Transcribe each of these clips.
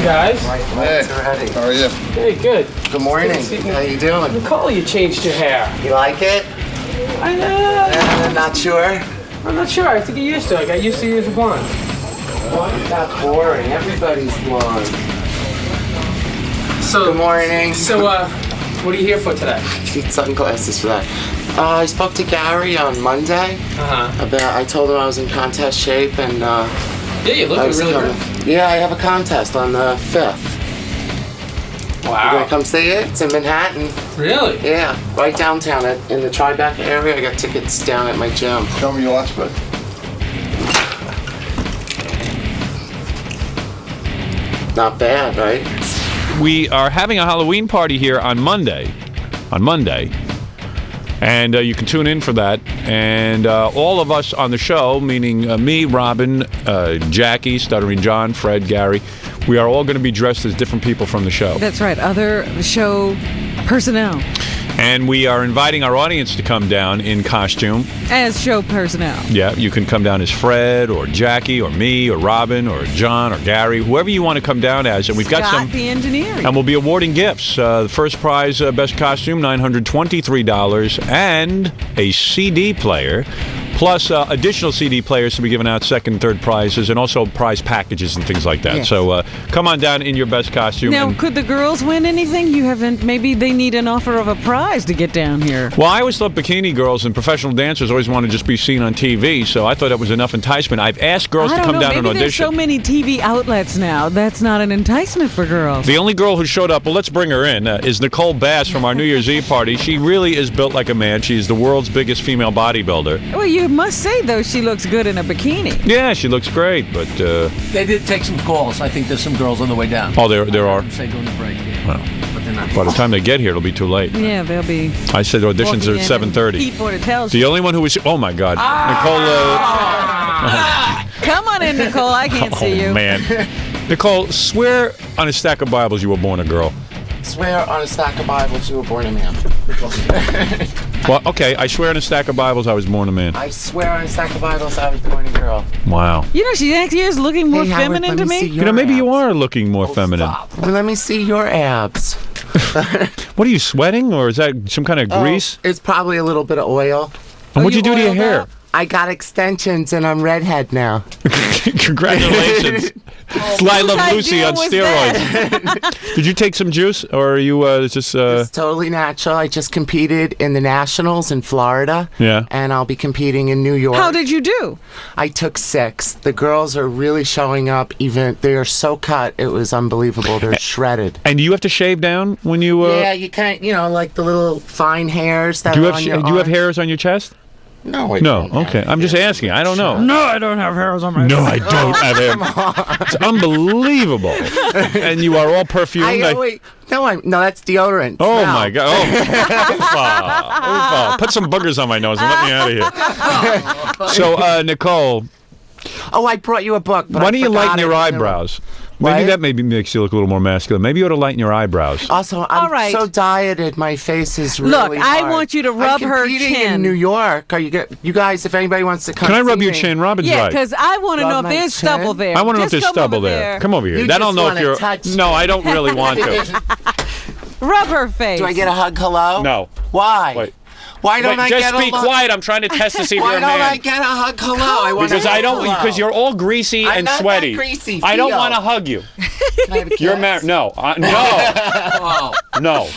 guys. Hey, how are you? Hey, good. Good morning. How you doing? Nicole, you changed your hair. You like it? I know. Not sure. I'm not sure. I have to get used to it. I got used to you as a blonde. Blonde's not boring. Everybody's blonde. So, good morning. So, what are you here for today? Need sunglasses for that. I spoke to Gary on Monday. I told him I was in contest shape and. Yeah, you're looking really good. Yeah, I have a contest on the 5th. Wow. You gonna come see it? It's in Manhattan. Really? Yeah, right downtown in the Tribeca area. I got tickets down at my gym. Tell me your last bet. Not bad, right? We are having a Halloween party here on Monday. And you can tune in for that. And all of us on the show, meaning me, Robin, Jackie, Stuttering John, Fred, Gary, we are all going to be dressed as different people from the show. That's right, other show personnel. And we are inviting our audience to come down in costume. As show personnel. Yeah, you can come down as Fred or Jackie or me or Robin or John or Gary, whoever you want to come down as. And we've got Scott, the engineering. And we'll be awarding gifts. The first prize, best costume, $923, and a CD player, plus additional CD players to be given out, second and third prizes, and also prize packages and things like that. Yes. So come on down in your best costume. Now, could the girls win anything? You haven't. Maybe they need an offer of a prize to get down here. Well, I always thought bikini girls and professional dancers always want to just be seen on TV, so I thought that was enough enticement. I've asked girls to come down and audition. Maybe there's so many TV outlets now. That's not an enticement for girls. The only girl who showed up, well, let's bring her in, is Nicole Bass from our New Year's Eve party. She really is built like a man. She's the world's biggest female bodybuilder. Well, you must say, though, she looks good in a bikini. Yeah, she looks great, but... They did take some calls. I think there's some girls on the way down. Oh, there are? Say during the break. Yeah. Well, by the time they get here, it'll be too late. Yeah, they'll be... I said auditions are at 7:30. The only one who was... Oh, my God. Nicole... Come on in, Nicole. I can't see you. Oh, man. Nicole, swear on a stack of Bibles you were born a girl. Swear on a stack of Bibles you were born a man. Well, okay, I swear on a stack of Bibles I was born a man. I swear on a stack of Bibles I was born a girl. Wow. You know, she actually is looking more feminine to me. You know, maybe you are looking more feminine. Well, let me see your abs. What are you, sweating, or is that some kind of grease? It's probably a little bit of oil. And what'd you do to your hair? Up? I got extensions and I'm redhead now. Congratulations. I Love Lucy on steroids. Did you take some juice, or are you just... It's totally natural. I just competed in the Nationals in Florida. Yeah. And I'll be competing in New York. How did you do? I took 6th. The girls are really showing up. Even they are so cut, it was unbelievable. They're shredded. And do you have to shave down when you... Yeah, you can't, like the little fine hairs that are on your arms. Do you have hairs on your chest? No, I don't. Okay. I'm just asking. I don't know. No, I don't have hairs on my No, I don't have hair. It's unbelievable. And you are all perfumed. No, that's deodorant. Oh, my God. Oh. Put some boogers on my nose and let me out of here. So, Nicole. Oh, I brought you a book. But why don't you lighten your eyebrows? Maybe that makes you look a little more masculine. Maybe you ought to lighten your eyebrows. Also, I'm so dieted. My face is really Look, I hard. want you to rub her competing chin. in New York. You guys, if anybody wants to come, can I rub your me. chin? Robin's yeah, right. because I want to know if there's stubble there. I want to know if there's stubble there. Come over here. You I don't know if you're. No, I don't really want to. Rub her face. Do I get a hug? Hello? No. Why? Wait. Why don't I get a hug? Just be quiet. I'm trying to test to see if you're a man. Why don't I get a hug? Hello. Because you're all greasy and sweaty. I'm not that greasy. I don't want to hug you. Can I have a kiss? You're married. No. No. No.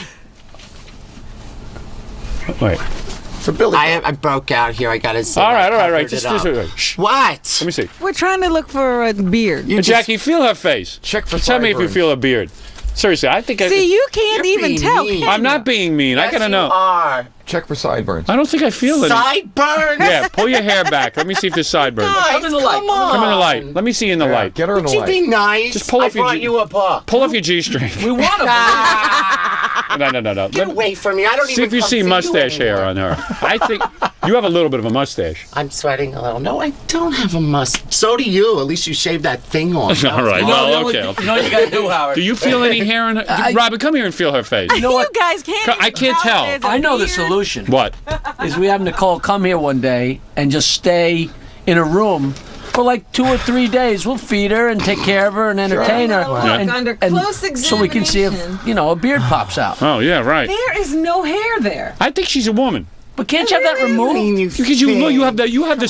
Wait. For Billy. I broke out here. I got to say. All right. Just shh. What? Let me see. We're trying to look for a beard. Jackie, feel her face. Check for Tell me if you feel a beard. Seriously, I think. See, you can't even tell. I'm not being mean. Yes, I gotta know. You are. Check for sideburns. I don't think I feel it. Sideburns? Yeah, pull your hair back. Let me see if there's sideburns. Come in the light. Come in the light. Let me see in the light. Get her in the light. Would you be nice? Just pull off I brought you a book. Pull off your G-string. We want to. No. Get away from me. I don't see even if you see mustache hair on her. I think you have a little bit of a mustache. I'm sweating a little. No, I don't have a mustache. So do you. At least you shaved that thing off. All right. Well, okay. You know what you got to do, Howard? Do you feel any hair in her? Robin, come here and feel her face. You know what? You guys can't. I can't tell. I know the solution. What? Is we have Nicole come here one day and just stay in a room for like 2 or 3 days. We'll feed her and take care of her and entertain her. Look, under close examination. So we can see if, a beard pops out. Oh, yeah, right. There is no hair there. I think she's a woman. But can't you have that removed? Because you have the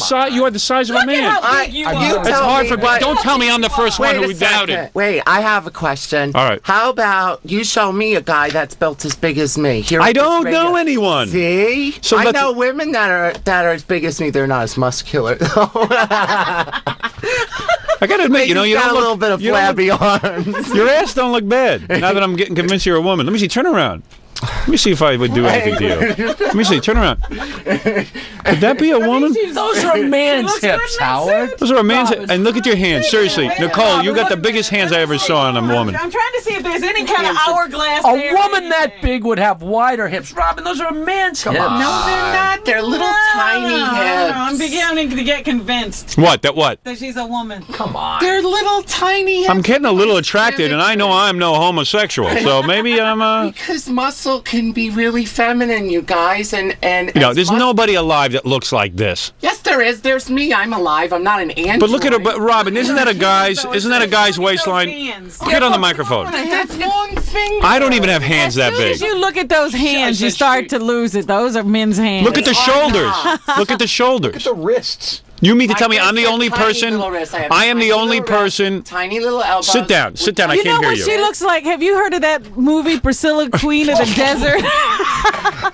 size of a man. Look at how big you are. It's hard for. Don't tell me I'm the first one who doubted. Wait, I have a question. All right. How about you show me a guy that's built as big as me? Here I don't know anyone. See? So I know women that are as big as me. They're not as muscular. I gotta admit, you don't got a look, little bit of flabby arms. Your ass don't look bad. Now that I'm getting convinced you're a woman. Let me see. Turn around. Let me see if I would do anything to you. Let me see. Turn around. Could that be a woman? Those are a man's hips, Howard. Those are a man's hips. And look at your hands. Seriously. Nicole, you got the biggest hands I ever saw on a woman. I'm trying to see if there's any kind of hourglass A there. woman that big would have wider hips. Robin, those are a man's hips. No, they're not. They're little tiny hips. I'm beginning to get convinced. What? That she's a woman. Come on. They're little tiny hips. I'm getting a little attracted, and I know I'm no homosexual, so maybe I'm Because muscle can be really feminine, you guys, and there's nobody alive that looks like this. Yes, there is. There's me. I'm alive. I'm not an android. But look at her. But Robin, isn't that a guy's waistline? Get on the microphone. I have long fingers. I don't even have hands that As big. soon as you look at those hands, you start to lose it. Those are men's hands. Look at the shoulders. Look at the shoulders. The wrists. You mean to tell me I'm the only person? I am the only little person. Tiny little elbows. Sit down. Sit down. I You know can't hear what you. she looks like? Have you heard of that movie, Priscilla, Queen of the Desert?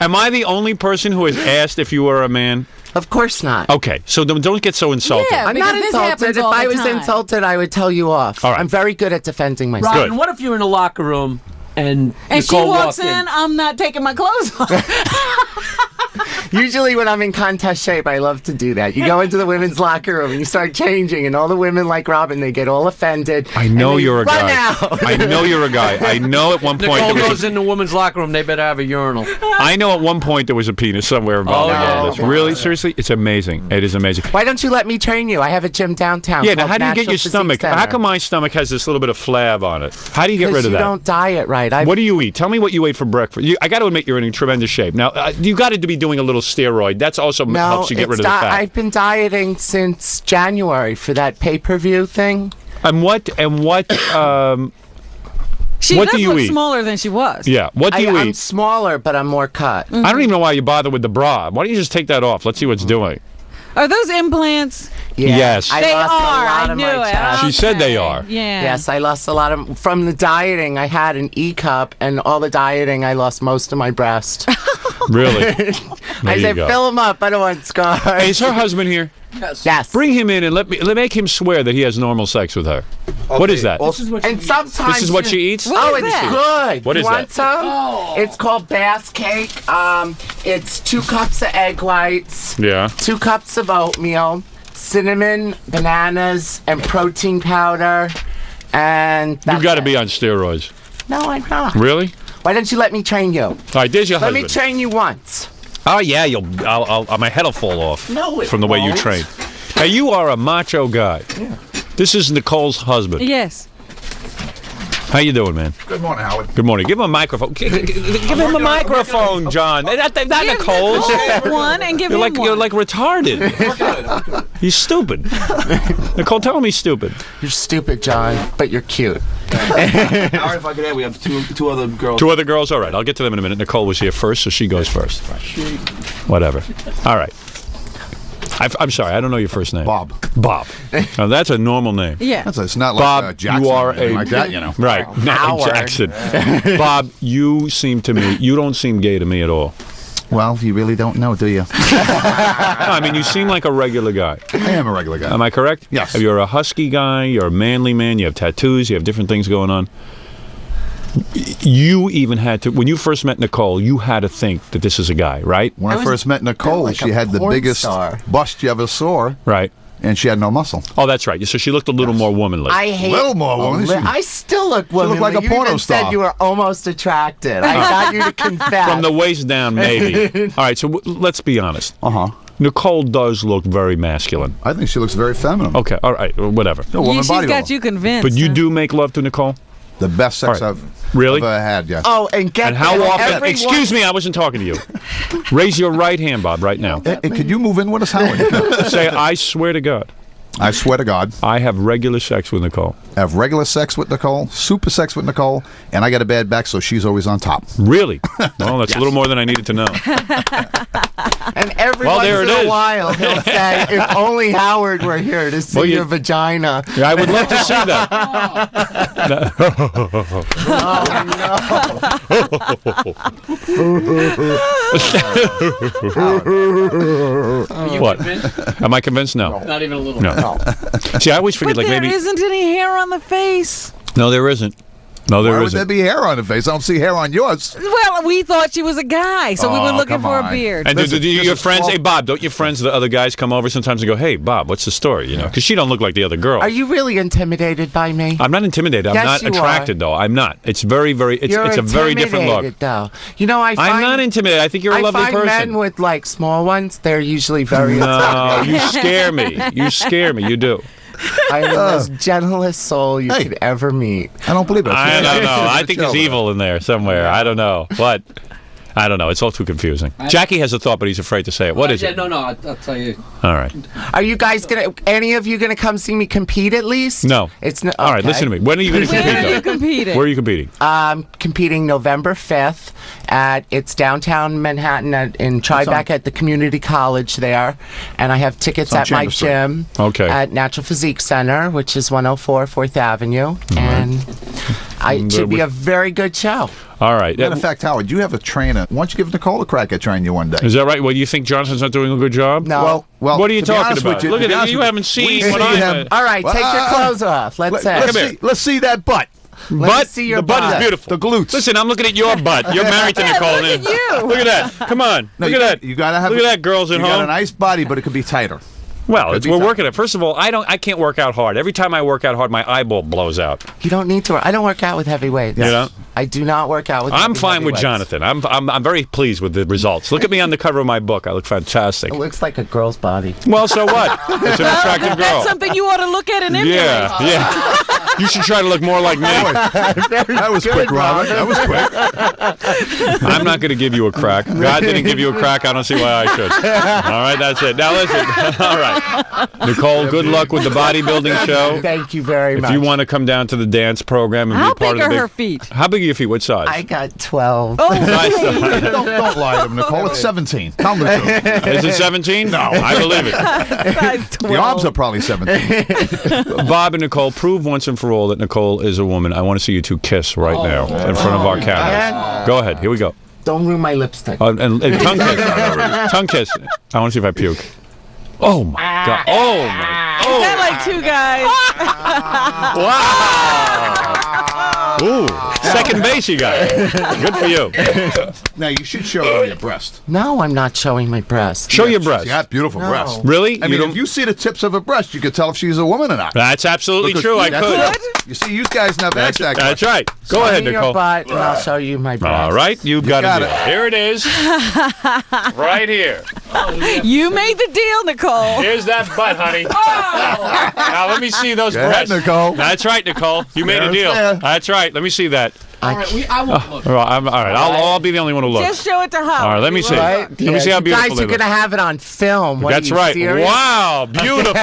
Am I the only person who has asked if you were a man? Of course not. Okay, so don't get so insulted. Yeah. I'm not Because this insulted. happens If all I the was time. insulted, I would tell you off. All right. I'm very good at defending myself. Robin, Good. what if you're in a locker room and And she Nicole walks walked in, I'm not taking my clothes off. Usually when I'm in contest shape, I love to do that. You go into the women's locker room and you start changing, and all the women like Robin, they get all offended. I know and they you're a run guy. out. I know you're a guy. I know at one point Nicole there was goes in the women's locker room, they better have a urinal. I know at one point there was a penis somewhere involved in all this. Really, seriously, it's amazing. It is amazing. Why don't you let me train you? I have a gym downtown. Yeah, now called how do you get Natural your Physique stomach? Center. How come my stomach has this little bit of flab on it? How do you get rid of you that? don't diet right. What do you eat? Tell me what you ate for breakfast. I got to admit you're in tremendous shape. Now, you got to be doing a little steroid. That's also helps you get rid of the fat. I've been dieting since January for that pay-per-view thing. And what She what does do you look eat? smaller than she was. Yeah, what do you I'm eat? smaller, but I'm more cut. I don't even know why you bother with the bra. Why don't you just take that off? Let's see what's doing. Are those implants? Yeah, Yes. I They lost are. a lot I of knew my it. chest. She said they Okay. are. Yeah. Yes, I lost a lot of from the dieting. I had an E cup, and all the dieting, I lost most of my breast. Really? I you said, go. fill them up. I don't want scars. Hey, is her husband here? Yes. Bring him in and let make him swear that he has normal sex with her. What is that? And sometimes This is what she eats? What Oh, is it's that? good. What you is want that? some? It's called Bass cake. It's 2 cups of egg whites, Yeah. 2 cups of oatmeal, cinnamon, bananas, and protein powder. And You've got to be on steroids. No, I'm not. Really? Why don't you let me train you? All right, there's your Let husband. me train you once. Oh yeah, my head'll fall off. No, it from the way you won't. train. Hey, you are a macho guy. Yeah. This is Nicole's husband. Yes. How you doing, man? Good morning, Howard. Good morning. Give him a microphone. Give him a microphone, John. Not Give Nicole's. Nicole one and give You're him like one. you're like retarded. He's stupid. Nicole, tell him he's stupid. You're stupid, John, but you're cute. Howard, if I could add, we have two other girls. Two other girls. All right, I'll get to them in a minute. Nicole was here first, so she goes first. Whatever. All right. I'm sorry, I don't know your first name. Bob. Bob. Now, that's a normal name. Yeah. It's not Bob, like Jackson you are or anything a like that, you know. Right, not Howard. Jackson. Bob, you don't seem gay to me at all. Well, you really don't know, do you? No, I mean, you seem like a regular guy. I am a regular guy. Am I correct? Yes. You're a husky guy. You're a manly man. You have tattoos. You have different things going on. You even had to, when you first met Nicole, you had to think that this is a guy, right? When I first met Nicole, like she a had the porn biggest star. bust you ever saw, Right. and she had no muscle. Oh, that's right. So she looked a little more womanly. I hate Little more woman. I still look womanly. like a you porno even star. said you were almost attracted. I got you to confess. From the waist down, maybe. All right, so let's be honest. Uh-huh. Nicole does look very masculine. I think she looks very feminine. Okay, all right, whatever. A woman She's body got double. you convinced. But you huh? do make love to Nicole? The best sex All right. I've Really? ever had, yes. Oh, and get And how this, often? everyone- Excuse me, I wasn't talking to you. Raise your right hand, Bob, right now. Hey, could you move in with us, Howard? Say, I swear to God. I swear to God. I have regular sex with Nicole. I have regular sex with Nicole, super sex with Nicole, and I got a bad back, so she's always on top. Really? Well, that's a little more than I needed to know. And every once in a while, he'll say, if only Howard were here to see your vagina. Yeah, I would love to see that. Are you what? convinced? Am I convinced? No. Not even a little. No. See, I always forget, But like there maybe. isn't any hair on the face. No, there isn't. No, there Why would isn't. there be hair on the face? I don't see hair on yours. Well, we thought she was a guy, so we were looking come for a on. beard. And Listen, do this your is friends, small- hey Bob, don't your friends, the other guys, come over sometimes and go, hey Bob, what's the story? You know, because she don't look like the other girl. Are you really intimidated by me? I'm not intimidated. I'm Yes, not you attracted, though. I'm not. It's very, very. It's a very different look. Intimidated, though. You know, I find, I'm not intimidated. I think you're a lovely I find person. men with like small ones, they're usually very No, intimidating. you scare me. You scare me. You do. I am the most gentlest soul you could ever meet. I don't believe it. I don't know. I It's think a there's joke. evil in there somewhere. I don't know. What? I don't know. It's all too confusing. Jackie has a thought, but he's afraid to say it. What is it? No, I'll tell you. All right. Are you guys any of you gonna come see me compete at least? No. It's not. All right. Listen to me. When are you going to Where compete? are you though? competing? Where are you competing? Competing November 5th it's downtown Manhattan in Tribeca at the community college there, and I have tickets on at my Chambers Street. gym Okay. at Natural Physique Center, which is 104 4th Avenue, and it should be a very good show. All right. Matter of fact, Howard, you have a trainer. Why don't you give Nicole a crack at training you one day? Is that right? Well, you think Johnson's not doing a good job? No. Well, What are you to be talking honest with about? you- Look to at be it. honest You with haven't we seen see what I him- have. All right, Well, take your clothes off. Let's Let's see that butt. Butt? see your the butt is butt. beautiful. The glutes. Listen, I'm looking at your butt. You're married to Nicole. look at you. Look at that. Come on. No, look you at got- that. You gotta have. Look at that, girls at You got home. a nice body, but it could be tighter. Well, Could be we're tough. working it. First of all, I can't work out hard. Every time I work out hard, my eyeball blows out. You don't need to. I don't work out with heavyweights. You know? I do not work out with. I'm fine with heavyweights. Jonathan. I'm very pleased with the results. Look at me on the cover of my book. I look fantastic. It looks like a girl's body. Well, so what? It's an attractive girl. That's something you ought to look at and emulate. Yeah. You should try to look more like me. That was quick, Robin. That was quick. I'm not going to give you a crack. God didn't give you a crack. I don't see why I should. All right, that's it. Now listen. All right, Nicole. Good luck with the bodybuilding show. Thank you very much. If you want to come down to the dance program and How be part big of the are her feet? How big are your feet? What size? I got 12. Oh, Don't lie to him, Nicole. It's 17. Tell him the truth. Is it 17? No, I believe it. size 12. The arms are probably 17. Bob and Nicole, prove once and for all that Nicole is a woman. I want to see you two kiss right now in front of our cameras. Go ahead. Here we go. Don't ruin my lipstick. And tongue kiss. Tongue kiss. I want to see if I puke. Oh my God. Oh my. Is that like two guys? Wow. Ooh. Second base you got. Good for you. Now, you should show her your breast. No, I'm not showing my breast. Show your breast. She got beautiful breasts. Really? I mean, if you see the tips of her breast, you could tell if she's a woman or not. That's absolutely Because true. I that's- could. You see, you guys never asked that That's question. right. Go Show ahead, me Nicole. your butt, and I'll show you my breast. All right, you've got got it. it. Here it is. Right here. You made the deal, Nicole. Here's that butt, honey. Now let me see those Go ahead, breasts. Nicole. That's right, Nicole. You made a There's deal. there. That's right. Let me see that. All right, I won't look. All right. All right. I'll be the only one who looks. Just show it to Howard. All right. Let me see. Right? Let me see how You beautiful guys they are look. going to have it on film. What, That's are you right. serious? Wow. Beautiful.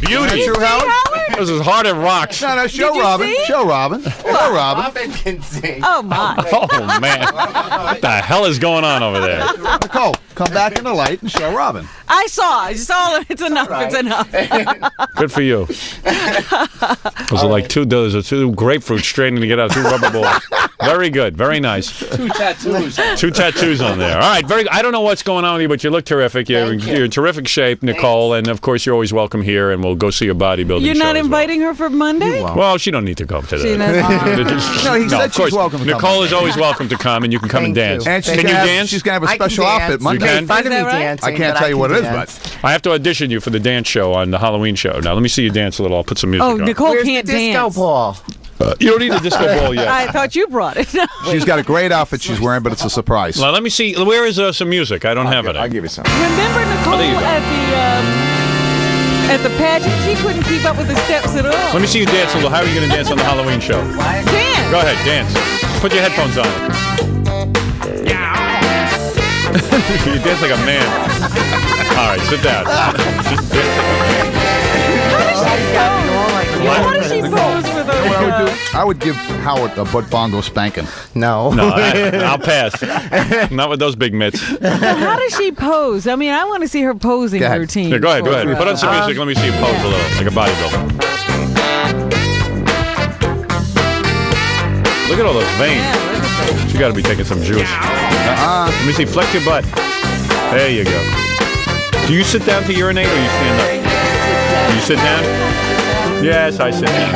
Beauty. True, Howard? This is hard as rocks. No, show you Robin. see? Show Robin. Show Robin. Robin can see. Oh, my. Oh man. What the hell is going on over there? Nicole, come back in the light and show Robin. I saw. It's enough. It's enough. Good for you. Those are like two grapefruits straining to get out, two rubber balls. Very good. Very nice. Two tattoos. Two tattoos on there. All right. Very. I don't know what's going on with you, but you look terrific. You're in terrific shape, Nicole. And of course, you're always welcome here, and we'll go see your bodybuilding You're show not as inviting her for Monday? Well, she don't need to come today. She doesn't. No, he said of course. she's welcome to come. Nicole is always welcome to come, and you can come and Thank dance. you. And she's Can gonna you have, dance? she's going to have a I can special dance. outfit Monday. You Make fun Is of that me right? dancing, I can't but tell you what can it is, dance. but I have to audition you for the dance show on the Halloween show. Now, let me see you dance a little. I'll put some music Oh, on. Nicole Where's can't the disco dance. ball? You don't need a disco ball yet. I thought you brought it. she's got a great outfit she's wearing, but it's a surprise. Now, let me see. Where is some music? I don't have it. I'll give you some. Remember Nicole there you go. at the pageant? She couldn't keep up with the steps at all. Let me see you dance a little. How are you going to dance on the Halloween show? Dance. Go ahead, dance. Put your headphones on. You dance like a man. All right, sit down. How does I would give Howard a butt bongo spanking. No. No, I'll pass. Not with those big mitts. How does she pose? I mean, I want to see her posing Go ahead. routine. Yeah, go ahead. Put on some music. Let me see you pose a little, like a bodybuilder. Look at all those veins. You got to be taking some juice. Let me see. Flex your butt. There you go. Do you sit down to urinate or you stand up? Do you sit down? Yes, I sit down.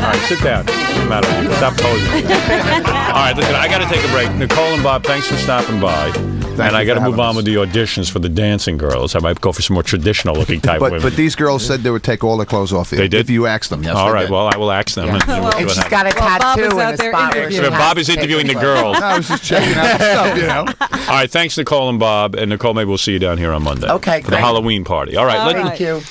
All right, sit down. Doesn't matter. Stop posing. All right, listen, I got to take a break. Nicole and Bob, thanks for stopping by. And I got to move on with the auditions for the dancing girls. I might go for some more traditional-looking type women. But these girls said they would take all their clothes off. They did? If you asked them, yes. All they right, did. well, I will ask them. And we'll see And what she's happens. got a Bob is tattoo in out the there spot where interviewing. she So Bob has is to take interviewing the her girls. I was just checking out the stuff, you know. All right, thanks, Nicole and Bob. And Nicole, maybe we'll see you down here on Monday. Okay, For the great. Halloween party. All right, All let's. right. Thank you.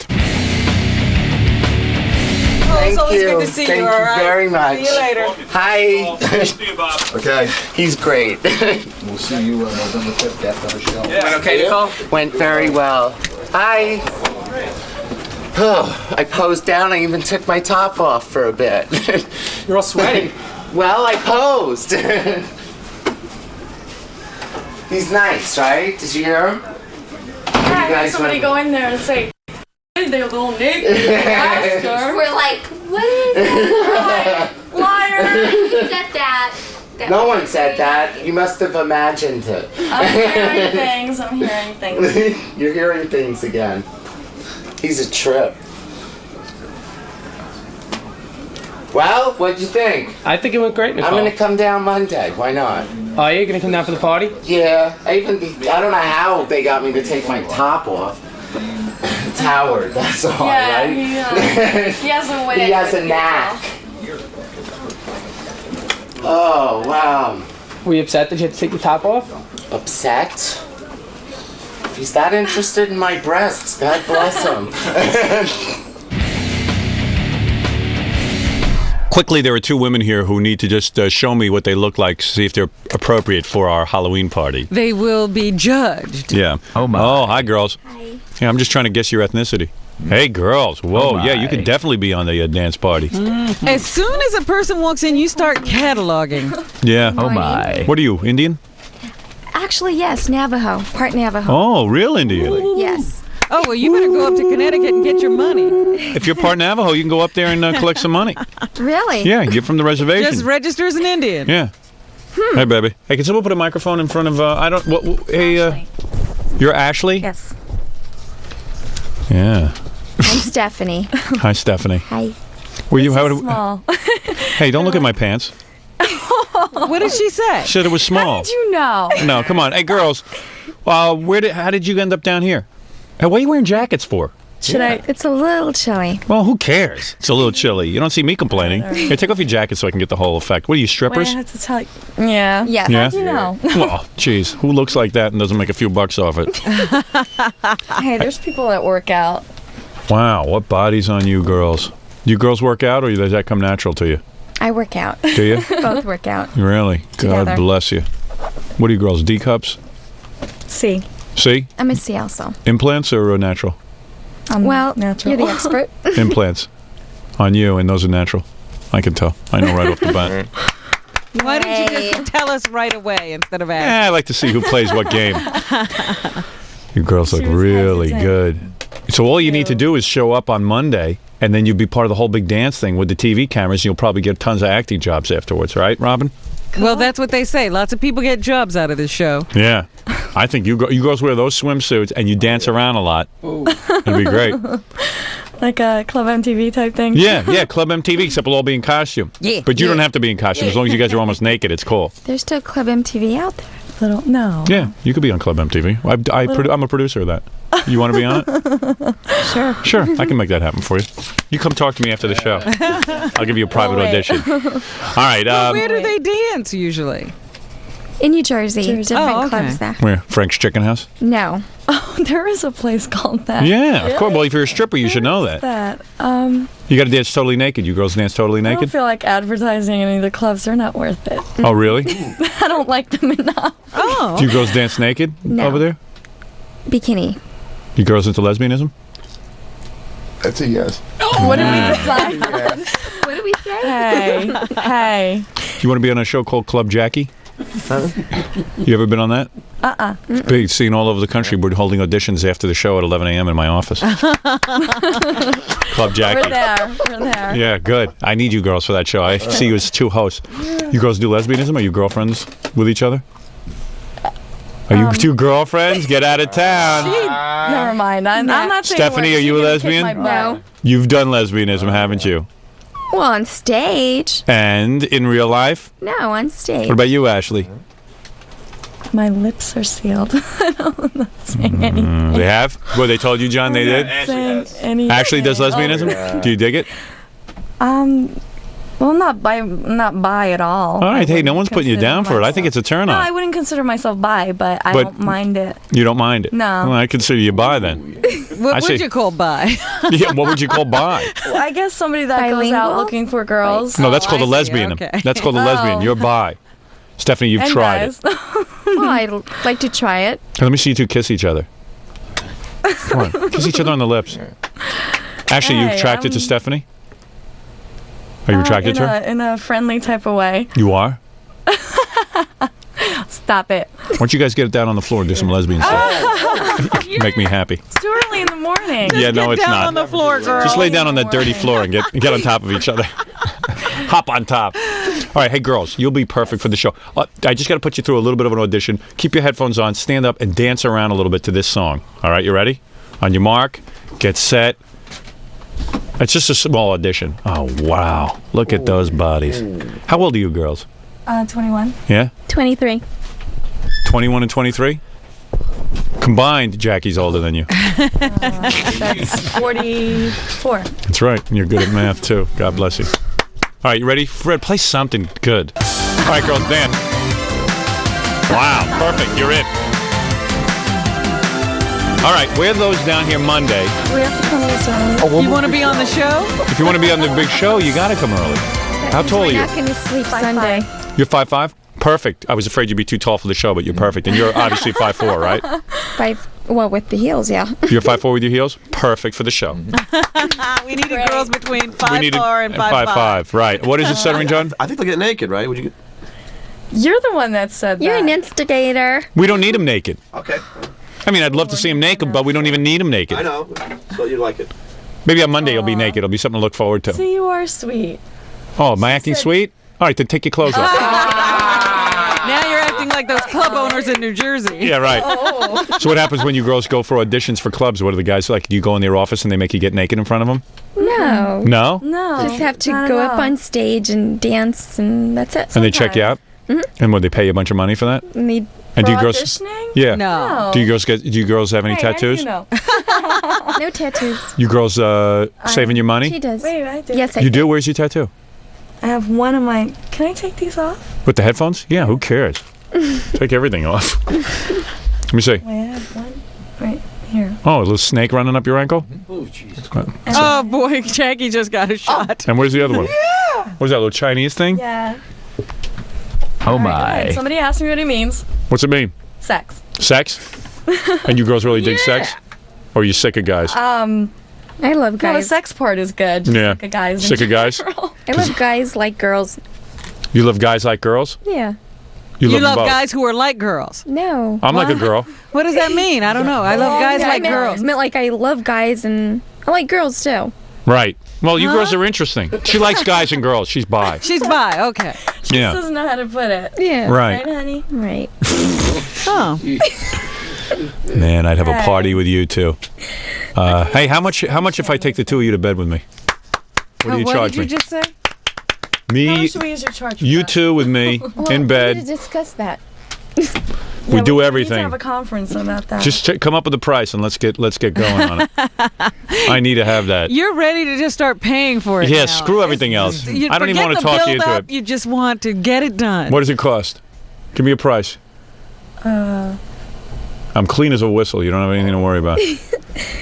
It's always you. good to see Thank you, you all right? very much. See you later. Hi. See you, Bob. Okay. He's great. We'll see you November 5th after the show. Went okay, Nicole? Went very well. Hi. Oh, I posed down. I even took my top off for a bit. You're all sweaty. Well, I posed. He's nice, right? Did you hear him? I had guys somebody went- go in there and say, "Hey, they're little Nick." Ask her. We're like, what is that? Liar. Who said that? No one said that. You must have imagined it. I'm hearing things. I'm hearing things. You're hearing things again. He's a trip. Well, what'd you think? I think it went great, Nicole. I'm gonna come down Monday. Why not? Oh, you're going to come down for the party? Yeah, I don't know how they got me to take my top off. It's Howard, that's all, Yeah, right? he has a way. He has a knack. Oh, wow. Were you upset that you had to take your top off? Upset? If he's that interested in my breasts, God bless him. Quickly, there are two women here who need to just show me what they look like, see if they're appropriate for our Halloween party. They will be judged. Yeah. Oh, my. Oh, hi, girls. Hi. Yeah, I'm just trying to guess your ethnicity. Hey, girls. Whoa, Oh, yeah, you my. could definitely be on the dance party. As soon as a person walks in, you start cataloging. Yeah. Oh, my. What are you, Indian? Actually, yes, Navajo. Part Navajo. Oh, real Indian. Yes. Oh, well, you better go up to Connecticut and get your money. If you're part Navajo, you can go up there and collect some money. Really? Yeah, get from the reservation. Just register as an Indian. Yeah. Hey, baby. Hey, can someone put a microphone in front of? I don't. Hey, you're Ashley. Yes. Yeah. I'm Stephanie. Hi, Stephanie. Hi. Were you? Small. Hey, don't look at my pants. What did she say? She said it was small. You know. No, come on. Hey, girls. How did you end up down here? Hey, what are you wearing jackets for? Should I? It's a little chilly. Well, who cares? It's a little chilly. You don't see me complaining. Here, take off your jacket so I can get the whole effect. What are you, strippers? Wait, I have to tell you. Yeah. Yes. Yeah. You know. Well, jeez. Who looks like that and doesn't make a few bucks off it? Hey, there's people that work out. Wow, what body's on you girls? Do you girls work out or does that come natural to you? I work out. Do you? Both work out. Really? God Together. bless you. What are you girls, D cups? See. See? I'm a C also. Implants or natural? Well, natural. you're the expert. Implants. On you, and those are natural. I can tell. I know right off the bat. Why didn't you just tell us right away instead of asking? Yeah, I like to see who plays what game. You girls look really good. So all you need to do is show up on Monday, and then you'll be part of the whole big dance thing with the TV cameras, and you'll probably get tons of acting jobs afterwards, right, Robin? Well, that's what they say. Lots of people get jobs out of this show. Yeah. I think you girls wear those swimsuits, and you dance around a lot. It'd be great. Like a Club MTV type thing. Yeah, Club MTV, except we'll all be in costume. Yeah. But you don't have to be in costume. As long as you guys are almost naked, it's cool. There's still Club MTV out there. No. Yeah, you could be on Club MTV. I'm a producer of that. You want to be on it? Sure, I can make that happen for you. You come talk to me after the show. I'll give you a private audition. All right. Where do they dance usually? In New Jersey. Different Oh, okay. clubs there. Where? Frank's Chicken House? No. Oh, there is a place called that. Yeah, of course. Well, if you're a stripper, you should know that. You got to dance totally naked. You girls dance totally I don't naked? feel like advertising any of the clubs. They're not worth it. Oh, really? I don't like them enough. Oh. Do you girls dance naked No. over there? Bikini. You girls into lesbianism? That's a yes. What did we decide? What did we say? Hey. Do you want to be on a show called Club Jackie? You ever been on that? It's big. It's seen all over the country. We're holding auditions after the show at 11 a.m. in my office. Club Jackie. We're there. Yeah, good. I need you girls for that show. I see you as two hosts. You girls do lesbianism? Are you girlfriends with each other? Are you two girlfriends? Get out of town. Never mind. I'm not saying Stephanie, are you a lesbian? No. You've done lesbianism, haven't you? Well, on stage. And in real life? No, on stage. What about you, Ashley? My lips are sealed. I'm not saying anything. They have? What, they told you, John, they did? Ashley does lesbianism? Yeah. Do you dig it? Well, not bi at all. All right, hey, no one's putting you down for it. I think it's a turn No, on. I wouldn't consider myself bi, but I don't mind it. You don't mind it? No. Well, I consider you bi then. What would you call bi? Yeah, what would you call bi? Well, I guess somebody that goes out looking for girls. No, that's called a I see, lesbian. okay. That's called a lesbian. You're bi. Stephanie, you've And tried guys. it. Well, I'd like to try it. Let me see you two kiss each other. Come on, kiss each other on the lips. Actually, you Hey, attracted to Stephanie? Are you attracted to her? In a friendly type of way. You are? Stop it. Why don't you guys get it down on the floor and do some lesbian stuff? Make me happy. It's too early in the morning. Yeah, no, it's down not. on the floor, girl. Just lay down on that dirty floor and get on top of each other. Hop on top. All right, hey girls, you'll be perfect for the show. I just got to put you through a little bit of an audition. Keep your headphones on, stand up, and dance around a little bit to this song. All right, you ready? On your mark, get set. It's just a small audition. Oh, wow. Look at those bodies. How old are you girls? 21. Yeah? 23. 21 and 23? Combined, Jackie's older than you. That's 44. That's right. And you're good at math, too. God bless you. All right, you ready? Fred, play something good. All right, girls, dance. Wow, perfect. You're in. All right, wear those down here Monday. We have to come this early. You want to be on the show? If you want to be on the big show, you got to come early. How tall are We're you? not going to sleep Sunday. You're 5'5"? Perfect. I was afraid you'd be too tall for the show, but you're perfect. And you're obviously 5'4", right? Well, with the heels, yeah. You're 5'4" with your heels? Perfect for the show. We needed girls between 5'4" and 5'5". 5'5", right. What is it, Stuttering John? I think they'll get naked, right? Would you? You're the one that said You're that. an instigator. We don't need him naked. Okay. I mean, I'd love to see him naked, but we don't even need him naked. I know. So you like it? Maybe on Monday he'll be naked. It'll be something to look forward to. So you are sweet. Oh, am I acting sweet? All right, then take your clothes off. Now you're acting like those club owners in New Jersey. Yeah, right. So what happens when you girls go for auditions for clubs? What are the guys like? Do you go in their office and they make you get naked in front of them? No. No? No. Just have to not go at up all. on stage and dance, and that's it. And they check you out? And would they pay you a bunch of money for that? And they And do you For girls? auditioning? Yeah. No. Do you girls have any Hey, how do tattoos? you know? no tattoos. You girls saving your money? She does. Wait, I do. Yes, I You do? Where's your tattoo? I have one of my. Can I take these off? With the headphones? Yeah, who cares? Take everything off. Let me see. Wait, I have one right here. Oh, a little snake running up your ankle? Oh, Jesus. Oh, boy, Jackie just got a shot. And where's the other one? What is that, little Chinese thing? Yeah. Oh, All my. right, somebody asked me what it means. What's it mean? Sex. Sex? And you girls really dig sex? Or are you sick of guys? I love No, the guys. sex part is good. Just Yeah. like a guy's Sick of guys? I love guys like girls. You love guys like girls? Yeah. You them love both. guys who are like girls. No. I'm like a girl. What does that mean? I don't know. I love guys like girls. I meant like I love guys and I like girls too. Right. Well, you girls are interesting. She likes guys and girls. She's bi. She's bi. Okay. She Yeah. doesn't know how to put it. Yeah. Right. Right, honey? Right. Oh. Man, I'd have a party with you too. Hey, how much if I take the two of you to bed with me? What do you what charge did you me? just say? How Me, much do we usually charge for you that? two with me in We need to bed. discuss that. We Yeah, do We need to everything. have a conference about that. Just come up with a price and let's get going on it. I need to have that. You're ready to just start paying for it. Yeah, now. screw everything else. You I don't even forget want to the talk you into build-up, it. You just want to get it done. What does it cost? Give me a price. I'm clean as a whistle. You don't have anything to worry about. I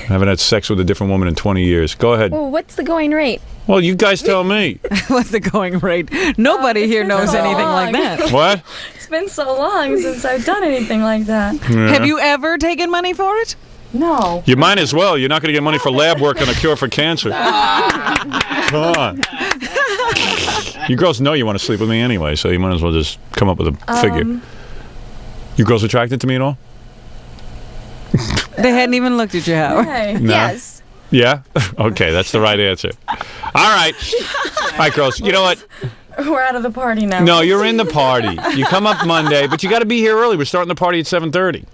haven't had sex with a different woman in 20 years. Go ahead. Well, what's the going rate? Well, you guys tell me. What's the going rate? Nobody here been knows so anything long. like that. What? It's been so long since I've done anything like that. Yeah. Have you ever taken money for it? No. You might as well. You're not going to get money for lab work on a cure for cancer. Come on. You girls know you want to sleep with me anyway, so you might as well just come up with a figure. You girls attracted to me at all? They hadn't even looked at you, Howard. Hey. No? Yes. Yeah? Okay, that's the right answer. All right. All right, girls. You know what? We're out of the party now. No, you're in the party. You come up Monday, but you got to be here early. We're starting the party at 7:30.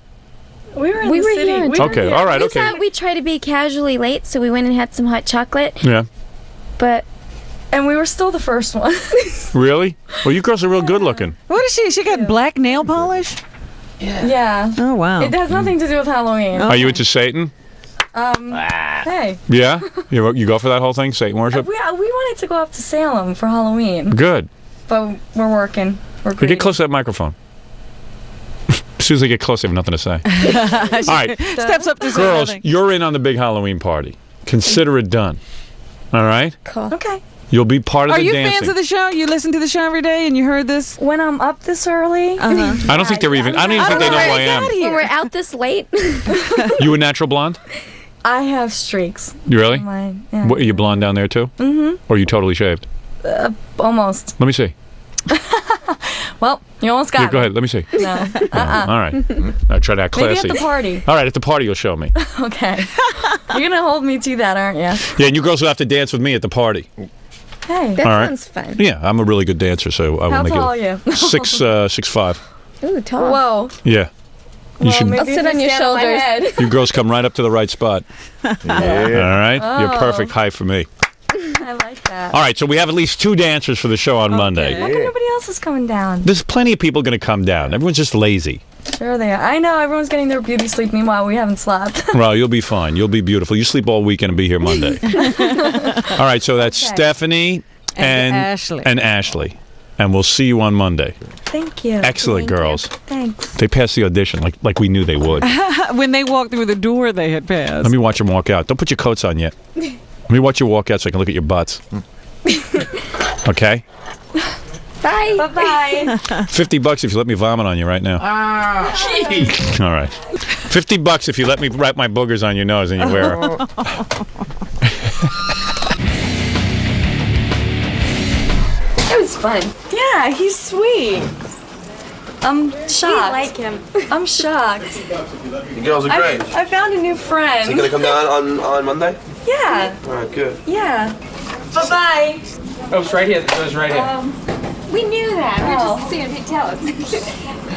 We were in We the were city. here. We were Okay, here. all right, We okay. thought we'd try to be casually late, so we went and had some hot chocolate. Yeah. But And we were still the first one. Really? Well, you girls are real good looking. What is she? She got black nail polish? Yeah. Oh, wow. It has nothing to do with Halloween. Are you into Satan? Hey. Yeah? You go for that whole thing, Satan worship? We wanted to go up to Salem for Halloween, Good. but we're working. We're Hey, greedy. get close to that microphone. As soon as I get close, I have nothing to say. All right. Steps up to say Girls, nothing. you're in on the big Halloween party. Consider it done. All right? cool. Okay. You'll be part of Are the you dancing. fans of the show? You listen to the show every day and you heard this? When I'm up this early, I don't think they're even. I don't even think they know who I am. When we're out this late, You a natural blonde? I have streaks. You really? Mine. Yeah. What, are you blonde down there too? Mm-hmm. Or are you totally shaved? Almost. Let me see. Well, you almost got Yeah, go me. ahead. Let me see. No. All right. I'll try to act Maybe classy. at the party. All right, at the party you'll show me. Okay. You're going to hold me to that, aren't you? Yeah, and you girls will have to dance with me at the party. Hey. that All right. sounds fun. Yeah, I'm a really good dancer, so I will How make tall are it. you? 6'5". Ooh, tall. Whoa. Yeah. You Well, should. maybe I'll sit if you on your stand my shoulders. head. You girls come right up to the right spot. All right. You're perfect height for me. I like that. All right, so we have at least 2 dancers for the show on Monday. How come nobody else is coming down? There's plenty of people going to come down. Everyone's just lazy. Sure they are. I know, everyone's getting their beauty sleep. Meanwhile, we haven't slept. Well, you'll be fine. You'll be beautiful. You sleep all weekend and be here Monday. All right, so that's Okay. Stephanie And Ashley. And Ashley. And we'll see you on Monday. Thank you. Excellent, girls. Thanks. They passed the audition like we knew they would. When they walked through the door, they had passed. Let me watch them walk out. Don't put your coats on yet. Let me watch you walk out so I can look at your butts. Okay? Bye. Bye-bye. $50 if you let me vomit on you right now. All right. $50 if you let me wrap my boogers on your nose and you wear it. It was fun. Yeah, he's sweet. I'm shocked. like him. I'm shocked. The girls are great. I found a new friend. You gonna come down on Monday? Yeah. All right, good. Yeah. Bye-bye. Oh, it's right here. It was right here. We knew that. We were just seeing if he'd tell us.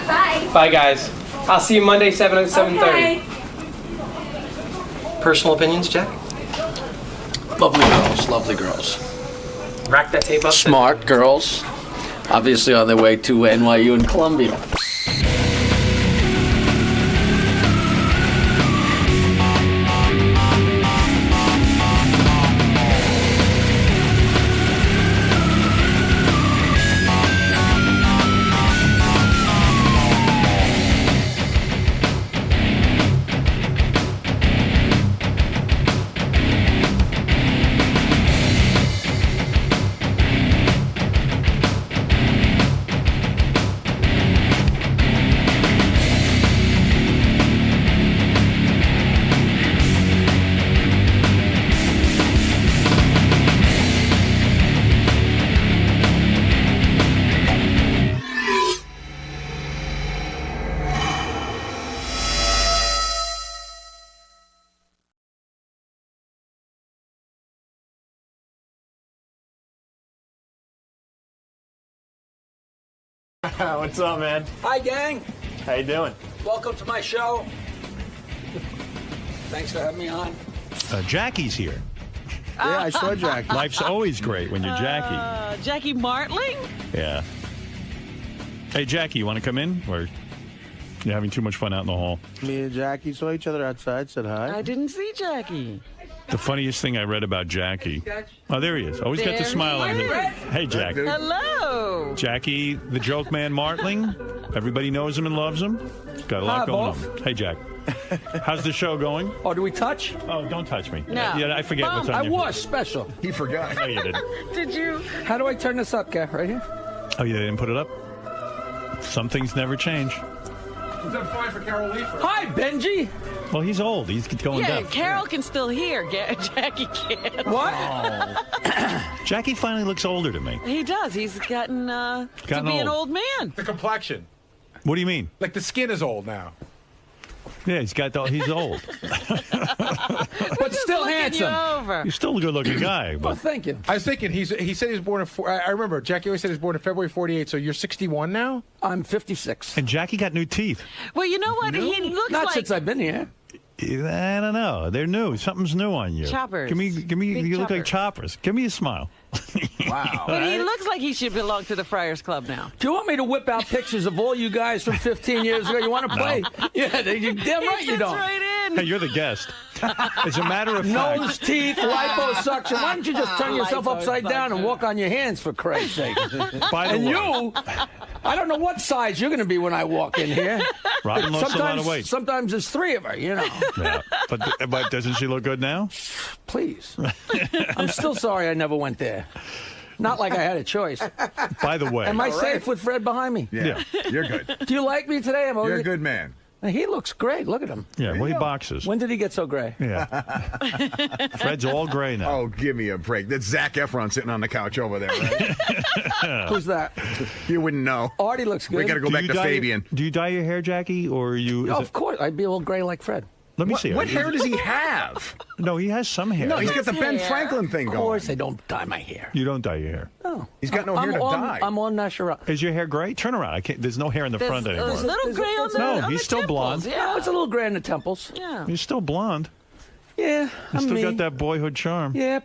Bye. Bye, guys. I'll see you Monday, 7:30. Okay. Personal opinions, Jack? Lovely girls, lovely girls. Rack that tape up. Smart girls. Obviously on their way to NYU and Columbia. What's up, man? Hi, gang. How you doing? Welcome to my show. Thanks for having me on. Jackie's here. Yeah, I saw Jack. Life's always great when you're Jackie. Jackie Martling? Yeah. Hey, Jackie, you want to come in? Or you're having too much fun out in the hall? Me and Jackie saw each other outside, said hi. I didn't see Jackie. The funniest thing I read about Jackie. Oh, there he is. Always got the There smile he on his. is. Hey, Jack. Hello. Jackie, the joke man Martling. Everybody knows him and loves him. He's got a lot Hi, going boss. on. Hey, Jack. How's the show going? Oh, do we touch? Oh, don't touch me. No. Yeah, I forget what's on I your. was special. He forgot. No, you didn't. Did you? How do I turn this up, Kev? Right here? Oh, you didn't put it up? Some things never change. Who's on fire for Carol Leifer? Hi, Benji. Well, he's old. He's going Yeah, deaf. Carol can still hear. Jackie can't. What? Jackie finally looks older to me. He does. He's gotten to Gotten be an old. old man. The complexion. What do you mean? Like the skin is old now. Yeah, he's old. But still Looking handsome. you over. He's still a good-looking guy. Well, But thank you. I was thinking he said he was born in. I remember Jackie always said he was born in February '48. So you're 61 now. I'm 56. and Jackie got new teeth. Well, you know what? He looks Not like since I've been here. I don't know. They're new. Something's new on you. Choppers. Give me. Big You look like choppers. choppers. Give me a smile. Wow. But he looks like he should belong to the Friars Club now. Do you want me to whip out pictures of all you guys from 15 years ago? You want to play? Yeah, you're damn right you Fits don't. right in. Hey, you're the guest. As a matter of fact, Nose, teeth, liposuction. Why don't you just turn yourself upside down and walk on your hands, for Christ's sake? by the And way, you, I don't know what size you're going to be when I walk in here. Robin lost a lot of weight. Sometimes there's three of her, you know. Yeah. But doesn't she look good now? Please. I'm still sorry I never went there. Not like I had a choice. By the way, Am I safe with Fred behind me? Yeah, you're good. Do you like me today? You're a good man. He looks great. Look at him. Yeah, well, he boxes. When did he get so gray? Yeah. Fred's all gray now. Oh, give me a break. That's Zac Efron sitting on the couch over there, right? Who's that? You wouldn't know. Artie looks good. We got to go back to Fabian. Do you dye your hair, Jackie, or are you? Of course. I'd be a little gray like Fred. Let me see. What hair does he have? No, he has some hair. No, he's got the Ben hair. Franklin thing Of going. course, I don't dye my hair. You don't dye your hair. No. He's got no hair to dye. I'm on natural. Is your hair gray? Turn around. I can't. There's no hair in the front anymore. There's a little gray on the No, on he's the still temples. blonde. Yeah. No, it's a little gray in the temples. Yeah. He's still blonde. Yeah, He's I'm still me. got that boyhood charm. Yeah.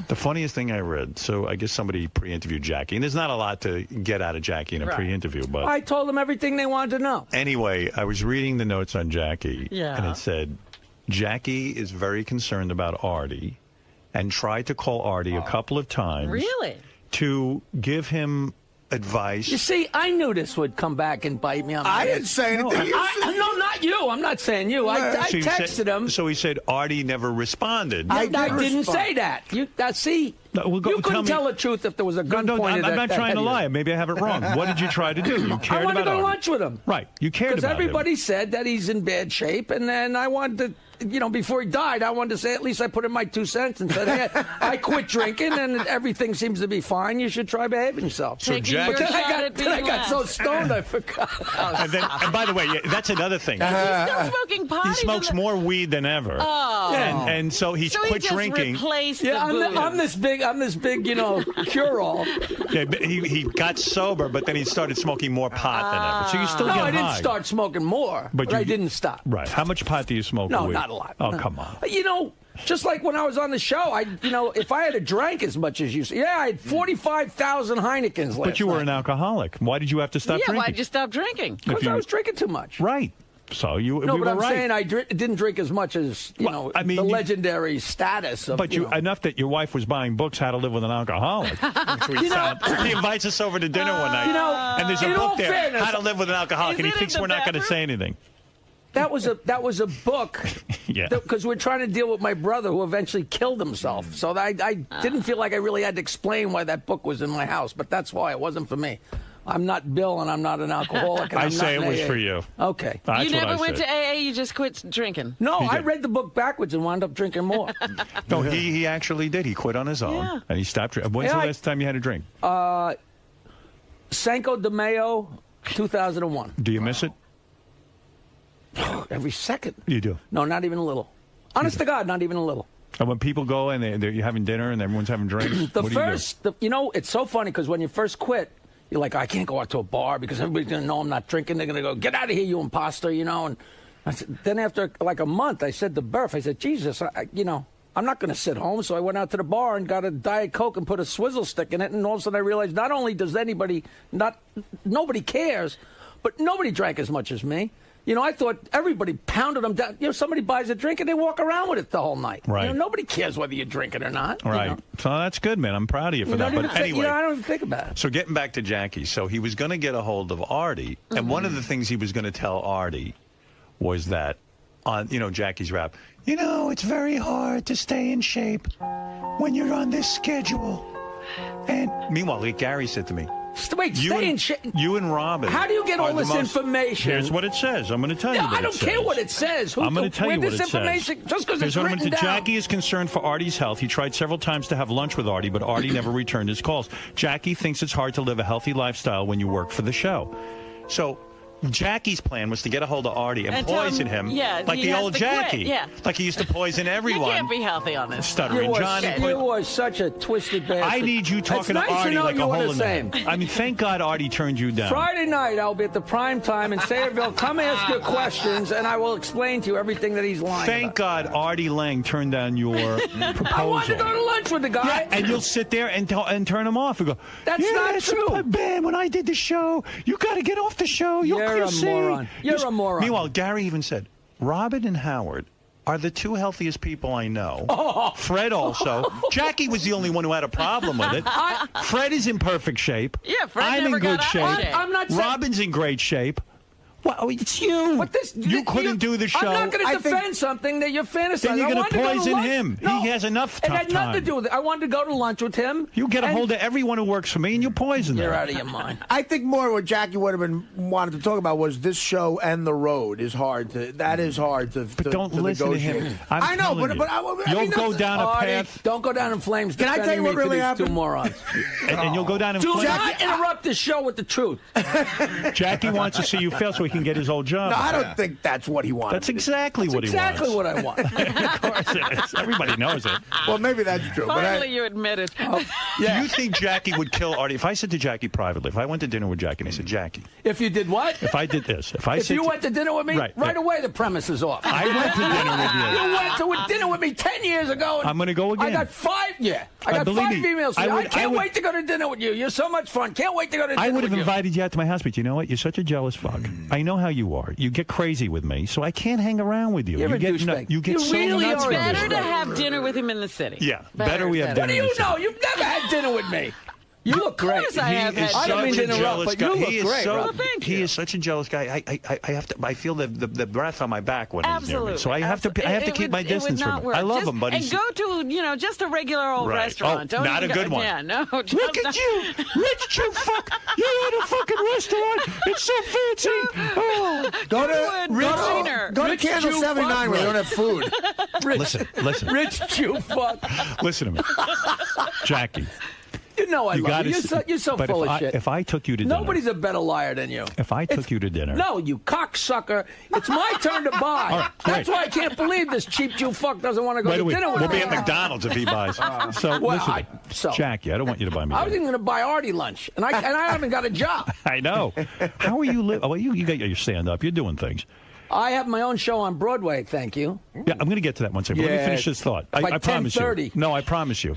The funniest thing I read, so I guess somebody pre-interviewed Jackie, and there's not a lot to get out of Jackie in a Right. pre-interview, but I told them everything they wanted to know. anyway, I was reading the notes on Jackie, Yeah. and it said, Jackie is very concerned about Artie and tried to call Artie a couple of times Really? to give him advice. You see, I knew this would come back and bite me on my I head. didn't say anything. No, not you. I'm not saying you. I So he texted said- him. So he said Artie never responded. I didn't say that. You see, No, well, go- you couldn't tell me- tell the truth if there was a gun No, pointed I'm at not that trying head to of lie. yours. Maybe I have it wrong. What did you try to do? You cared I wanted about to go to Artie. lunch with him. Right. You cared Because about him. everybody said that he's in bad shape, and then I wanted to, before he died, I wanted to say at least I put in my 2 cents and said, hey, I quit drinking, and everything seems to be fine. You should try behaving yourself. So Taking Jack- your Then shot at I being got so last. stoned I forgot. And by the way, yeah, that's another thing. He's still smoking pot. He smokes more weed than ever. Oh. And so he's So he quit just drinking. replaced Yeah, the booze. I'm this big, cure-all. Yeah, but he got sober, but then he started smoking more pot than ever. So you still No, get I didn't high. start smoking more, but you- I didn't stop. Right. How much pot do you smoke a No, week? not a lot. Oh, No. come on. Just like when I was on the show, if I had drank as much as you, I had 45,000 Heinekens last But you were night. an alcoholic. Why did you have to stop Yeah, drinking? why'd you stop drinking? If Because you- I was drinking too much. Right. So No, we but were I'm right. saying I didn't drink as much as, I mean, the you- legendary status of, But enough that your wife was buying books, How to Live with an Alcoholic. He invites us over to dinner one night, and there's a in book all there, fairness- How to Live with an Alcoholic, Is and he it in thinks the we're not going to bathroom? say anything. that was a book. Yeah. Because we're trying to deal with my brother who eventually killed himself. So I didn't feel like I really had to explain why that book was in my house. But that's why it wasn't for me. I'm not Bill, and I'm not an alcoholic. And I I'm say not it an was AA. for you. Okay. That's You what never I went said. to AA, you just quit drinking. No, He I did. read the book backwards and wound up drinking more. No, he actually did. He quit on his own, Yeah. and he stopped drinking. When's Yeah, the last time you had a drink? Cinco de Mayo, 2001. Do you miss it? Every second. You do. No, not even a little. Honest to God, not even a little. And when people go and you're having dinner and everyone's having drinks, The what first, it's so funny because when you first quit, you're like, I can't go out to a bar because everybody's going to know I'm not drinking. They're going to go, get out of here, you imposter, And I said, then after like a month, I said to Burf, I said, Jesus, I'm not going to sit home. So I went out to the bar and got a Diet Coke and put a swizzle stick in it. And all of a sudden I realized not only does nobody cares, but nobody drank as much as me. I thought everybody pounded them down. Somebody buys a drink and they walk around with it the whole night. Right. Nobody cares whether you drink it or not. do you do? Right. So that's good, man. I'm proud of you for that. But anyway. I don't even think about it. So getting back to Jackie, so he was going to get a hold of Artie, and one of the things he was going to tell Artie was that on, Jackie's rap, it's very hard to stay in shape when you're on this schedule. And meanwhile, like Gary said to me, Wait, you and Robin. How do you get all this information? Here's what it says. I'm going to tell you. I don't care what it says. I'm going to tell you what it says. Just because it's written down. Jackie is concerned for Artie's health. He tried several times to have lunch with Artie, but Artie never returned his calls. Jackie thinks it's hard to live a healthy lifestyle when you work for the show. So Jackie's plan was to get a hold of Artie and poison him, like the old Jackie. Like he used to poison everyone. You can't be healthy on this. Stuttering John. You were such a twisted bastard. I need you talking to Artie like a hole in the head. I mean, thank God Artie turned you down. Friday night, I'll be at the prime time in Sayreville. Come ask your questions, and I will explain to you everything that he's lying Thank God Artie Lang turned down your proposal. I wanted to go to lunch with the guy. Yeah, and you'll sit there and turn him off and go, That's not true. Man, when I did the show, you got to get off the show. You're a moron. You're a moron. Meanwhile, Gary even said, Robin and Howard are the two healthiest people I know. Fred also. Jackie was the only one who had a problem with it. Fred is in perfect shape. Yeah, Fred I'm never in good got shape. out of it. I'm not saying... Robin's in great shape. Well, it's you. You couldn't do the show. I'm not going to defend something that you're fantasizing. Then you're going to poison him. No, he has enough tough time. It had nothing to do with it. I wanted to go to lunch with him. You get a hold of everyone who works for me and you poison them. You're out of your mind. I think more what Jackie would have been wanted to talk about was this show and the road is hard to. That is hard to. But don't listen to him. I know, but you'll go down a path. Don't go down in flames. Can I tell you what really happened? Two morons. And you'll go down in flames. flames. Do not interrupt the show with the truth. Jackie wants to see you fail so he can get his old job. No, I don't think that's what he wanted. That's exactly what he wants. Exactly what I want. Of course it is. Everybody knows it. Well, maybe that's true. Finally, you admit it. Do you think Jackie would kill Artie? If I said to Jackie privately, if I went to dinner with Jackie and I said, Jackie. If you did what? If I did this. If you went to dinner with me, right away the premise is off. I went to dinner with you. You went to dinner with me 10 years ago. And I'm going to go again. I got 5 emails. I can't wait to go to dinner with you. You're so much fun. Can't wait to go to dinner with you. I would have invited you out to my house, but you know what? You're such a jealous fuck. I know how you are. You get crazy with me, so I can't hang around with you. You get so really nuts. Better to have dinner with him in the city. Yeah, better we have dinner. What do you know? You've never had dinner with me. You look great. Of course I have had I don't mean to interrupt, but you look great. Thank he you. is such a jealous guy. I have to. I feel the breath on my back when he's near me. So I have to keep my distance from him. I love him, but and go to just a regular old restaurant. Oh, not a good one. Yeah, no. Look at you, rich Jew fuck. You're at a fucking restaurant. It's so fancy. Oh, go to Candle 79 where they don't have food. Listen. Rich Jew fuck. Listen to me, Jackie. You know I love you. You're so full of shit. If I took you to dinner... Nobody's a better liar than you. If I took you to dinner... No, you cocksucker. It's my turn to buy. Right, That's why I can't believe this cheap Jew fuck doesn't want to go to dinner with me. We'll be at McDonald's if he buys. Listen, Jackie, I don't want you to buy me I was even going to buy Artie lunch, and I haven't got a job. I know. How are you living? Well, you got your stand-up. You're doing things. I have my own show on Broadway, thank you. Yeah, I'm going to get to that one second. Let me finish this thought. I promise you. No, I promise you.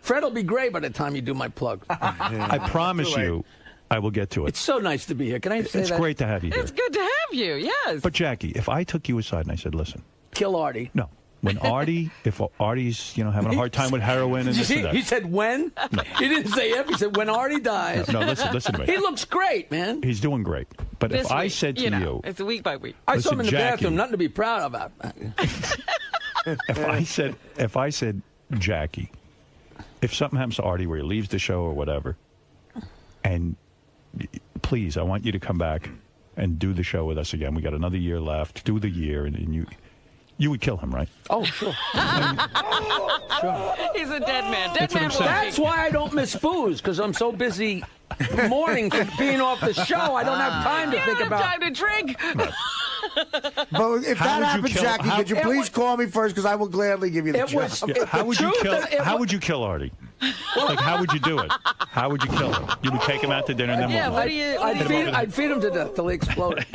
Fred will be gray by the time you do my plug. I promise you, I will get to it. It's so nice to be here. Can I say It's that? great to have you here. It's good to have you, yes. But Jackie, if I took you aside and I said, listen. Kill Artie. No. When if Artie's, having a hard time with heroin and this and that. He said when? No. He didn't say if. He said when Artie dies. No, listen to me. He looks great, man. He's doing great. But if I said to you... It's week by week. I saw him in the bathroom. Nothing to be proud about. If I said, Jackie, if something happens to Artie where he leaves the show or whatever, and please, I want you to come back and do the show with us again. We got another year left. Do the year, and you would kill him, right? Oh, sure. Sure. He's a dead man. That's why I don't miss booze, because I'm so busy mourning for being off the show. I don't have time to think about. Time to drink. Right. But if that happens, Jackie, could you please call me first? Because I will gladly give you the job. How would you kill Artie? Like, how would you do it? How would you kill him? You would take him out to dinner and then I'd feed him to death till he exploded.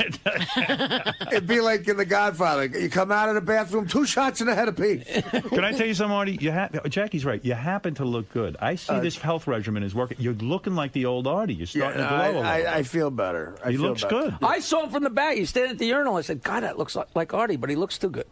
It'd be like in The Godfather. You come out of the bathroom, 2 shots in the head apiece. Can I tell you something, Artie? Jackie's right. You happen to look good. I see this health regimen is working. You're looking like the old Artie. You're starting to glow a little. I feel better. He looks good. I saw him from the back. He's standing at the urinal. I said, God, that looks like Artie, but he looks too good.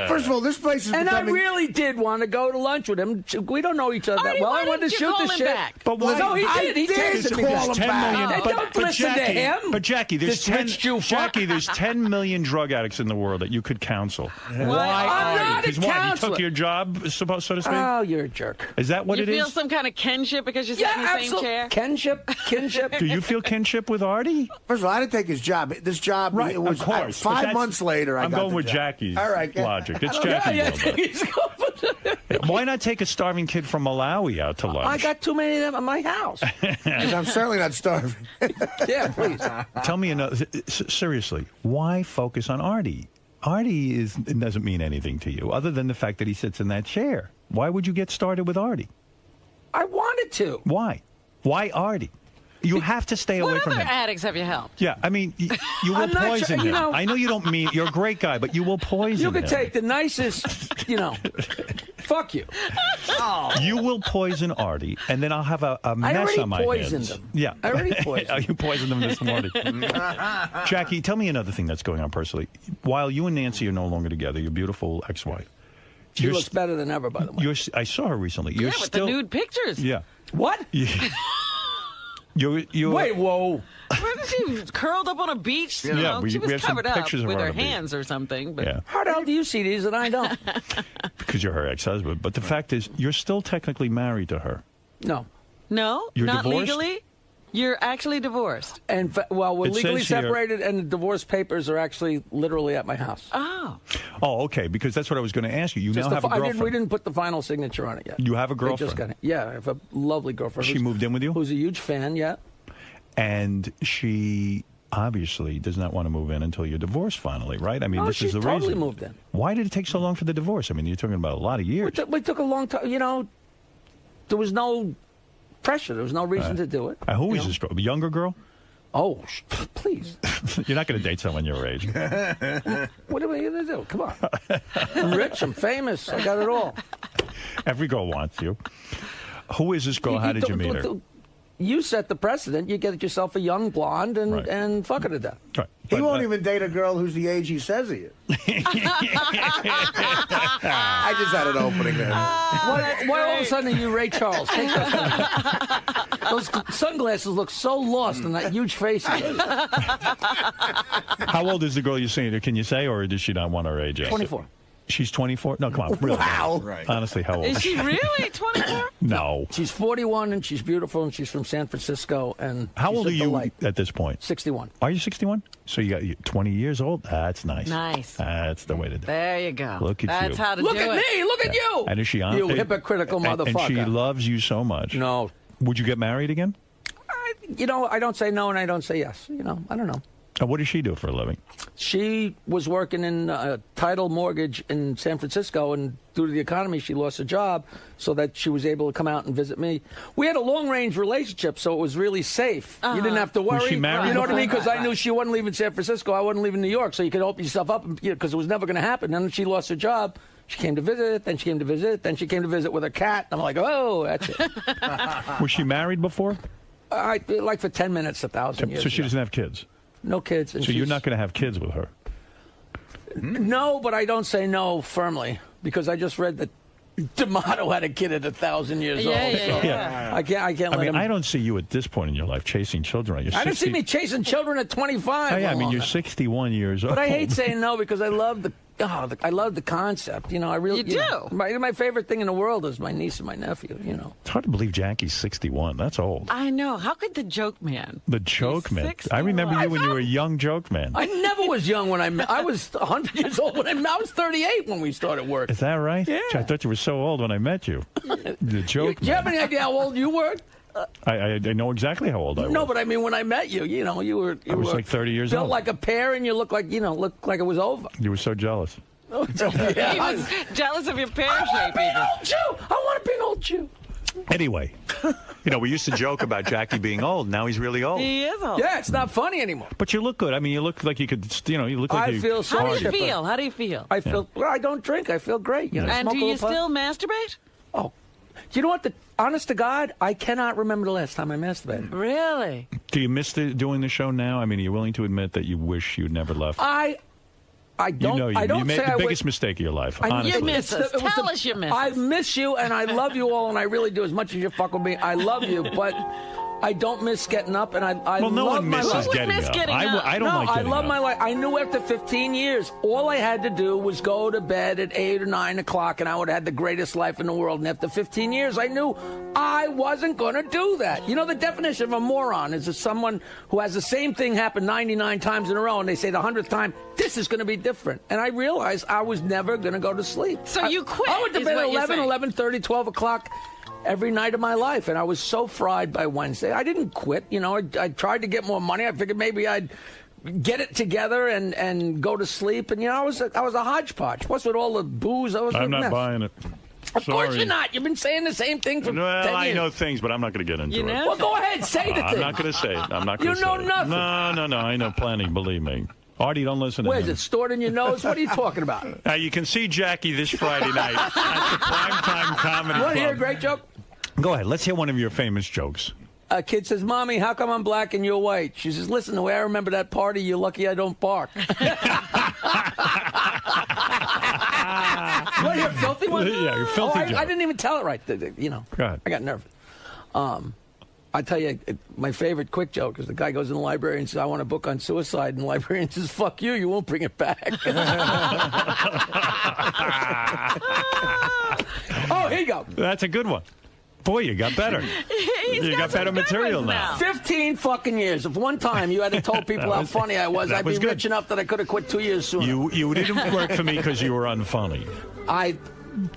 First of all, this place is And becoming... I really did want to go to lunch with him. We don't know each other that well. I wanted to shoot the shit. Back? But why? No, he did. He texted me. call him 10 back. million, Hey, don't listen to him. But Jackie, there's This rich Jew fuck. Jackie, there's 10 million drug addicts in the world that you could counsel. I'm Why not Artie? a Because what? He counselor. took your job, so to speak. Oh, you're a jerk. Is that what You it feel is? some kind of kinship because you sit in the same absolutely. chair? Kinship. Do you feel kinship with Artie? First of all, I didn't take his job. This job, Right, it was of course. but 5 that's- months later. I'm got going the with job. Jackie's All right, logic. It's Yeah, Jackie. yeah, Wilbur. he's going. Why not take a starving kid from Malawi out to lunch? I got too many of them at my house. 'Cause I'm certainly not starving. Yeah, please. Tell me another. Seriously, why focus on Artie? Artie doesn't mean anything to you other than the fact that he sits in that chair. Why would you get started with Artie? I wanted to. Why? Why Artie? You have to stay away What from other him. addicts have you helped? Yeah, I mean, you will I'm not poison sure, him. you know- I know you don't mean you're a great guy, but you will poison You him. could take the nicest, fuck you. You will poison Artie, and then I'll have a mess already on my poisoned hands. him. Yeah, I already poisoned him. You poisoned him this morning. Jackie, tell me another thing that's going on personally. While you and Nancy are no longer together, your beautiful ex-wife. She looks better than ever, by the way. I saw her recently. You're with still the nude pictures. Yeah. What? You're Wait, whoa. Wasn't she curled up on a beach? You Yeah, know? we She was have some covered up pictures of with her her on the beach. hands or something. But Yeah. How the hell do you see these and I don't? Because you're her ex-husband. But the fact is, you're still technically married to her. No. No, You're not divorced? legally. You're actually divorced. And we're It legally says here- separated, and the divorce papers are actually literally at my house. Oh. Oh, okay. Because that's what I was going to ask you. You Just now have a girlfriend. we didn't put the final signature on it yet. You have a They girlfriend. just got it. Yeah, I have a lovely girlfriend. She who's- moved in with you? Who's a huge fan, yeah. And she obviously does not want to move in until you're divorced finally, right? I mean, No, this she is the totally reason. moved in. Why did it take so long for the divorce? I mean, you're talking about a lot of years. We took a long time. There was no pressure. There was no reason to do it. Who is this girl? A younger girl? Oh, please. You're not going to date someone your age. What are we going to do? Come on. I'm rich. I'm famous. I got it all. Every girl wants you. Who is this girl? How did you meet her? You set the precedent. You get yourself a young blonde and fuck her to death. Right. He won't even date a girl who's the age he says he is. I just had an opening there. Why all of a sudden are you Ray Charles? Take those sunglasses look so lost in that huge face. of yours. How old is the girl you're seeing? Can you say, or does she not want her age? 24. She's 24? No, come on. Really? Wow. Right. Honestly, how old? Is she really 24? No. She's 41 and she's beautiful and she's from San Francisco. And How she's old a are you delight. at this point? 61. Are you 61? So you got 20 years old? That's nice. Nice. That's the way to do it. There you go. Look at That's you. how to Look do at it. me. Look at you. And is she on? You hypocritical motherfucker. And she loves you so much. No. Would you get married again? I don't say no and I don't say yes. I don't know. What does she do for a living? She was working in title mortgage in San Francisco, and due to the economy, she lost her job, so that she was able to come out and visit me. We had a long-range relationship, so it was really safe. You didn't have to worry. Was she married You know what I mean? before? Because I knew she wasn't leaving San Francisco, I wasn't leaving New York, so you could open yourself up, because it was never going to happen. And then she lost her job. She came to visit, then she came to visit, then she came to visit with her cat. I'm like, oh, that's it. Was she married before? Like for 10 minutes, 1,000 years So she ago. doesn't have kids? No kids. And So you're she's- not going to have kids with her? No, but I don't say no firmly because I just read that D'Amato had a kid at 1,000 years old. So Yeah. I can't let him. I don't see you at this point in your life chasing children. You're I don't see 60 me chasing children at 25. Oh, yeah, I mean, no you're longer. 61 years old. But I hate saying no because I love the concept. I really You do? My favorite thing in the world is my niece and my nephew. It's hard to believe Jackie's 61. That's old. I know. How could the joke man? The joke man. 61. I remember you when you were a young joke man. I never was young when I met. I was 100 years old when I was 38 when we started working. Is that right? Yeah. I thought you were so old when I met you. The joke Do you have man. any idea how old you were? I know exactly how old I was. No, but I mean when I met you, you were. I was like 30 years built old. like a pear, and you looked like it was over. You were so jealous. He was jealous of your pear shape. Be an old Jew. I want to be an old Jew. Anyway, we used to joke about Jackie being old. Now he's really old. He is old. Yeah, it's not funny anymore. But you look good. I mean, you look like you could, you look like I feel so. How do you chipper. feel? How do you feel? I feel. Well, I don't drink. I feel great. And smoke do a you little pot. still masturbate? Oh, you know what? honest to God, I cannot remember the last time I masturbated. Really? Do you miss doing the show now? I mean, are you willing to admit that you wish you'd never left? I don't. I don't you made say the I biggest would, mistake of your life. Honestly, You miss us. Tell us you miss us. I miss you, and I love you all, and I really do. As much as you fuck with me, I love you, but I don't miss getting up, and I well, no love one my misses life. getting up. I don't like I getting love up. my life. I knew after 15 years, all I had to do was go to bed at 8 or 9 o'clock, and I would have had the greatest life in the world. And after 15 years, I knew I wasn't going to do that. You know, the definition of a moron is someone who has the same thing happen 99 times in a row, and they say the 100th time, this is going to be different. And I realized I was never going to go to sleep. So you quit, I went to is bed what at you're 11, saying. 11:30, 12 o'clock. Every night of my life, and I was so fried by Wednesday. I didn't quit. You know, I tried to get more money. I figured maybe I'd get it together and go to sleep. And you know, I was a hodgepodge. Plus, with all the booze, I was. I'm a not mess. buying it. Of course Sorry. you're not. You've been saying the same thing for 10 Well, years. I know things, but I'm not going to get into it. Well, go ahead, say the I'm thing. not going to say it. I'm not going to You say know it. nothing. No. I know plenty. Believe me. Artie, don't listen to Where's him. it stored in your nose? What are you talking about? Now, you can see Jackie this Friday night at the Primetime Comedy You want to hear a Club. great joke? Go ahead. Let's hear one of your famous jokes. A kid says, "Mommy, how come I'm black and you're white?" She says, "Listen, the way I remember that party, you're lucky I don't bark." What, you're a filthy one? Yeah, you're a filthy joke. I didn't even tell it right. You know, Go ahead. I got nervous. I tell you, my favorite quick joke is the guy goes in the library and says, "I want a book on suicide," and the librarian says, "Fuck you, you won't bring it back." Oh, here you go. That's a good one. Boy, you got better. You got better material now. 15 fucking years. If one time you had to told people how funny I was, that I'd was be good. rich enough that I could have quit 2 years sooner. You didn't work for me because you were unfunny.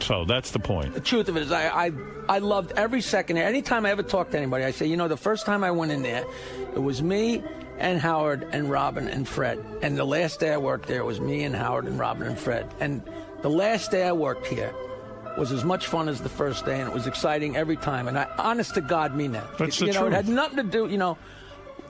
So that's the point. The truth of it is, I loved every second there. Anytime I ever talk to anybody, I say, you know, the first time I went in there, it was me and Howard and Robin and Fred. And the last day I worked there, it was me and Howard and Robin and Fred. And the last day I worked here was as much fun as the first day, and it was exciting every time. And I, honest to God, mean that. That's the It truth. had nothing to do, you know.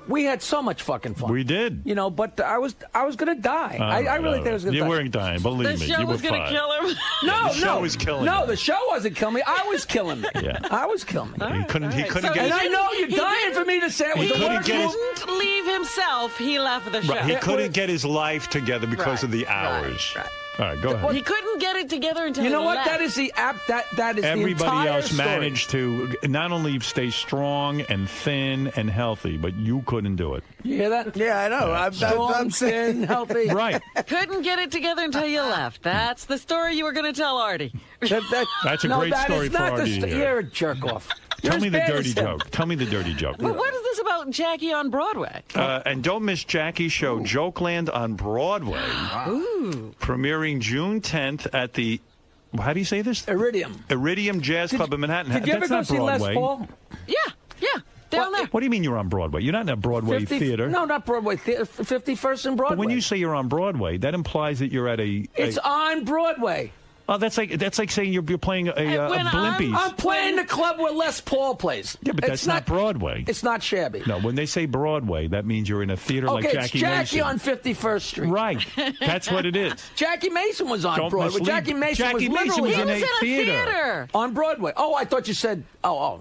We had so much fucking fun. We did. You know, but I was going to die. I really think I was going to You die. weren't dying, believe The me. show You were was going to fine. kill him. No, The show was killing No, you. the show wasn't killing me. I was killing me. Yeah. I was killing me. He couldn't So get And I know you're he dying for me to say it was He the worst get his- didn't leave himself. He left the show. Right, he couldn't get his life together because of the Right, hours. right. All right, go ahead. He couldn't get it together until You know he what? left. That is the app. That is the Everybody entire else story. managed to not only stay strong and thin and healthy, but you couldn't do it. You hear that? Yeah, I know. I'm saying. Thin, healthy. Right. Couldn't get it together until you left. That's the story you were going to tell Artie. That's a no, great that story is for not Artie to hear. You're a jerk off. You're Tell as me the bad dirty as him. joke. Tell me the dirty joke. But what is this about Jackie on Broadway? And don't miss Jackie's show, Jokeland on Broadway, Ooh. premiering June 10th at the, how do you say this? Iridium Jazz Club in Manhattan. Did you ever That's go not see Broadway. Les Paul? Yeah. Down there. What do you mean you're on Broadway? You're not in a Broadway theater. No, not Broadway. 51st and Broadway. But when you say you're on Broadway, that implies that you're at a. It's on Broadway. Oh, that's like saying you're playing a Blimpies. I'm playing the club where Les Paul plays. Yeah, but that's not Broadway. It's not shabby. No, when they say Broadway, that means you're in a theater like Okay, Jackie it's Jackie Mason. on 51st Street. Right. That's what it is. Jackie Mason was on Don't Broadway. mislead- Jackie Mason Jackie was Mason literally was in a theater. on Broadway. Oh, I thought you said. I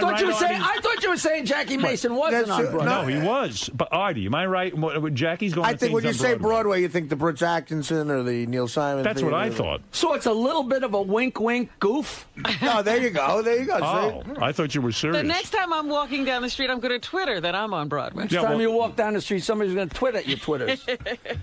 thought you were saying Jackie Mason wasn't on Broadway. No, he was. But Artie, am I right? Jackie's going I to think when you things on say Broadway. Broadway, you think the Brooks Atkinson or the Neil Simon. That's what I thought. So it's a little bit of a wink, wink goof. No, there you go. There you go. Oh, I thought you were serious. The next time I'm walking down the street, I'm going to Twitter that I'm on Broadway. Next time you walk down the street, somebody's going to twit at your Twitters.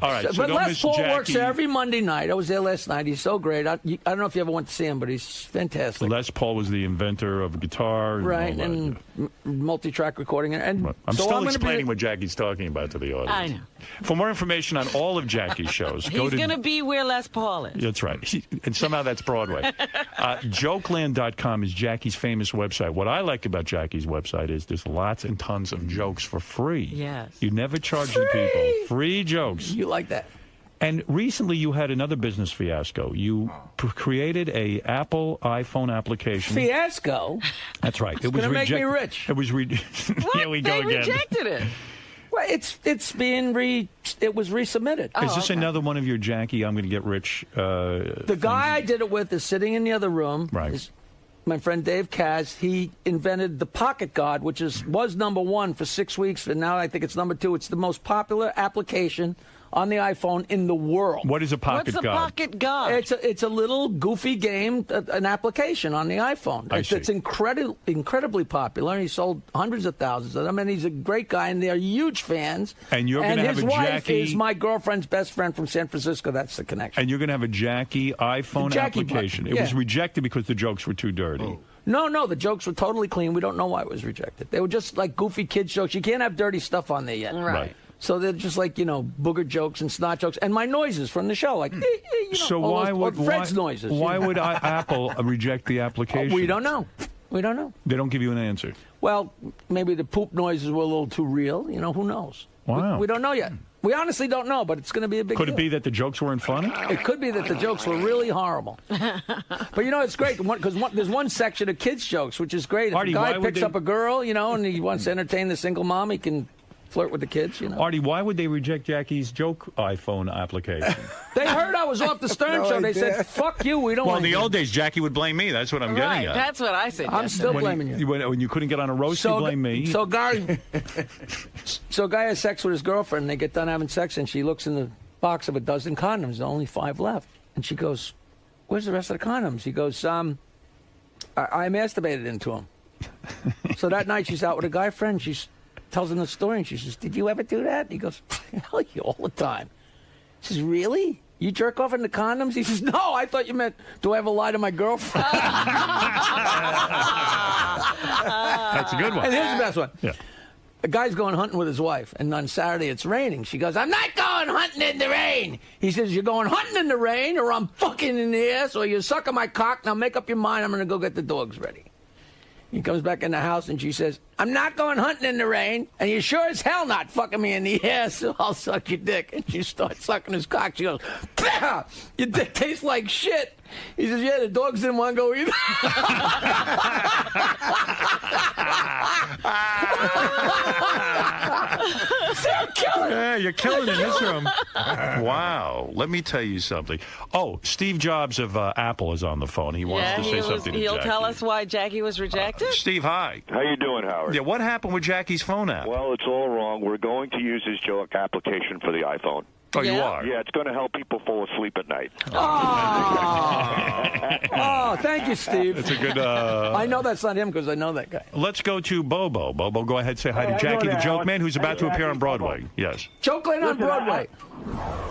All right, so but don't Les miss Paul Jackie. works there every Monday night. I was there last night. He's so great. I don't know if you ever went to see him, but he's fantastic. Les Paul was the inventor of guitar. Right, all that. and multi-track recording. And I'm so still gonna explaining be, what Jackie's talking about to the audience. I know. For more information on all of Jackie's shows, go He's to... going to be where Les Paul is. That's right. And somehow that's Broadway. Jokeland.com is Jackie's famous website. What I like about Jackie's website is there's lots and tons of jokes for free. Yes. You never charge the people. Free jokes. You like that. And recently you had another business fiasco. You created a Apple iPhone application. Fiasco? That's right. It was gonna make me rich. It was Here we go They again. rejected it. Well, it's being it was resubmitted. Is this another one of your Jackie, I'm going to get rich? The guy I did it with is sitting in the other room. Right. my friend Dave Kaz, he invented the Pocket God, which was number 1 for 6 weeks, and now I think it's number 2. It's the most popular application on the iPhone in the world. What is a Pocket God? What's a Pocket God? It's a little goofy game, an application on the iPhone. It's incredibly popular. He sold hundreds of thousands of them, and he's a great guy, and they're huge fans. And you're going to have a his wife Jackie is my girlfriend's best friend from San Francisco. That's the connection. And you're going to have a Jackie iPhone application. It was rejected because the jokes were too dirty. No, the jokes were totally clean. We don't know why it was rejected. They were just like goofy kids jokes. You can't have dirty stuff on there yet. Right. So they're just like, booger jokes and snot jokes. And my noises from the show, like, so why would Fred's noises. Why would Apple reject the application? We don't know. We don't know. They don't give you an answer. Well, maybe the poop noises were a little too real. Who knows? Wow. We don't know yet. We honestly don't know, but it's going to be a big Could deal. it be that the jokes weren't funny? It could be that the jokes were really horrible. But it's great because there's one section of kids' jokes, which is great. If Artie, a guy picks up a girl, and he wants to entertain the single mom, he can flirt with the kids, Artie, why would they reject Jackie's joke iPhone application? They heard I was off the Stern show. They said, fuck you, we don't Well, want in the you. old days, Jackie would blame me. That's what I'm getting at. That's what I said. I'm still blaming you. When you couldn't get on a roast, you blame me. So a guy has sex with his girlfriend, and they get done having sex, and she looks in the box of a dozen condoms. There are only 5 left. And she goes, where's the rest of the condoms? He goes, I masturbated into them. So that night she's out with a guy friend. She tells him the story, and she says, did you ever do that? And he goes, hell yeah, all the time. She says, really? You jerk off in the condoms? He says, no, I thought you meant, do I ever lie to my girlfriend? That's a good one. And here's the best one. Yeah. A guy's going hunting with his wife, and on Saturday it's raining. She goes, I'm not going hunting in the rain. He says, you're going hunting in the rain, or I'm fucking in the ass, or you're sucking my cock. Now make up your mind. I'm going to go get the dogs ready. He comes back in the house, and she says, I'm not going hunting in the rain, and you're sure as hell not fucking me in the ass, so I'll suck your dick. And she starts sucking his cock. She goes, bah! Your dick tastes like shit. He says, yeah, the dogs didn't want to go either. Yeah, you're killing in this room. Wow. Let me tell you something. Oh, Steve Jobs of Apple is on the phone. He wants to say something to He'll Jackie. tell us why Jackie was rejected? Steve, hi. How you doing, Howard? Yeah, what happened with Jackie's phone app? Well, it's all wrong. We're going to use his joke application for the iPhone. Oh, you are? Yeah, it's going to help people fall asleep at night. Oh, thank you, Steve. That's a good... I know that's not him because I know that guy. Let's go to Bobo. Bobo, go ahead, say hi to Jackie, the joke man, who's about to appear on Broadway. Yes. Joke man on Broadway.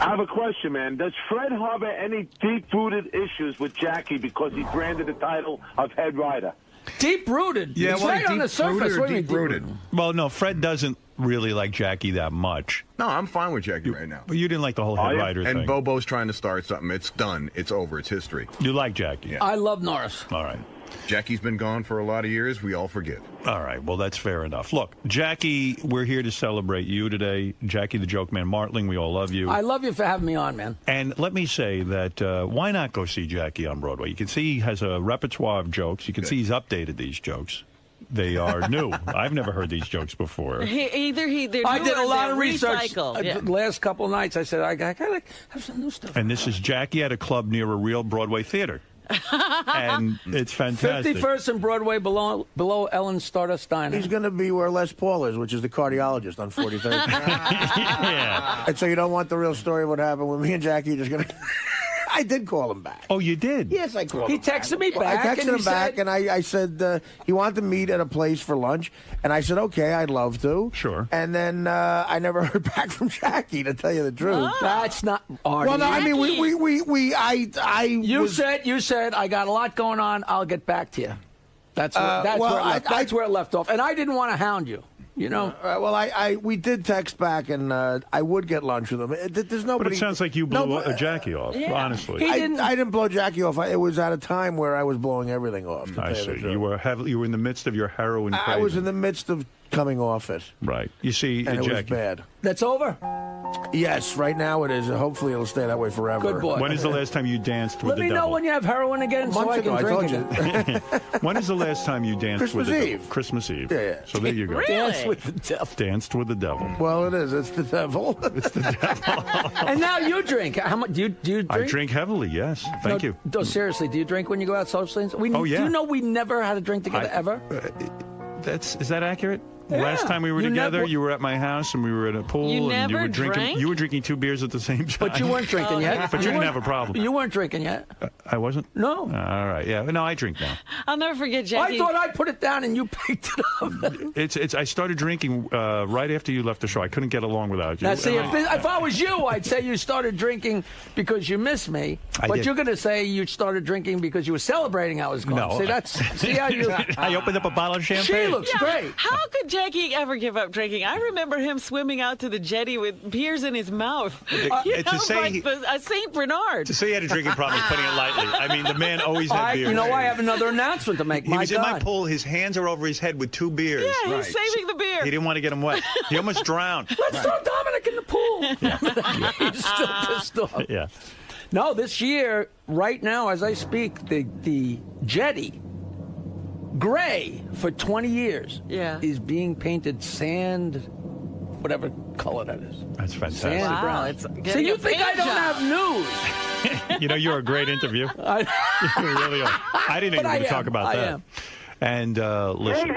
I have a question, man. Does Fred harbor any deep-rooted issues with Jackie because he branded the title of head writer? Deep-rooted? Yeah, it's well, right on the surface. What do you mean deep-rooted? Well, no, Fred doesn't really like Jackie that much. No, I'm fine with Jackie right now. But you didn't like the whole head writer thing. And Bobo's trying to start something. It's done. It's over. It's history. You like Jackie? Yeah. I love Norris. All right. Jackie's been gone for a lot of years. We all forget. All right. Well, that's fair enough. Look, Jackie, we're here to celebrate you today. Jackie, the joke man, Martling, we all love you. I love you for having me on, man. And let me say that why not go see Jackie on Broadway? You can see he has a repertoire of jokes. You can see he's updated these jokes. They are new. I've never heard these jokes before. I did a lot of research. The last couple of nights, I said, I gotta have some new stuff. And this is Jackie at a club near a real Broadway theater. And it's fantastic. 51st and Broadway below Ellen's Stardust Diner. He's going to be where Les Paul is, which is the cardiologist on 43rd. Yeah. And so you don't want the real story of what happened with me and Jackie. You're just going to... I did call him back. Oh, you did? Yes, I called him. He texted me back. I texted and him back, and I said he wanted to meet at a place for lunch, and I said, okay, I'd love to. Sure. And then I never heard back from Jackie, to tell you the truth. That's not Artie. Well, no, I mean, You said, I got a lot going on. I'll get back to you. That's where it left off. And I didn't want to hound you. You know, we did text back, and I would get lunch with him. There's nobody. But it sounds like you blew Jackie off. Honestly, I didn't blow Jackie off. It was at a time where I was blowing everything off. I see. You were in the midst of your heroin craze. I was in the midst of coming off it. Right. You see, And it was Jackie. bad. That's over? Yes, right now it is. Hopefully it'll stay that way forever. Good boy. When is the last time you danced with Let the me devil? know when you have heroin again so I Months can ago, I drink told again. you. When is the last time you danced with Christmas the devil? Eve. Christmas Eve. Yeah, yeah. So there you go. Really? Dance with the devil. Danced with the devil. Well, it is. It's the devil. It's the devil. And now you drink. How much do you drink? I drink heavily, yes. Thank you. No, seriously, do you drink when you go out socially? Oh, yeah. Do you know we never had a drink together ever? Is that accurate? Yeah. Last time we were You together, never- you were at my house and we were at a pool. You and never were drinking. drank? You were drinking 2 beers at the same time. But you weren't drinking yet. But you didn't have a problem. You weren't drinking yet. I wasn't. No. All right. Yeah. No, I drink now. I'll never forget Jackie. I thought I put it down and you picked it up. It's. I started drinking right after you left the show. I couldn't get along without you. Now, see, And if I was you, I'd say you started drinking because you miss me. I But did. you're going to say you started drinking because you were celebrating I was gone. No. See how you. I opened up a bottle of champagne. She looks Yeah, great. How could Jackie ever give up drinking? I remember him swimming out to the jetty with beers in his mouth. To say like he- a Saint Bernard. To say he had a drinking problem is putting it lightly. I mean, the man always had beers. You know, I have another announcement to make. He was in my pool. His hands are over his head with 2 beers. Yeah, he's saving the beer. He didn't want to get him wet. He almost drowned. Let's throw Dominic in the pool. He's still pissed off. Yeah. No, this year, right now, as I speak, the jetty, gray for 20 years, is being painted sand, whatever color that is. That's fantastic. Sand Wow, brown. it's So getting you a think I paint don't job. have news? You know, you're a great interview. You really are. I didn't But even I am. talk about I that. am. And listen.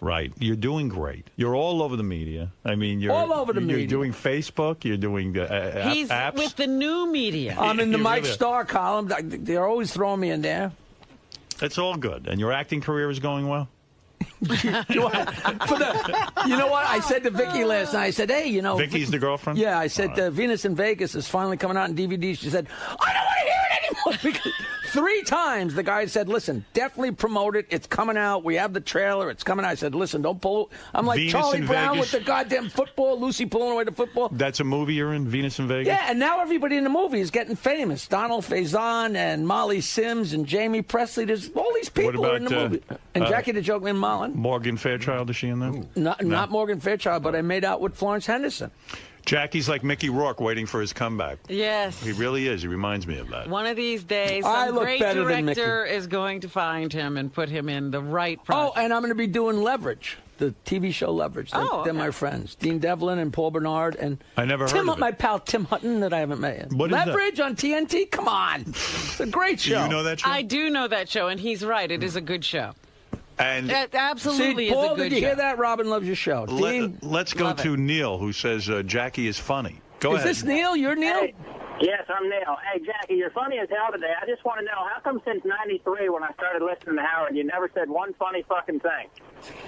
Right. You're doing great. You're all over the media. I mean, you're All over the you're media. doing Facebook. You're doing He's apps. with the new media. I'm in the You Mike really are. Starr column. They're always throwing me in there. It's all good. And your acting career is going well? You know what? I said to Vicky last night, I said, hey, you know. Vicky's the girlfriend? Yeah, I said Venus in Vegas is finally coming out in DVD. She said, I don't want to hear it anymore. Because 3 times the guy said, listen, definitely promote it. It's coming out. We have the trailer. It's coming out. I said, listen, don't pull. I'm like Venus Charlie in Brown Vegas? with the goddamn football, Lucy pulling away the football. That's a movie you're in, Venus in Vegas? Yeah, and now everybody in the movie is getting famous. Donald Faison and Molly Sims and Jamie Presley. There's all these people What are in the about, movie. And Jackie the Joke Mullen. Morgan Fairchild, is she in there? Not Morgan Fairchild, but I made out with Florence Henderson. Jackie's like Mickey Rourke waiting for his comeback. Yes. He really is. He reminds me of that. One of these days, I some look great better than director is going to find him and put him in the right project. Oh, and I'm going to be doing Leverage, the TV show Leverage. They're my friends, Dean Devlin and Paul Bernard and I never heard of it. my pal Tim Hutton that I haven't met. What is that? Leverage on TNT? Come on, it's a great Do show. you know that show? I do know that show, and he's right. It is a good show. And It absolutely See, Paul, is a good did you show. hear that? Robin loves your show. Dean, let's go Love to it. Neil, who says Jackie is funny. Go is ahead. this Neil? You're Neil? Hey, yes, I'm Neil. Hey, Jackie, you're funny as hell today. I just want to know, how come since '93 when I started listening to Howard, you never said one funny fucking thing?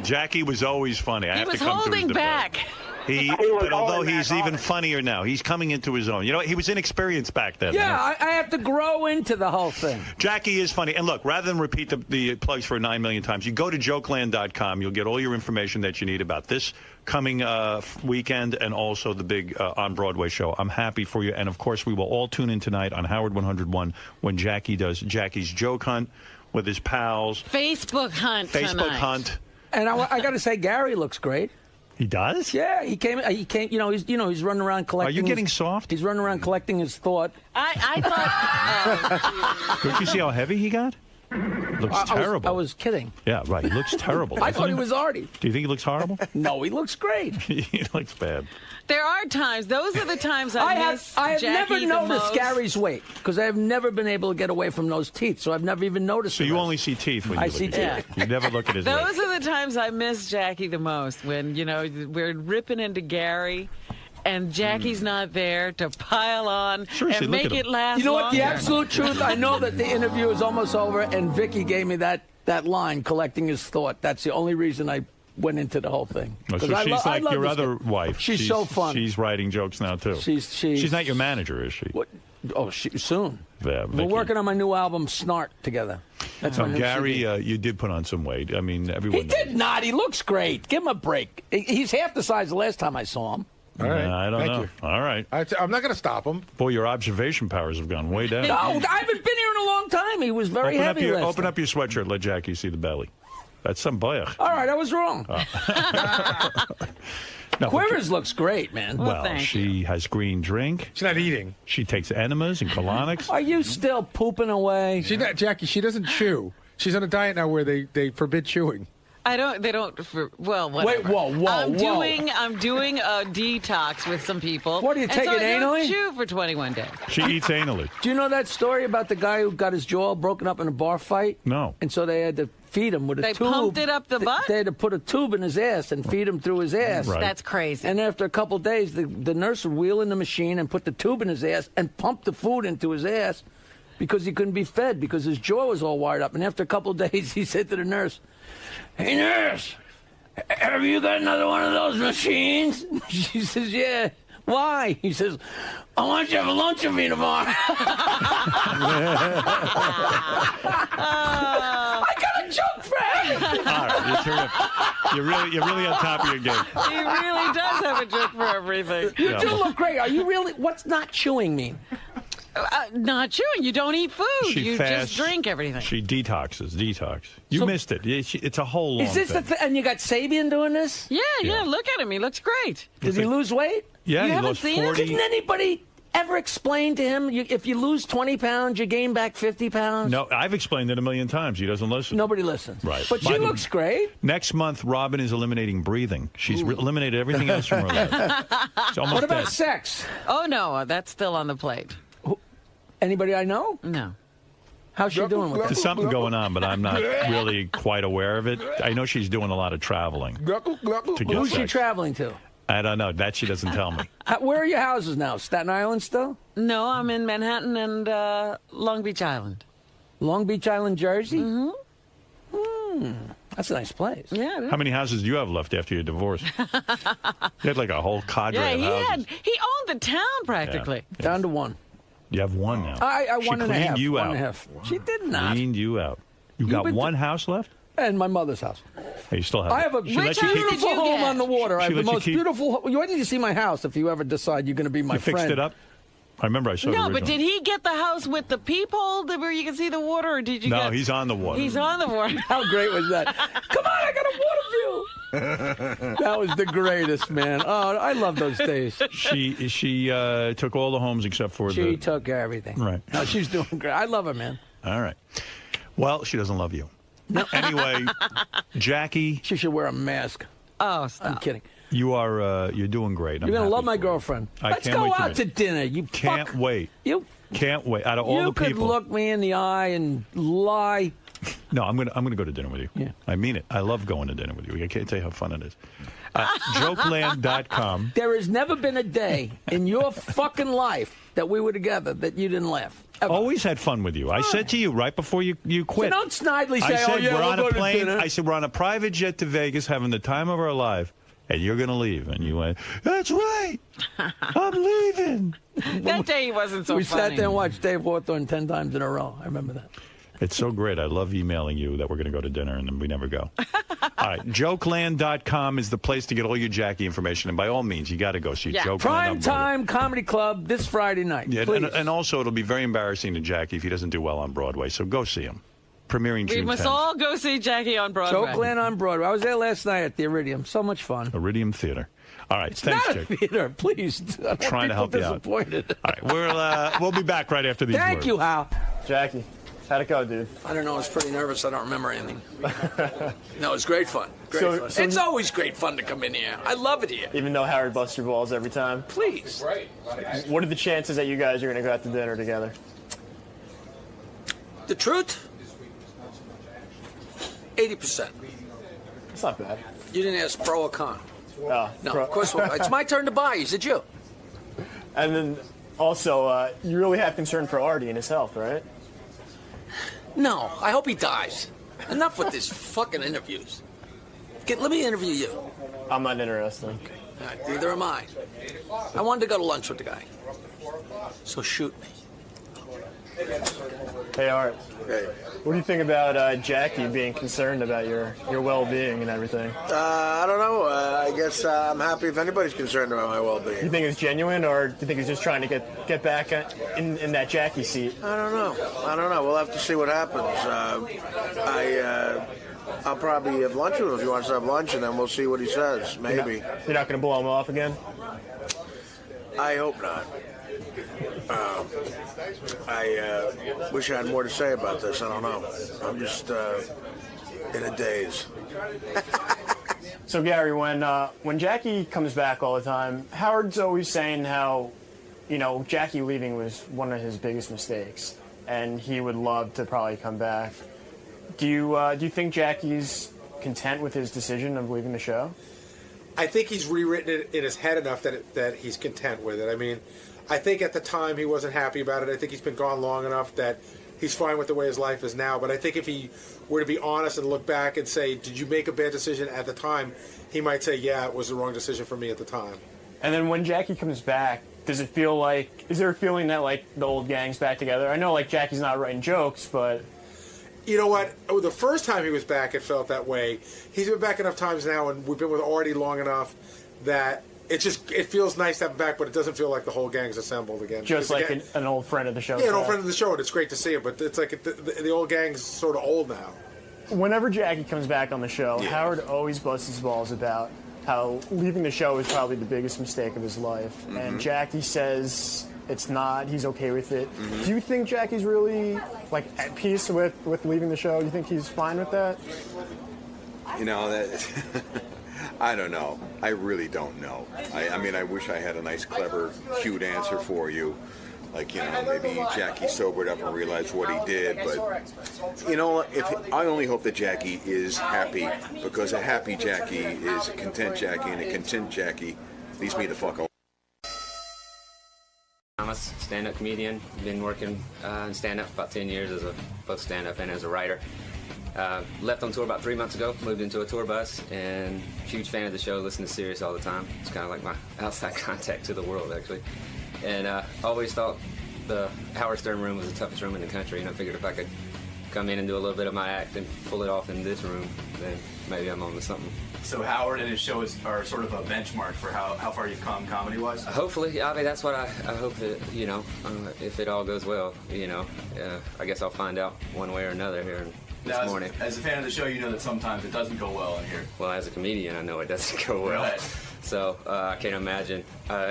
Jackie was always funny. I He have was to come to his holding defense. back. But although holding he's back even on it. funnier now, he's coming into his own. You know, he was inexperienced back then. Yeah, I have to grow into the whole thing. Jackie is funny. And look, rather than repeat the plugs for 9 million times, you go to jokeland.com. You'll get all your information that you need about this coming weekend and also the big on Broadway show. I'm happy for you. And, of course, we will all tune in tonight on Howard 101 when Jackie does Jackie's joke hunt with his pals. Facebook hunt tonight. Hunt. And I got to say, Gary looks great. He does? Yeah, he came. You know, he's running around collecting. Are you getting soft? He's running around collecting his thought. I thought. Don't you see how heavy he got? Looks terrible. I was kidding. Yeah, right. He looks terrible. I doesn't thought he was Artie. Do you think he looks horrible? No, he looks great. He looks bad. There are times. Those are the times I miss have Jackie never the noticed most. Gary's weight because I have never been able to get away from those teeth, so I've never even noticed. So you only see teeth when you I look see at teeth. Jackie. You never look at his Those weight. are the times I miss Jackie the most. When we're ripping into Gary, and Jackie's not there to pile on Seriously, and look make at him. it last. You know what? The longer. absolute truth. I know that the interview is almost over, and Vicky gave me that line, collecting his thought. That's the only reason I went into the whole thing. Oh, 'Cause so I she's like love your this other guy. wife. She's so funny. She's writing jokes now too. She's not your manager, is she? What? Oh, soon. Yeah, We're Vicky. working on my new album, Snart, together. That's my new Gary, CD. you did put on some weight. I mean, everyone. He did not. He looks great. Give him a break. He's half the size the last time I saw him. All right. I don't Thank know. you. All right. I'm not going to stop him. Boy, your observation powers have gone way down. No, I haven't been here in a long time. He was very heavy last Open time. up your sweatshirt. Let Jackie see the belly. That's some boy. All right, I was wrong. No, Quivers looks great, man. Well, she has green drink. She's not eating. She takes enemas and colonics. Are you still pooping away? Jackie, she doesn't chew. She's on a diet now where they forbid chewing. They don't. Well, whatever. Wait, whoa. I'm doing a detox with some people. What, are you taking so I anally? don't chew for 21 days. She eats anally. Do you know that story about the guy who got his jaw broken up in a bar fight? No. And so they had to feed him with a tube. They pumped it up the butt? They had to put a tube in his ass and feed him through his ass. Right. That's crazy. And after a couple of days, the nurse would wheel in the machine and put the tube in his ass and pump the food into his ass because he couldn't be fed because his jaw was all wired up. And after a couple of days, he said to the nurse, "Hey, nurse, have you got another one of those machines?" She says, "Yeah." "Why?" He says, "I want you to have a lunch with me tomorrow." I got a joke, Fred. All right, you're terrific. You're really on top of your game. He really does have a joke for everything. You do look great. Are you really? What's not chewing mean? Not chewing. You don't eat food. You fasts. just drink everything. She detox. You missed it. It's a whole long Is this thing. and you got Sabian doing this? Yeah. Look at him. He looks great. Did he lose weight? Yeah, You he haven't lost seen it? 40. Didn't anybody ever explain to him if you lose 20 pounds, you gain back 50 pounds? No, I've explained it a million times. He doesn't listen. Nobody listens. Right. But she looks great. Next month, Robin is eliminating breathing. She's eliminated everything else from her life. It's almost What about dead. sex? Oh, no. That's still on the plate. Anybody I know? No. How's she doing with There's that? something going on, but I'm not really quite aware of it. I know she's doing a lot of traveling. To get Who's she sex. traveling to? I don't know. That she doesn't tell me. Where are your houses now? Staten Island still? No, I'm in Manhattan and Long Beach Island. Long Beach Island, Jersey? Mm-hmm. That's a nice place. Yeah. It is. How many houses do you have left after your divorce? You had like a whole cadre Yeah, of houses. he owned the town practically. Yeah. Down to one. You have one now. I She one and a half. cleaned you one out. and a half. She did not. Cleaned you out. You You've got been one house left? And my mother's house. Hey, you still have I it. have a She let you keep- beautiful home on the water. I She have the let you most keep- beautiful. Why didn't you see my house if you ever decide you're going to be my You friend? fixed it up? I remember I saw it No, but originally. did he get the house with the peephole where you can see the water, or did you No, get... he's on the water. He's on the water. How great was that? Come on, I got a water view. That was the greatest, man. Oh, I love those days. She took all the homes except for She took everything. Right. No, she's doing great. I love her, man. All right. Well, she doesn't love you. No. Anyway, Jackie. She should wear a mask. Oh, stop. I'm kidding. You're doing great. You're going to love my girlfriend. Let's go out to dinner. You can't wait. You can't wait. Out of all you the could people, look me in the eye and lie. No, I'm gonna go to dinner with you. Yeah. I mean it. I love going to dinner with you. I can't tell you how fun it is. Jokeland.com. There has never been a day in your fucking life that we were together that you didn't laugh. Ever. Always had fun with you. I said to you right before you quit. So don't snidely say, I said, "Oh yeah, we're we'll on go a to plane." dinner." I said, "We're on a private jet to Vegas, having the time of our life, and you're going to leave." And you went, "That's right. I'm leaving." That day he wasn't so we funny. sat there and watched Dave Hawthorne 10 times in a row. I remember that. It's so great. I love emailing you that we're going to go to dinner, and then we never go. All right. Jokeland.com is the place to get all your Jackie information. And by all means, you got to go see Jokeland. Prime Time Comedy Club this Friday night. Yeah, please. and also, it'll be very embarrassing to Jackie if he doesn't do well on Broadway. So go see him. Premiering We June must 10th. all go see Jackie on Broadway. Jokeland on Broadway. I was there last night at the Iridium. So much fun. Iridium Theater. All right. It's Thanks, not a Jake. theater. Please. I don't Trying to want help you people out. disappointed. All right. We'll be back right after these Thank words. you, Hal. Jackie, how'd it go, dude? I don't know. I was pretty nervous. I don't remember anything. No, it's great fun. Great fun. So- It's always great fun to come in here. I love it here. Even though Howard busts your balls every time? Please. What are the chances that you guys are going to go out to dinner together? The truth? 80%. That's not bad. You didn't ask pro or con. Oh, No, of course. It's my turn to buy. Is it you? And then also, you really have concern for Artie and his health, right? No. I hope he dies. Enough with these fucking interviews. Let me interview you. I'm not interested. Okay. All right, neither am I. I wanted to go to lunch with the guy. So shoot me. Hey, Art. Hey. What do you think about Jackie being concerned about your well-being and everything? I don't know. I guess I'm happy if anybody's concerned about my well-being. You think it's genuine, or do you think he's just trying to get back in that Jackie seat? I don't know. We'll have to see what happens. I'll probably have lunch with him if he wants to have lunch, and then we'll see what he says. Maybe. You're not going to blow him off again? I hope not. I wish I had more to say about this. I don't know. I'm just in a daze. So, Gary, when Jackie comes back all the time, Howard's always saying how, Jackie leaving was one of his biggest mistakes, and he would love to probably come back. Do you think Jackie's content with his decision of leaving the show? I think he's rewritten it in his head enough that he's content with it. I mean, I think at the time he wasn't happy about it. I think he's been gone long enough that he's fine with the way his life is now. But I think if he were to be honest and look back and say, did you make a bad decision at the time, he might say, yeah, it was the wrong decision for me at the time. And then when Jackie comes back, is there a feeling that, the old gang's back together? I know, Jackie's not writing jokes, but... You know what? The first time he was back, it felt that way. He's been back enough times now, and we've been with Artie long enough that it feels nice to have him back, but it doesn't feel like the whole gang's assembled again. Just like an old friend of the show. Yeah, an old friend of the show, and it's great to see him, but it's like the old gang's sort of old now. Whenever Jackie comes back on the show, Howard always busts his balls about how leaving the show is probably the biggest mistake of his life. Mm-hmm. And Jackie says it's not, he's okay with it. Mm-hmm. Do you think Jackie's really at peace with leaving the show? Do you think he's fine with that? That I don't know. I really don't know. I mean, I wish I had a nice, clever, cute answer for you. Maybe Jackie sobered up and realized what he did, but I only hope that Jackie is happy, because a happy Jackie is a content Jackie, and a content Jackie leaves me the fuck alone. Thomas, stand-up comedian. Been working in stand-up for about 10 years as both stand-up and as a writer. Left on tour about 3 months ago, moved into a tour bus, and huge fan of the show, listen to Sirius all the time. It's kind of like my outside contact to the world, actually. And always thought the Howard Stern room was the toughest room in the country, and I figured if I could come in and do a little bit of my act and pull it off in this room, then maybe I'm on to something. So Howard and his show are sort of a benchmark for how far you've come comedy-wise? Hopefully. I mean, that's what I hope that, if it all goes well, I guess I'll find out one way or another here this morning. As a fan of the show, you know that sometimes it doesn't go well in here. Well, as a comedian, I know it doesn't go well. Right. So I can't imagine.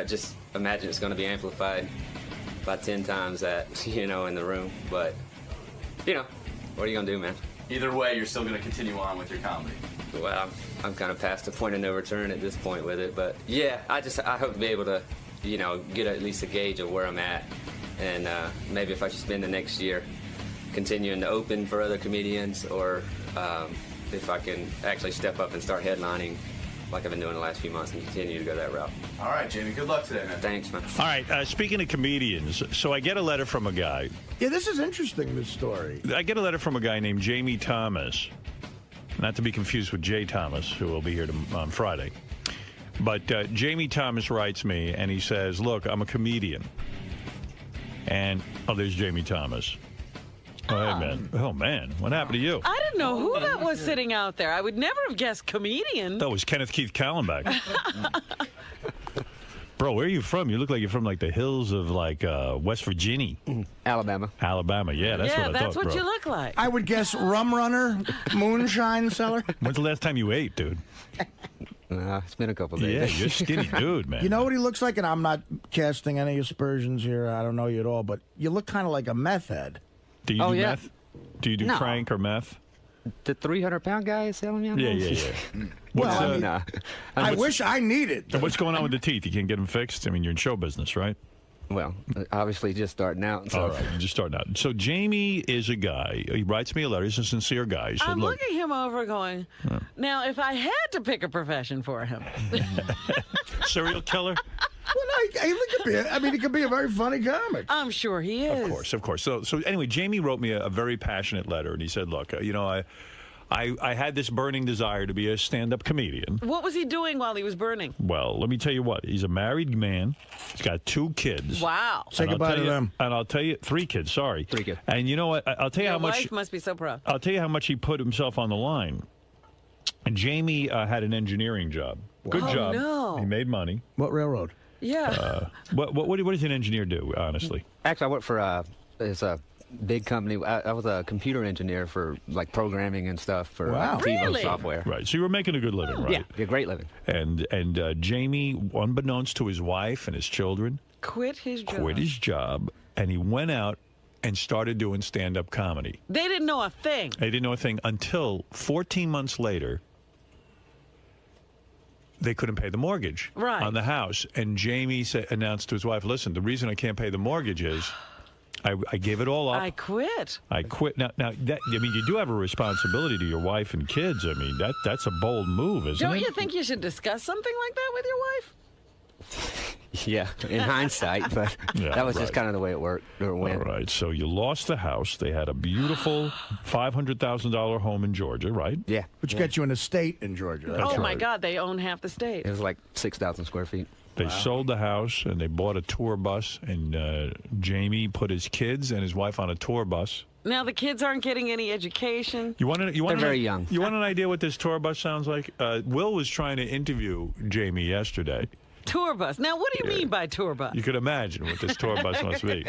Just imagine it's going to be amplified by 10 times that, in the room. But, what are you going to do, man? Either way, you're still going to continue on with your comedy. Well, I'm kind of past the point of no return at this point with it. But, yeah, I hope to be able to, get at least a gauge of where I'm at. And maybe if I should spend the next year continuing to open for other comedians, or if I can actually step up and start headlining like I've been doing the last few months and continue to go that route. All right, Jamie, good luck today, man. Thanks, man. All right, speaking of comedians, so I get a letter from a guy. Yeah, this is interesting, this story. I get a letter from a guy named Jamie Thomas, not to be confused with Jay Thomas, who will be here on Friday. But Jamie Thomas writes me, and he says, look, I'm a comedian. And, there's Jamie Thomas. Oh, hey, man. Oh, man. What happened to you? I didn't know who that was sitting out there. I would never have guessed comedian. That was Kenneth Keith Kallenbach. Bro, where are you from? You look like you're from, the hills of, West Virginia. Alabama. Alabama, yeah, that's what I thought, that's what bro. you look like. I would guess rum runner, moonshine seller. When's the last time you ate, dude? It's been a couple days. Yeah, you're skinny dude, man. You know what he looks like? And I'm not casting any aspersions here. I don't know you at all, but you look kind of like a meth head. Do you do meth? Do you do crank or meth? The 300-pound guy is selling me on Yeah. Well, I wish I needed. And what's going on with the teeth? You can't get them fixed? I mean, you're in show business, right? Well, obviously just starting out. So. All right, you're just starting out. So Jamie is a guy. He writes me a letter. He's a sincere guy. He said, I'm looking him over going, now, if I had to pick a profession for him. Serial killer? Well, he could be a very funny comic. I'm sure he is. Of course. So anyway, Jamie wrote me a very passionate letter, and he said, look, I had this burning desire to be a stand-up comedian. What was he doing while he was burning? Well, let me tell you what. He's a married man. He's got 2 kids. Wow. Say goodbye to them. And I'll tell you, 3 kids, sorry. 3 kids. And you know what? I'll tell you how much. Your wife must be so proud. I'll tell you how much he put himself on the line. And Jamie had an engineering job. Good job. No. He made money. What railroad? Yeah. What does an engineer do, honestly? Actually, I work for big company. I was a computer engineer for like programming and stuff for Wow. TiVo Really? software. Right. So you were making a good living, right? Yeah, great living. And Jamie, unbeknownst to his wife and his children, Quit his job, and he went out and started doing stand-up comedy. They didn't know a thing. They didn't know a thing until 14 months later, they couldn't pay the mortgage on the house. And Jamie announced to his wife, listen, the reason I can't pay the mortgage is I gave it all up. I quit. I quit. Now that, I mean, you do have a responsibility to your wife and kids. I mean, that's a bold move, isn't Don't it? you think you should discuss something like that with your wife? Yeah, in hindsight, but Yeah, that was right. just kind of the way it worked or went. All right, so you lost the house. They had a beautiful $500,000 home in Georgia, right? Yeah. Which gets you an estate in Georgia. That's Oh, my right. God, they own half the state. It was like 6,000 square feet. They sold the house and they bought a tour bus, and Jamie put his kids and his wife on a tour bus. Now the kids aren't getting any education. You want They're very young. You want an idea what this tour bus sounds like? Will was trying to interview Jamie yesterday. Tour bus. Now, what do you mean by tour bus? You could imagine what this tour bus must be.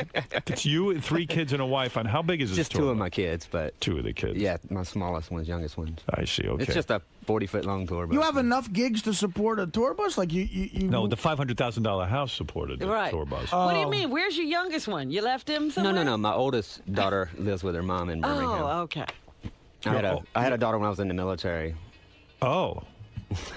It's you and 3 kids and a wife. On how big is this Just tour 2 bus? of my kids, but 2 of the kids. yeah, my smallest ones, youngest ones. I see. Okay. It's just a 40-foot long tour bus. You have enough gigs to support a tour bus? Like you No, the $500,000 house supported the Right. tour bus. What do you mean? Where's your youngest one? You left him somewhere? No. My oldest daughter lives with her mom in Birmingham. Oh, okay. I had a daughter when I was in the military. Oh.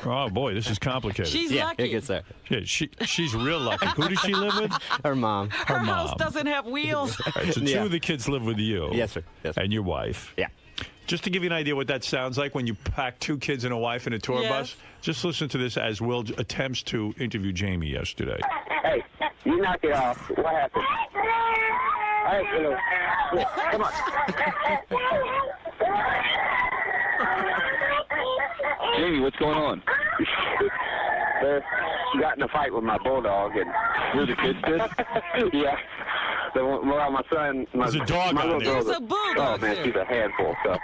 Oh, boy, this is complicated. She's lucky. It gets there. Yeah, she's real lucky. Who does she live with? Her mom. Her house doesn't have wheels. All right, so 2 of the kids live with you. Yes, sir. And your wife. Yeah. Just to give you an idea what that sounds like when you pack 2 kids and a wife in a tour Yes. bus, just listen to this as Will attempts to interview Jamie yesterday. Hey, you knocked it off. What happened? Hey, hello. Yeah, come on. Jamie, what's going on? Got in a fight with my bulldog, and Who the kids did? yeah. Well, my son, There's a dog my on little there. girl, There's a bulldog oh man, there. she's a handful. So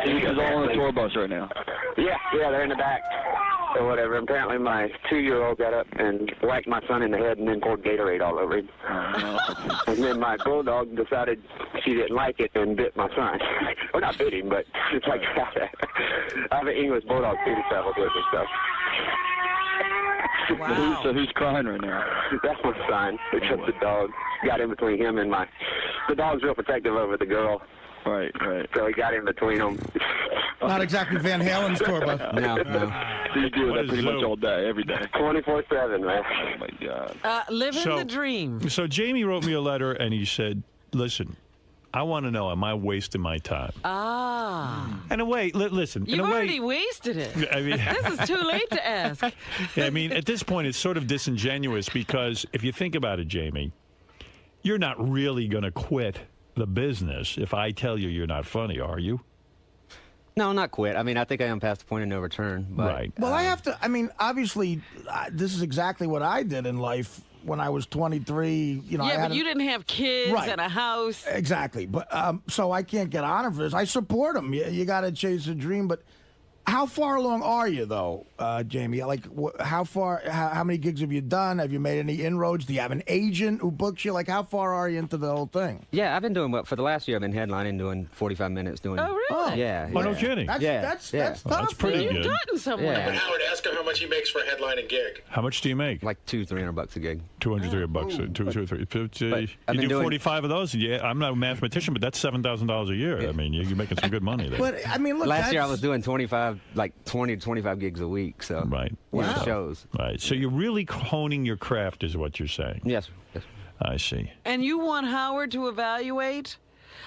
You guys all on a tour bus right now. yeah, they're in the back or whatever. Apparently, my 2-year-old got up and whacked my son in the head and then poured Gatorade all over him. And then my bulldog decided she didn't like it and bit my son. Well, not bit him, but it's like I have an English bulldog too that travels with me. So. Wow. So who's crying right now? That's my son. Because the dog got in between him and the dog's real protective over the girl. Right. So he got in between them. Not exactly Van Halen's tour bus. No. So you do What that is pretty much Lou? all day, every day. 24/7, man. Oh my God. Living the dream. So Jamie wrote me a letter and he said, listen, I want to know, am I wasting my time? Ah. In a way, listen. You've in a way, already wasted it. I mean, This is too late to ask. I mean, at this point, it's sort of disingenuous because if you think about it, Jamie, you're not really going to quit the business if I tell you you're not funny, are you? No, not quit. I mean, I think I am past the point of no return. But, Right. Well, I have to. I mean, obviously, this is exactly what I did in life when I was 23. You know, I Yeah, had but you didn't have kids Right. and a house. Exactly, but so I can't get on for this. I support them. You got to chase a dream, but how far along are you though, Jamie? Like, how far? How many gigs have you done? Have you made any inroads? Do you have an agent who books you? Like, how far are you into the whole thing? Yeah, I've been doing for the last year. I've been headlining, doing 45 minutes, doing. Oh, really? Yeah. Oh, no yeah. kidding. That's Yeah. tough. That's pretty You've good. gotten somewhere. Yeah. Howard, ask him how much he makes for a headlining gig. How much do you make? Like $200-300 a gig. 200 $300. Two or three. You I've been do doing- 45 of those? Yeah, I'm not a mathematician, but that's $7,000 a year. I mean, you're making some good money there. But I mean, look. Last year I that's- was doing 20 to 25 gigs a week. So Right. wow. Shows. Right. So you're really honing your craft, is what you're saying. Yes. Yes. I see. And you want Howard to evaluate?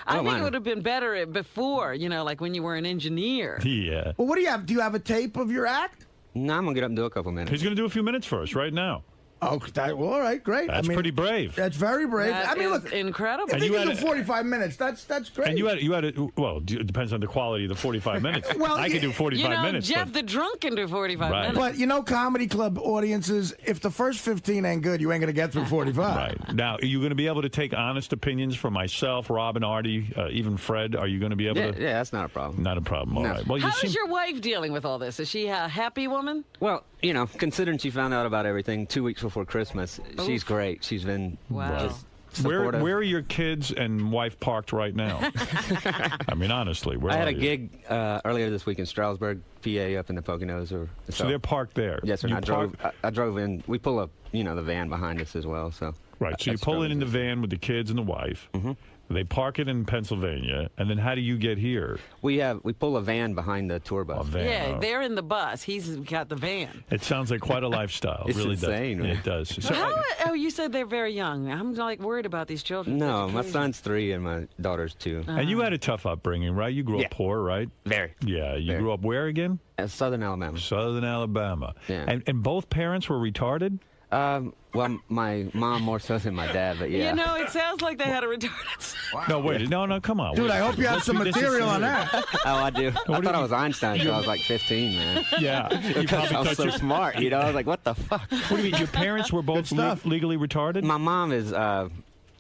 I don't think mind. it would have been better before, like when you were an engineer. Yeah. Well, what do you have? Do you have a tape of your act? No, I'm gonna get up and do a couple minutes. He's going to do a few minutes for us right now. Oh, well, all right, great. That's pretty brave. That's very brave. That I mean, is look, incredible. if And you you can had do 45 minutes, that's great. And you had it depends on the quality of the 45 minutes. Well, I could do 45 minutes. Jeff but- the drunk can do 45 Right. minutes. But comedy club audiences, if the first 15 ain't good, you ain't gonna get through 45. Right. Now, are you going to be able to take honest opinions from myself, Rob and Artie, even Fred? Are you going to be able to? Yeah, that's not a problem. Not a problem. All No. right. Well, you How seem is your wife dealing with all this? Is she a happy woman? Well, considering she found out about everything 2 weeks before Christmas, she's great. She's been Wow. just supportive. Where are your kids and wife parked right now? I mean, honestly, where I had are a you? gig earlier this week in Stroudsburg, PA, up in the Poconos. So they're parked there. Yes, sir. You And I drove in. We pull up, the van behind us as well. So Right. So you pull in the van with the kids and the wife. Mm-hmm. They park it in Pennsylvania, and then how do you get here? We pull a van behind the tour bus. A van. Yeah, they're in the bus. He's got the van. It sounds like quite a lifestyle. It's it really insane, does. man. It does. So, Oh, you said they're very young. I'm like worried about these children. No, my son's 3 and my daughter's 2. and you had a tough upbringing, right? You grew up poor, right? Very. Yeah. You grew up where again? Southern Alabama. Southern Alabama. Yeah. And both parents were retarded? Well, my mom more so than my dad, but yeah. It sounds like they had a retarded son. No, wait. No, come on. Dude, Wait. I hope you have some This is material on serious. that. Oh, I do. I thought I was Einstein until I was like 15, man. Yeah. You probably I was thought so you- smart, I was like, what the fuck? What do you mean? Your parents were both legally retarded? My mom is,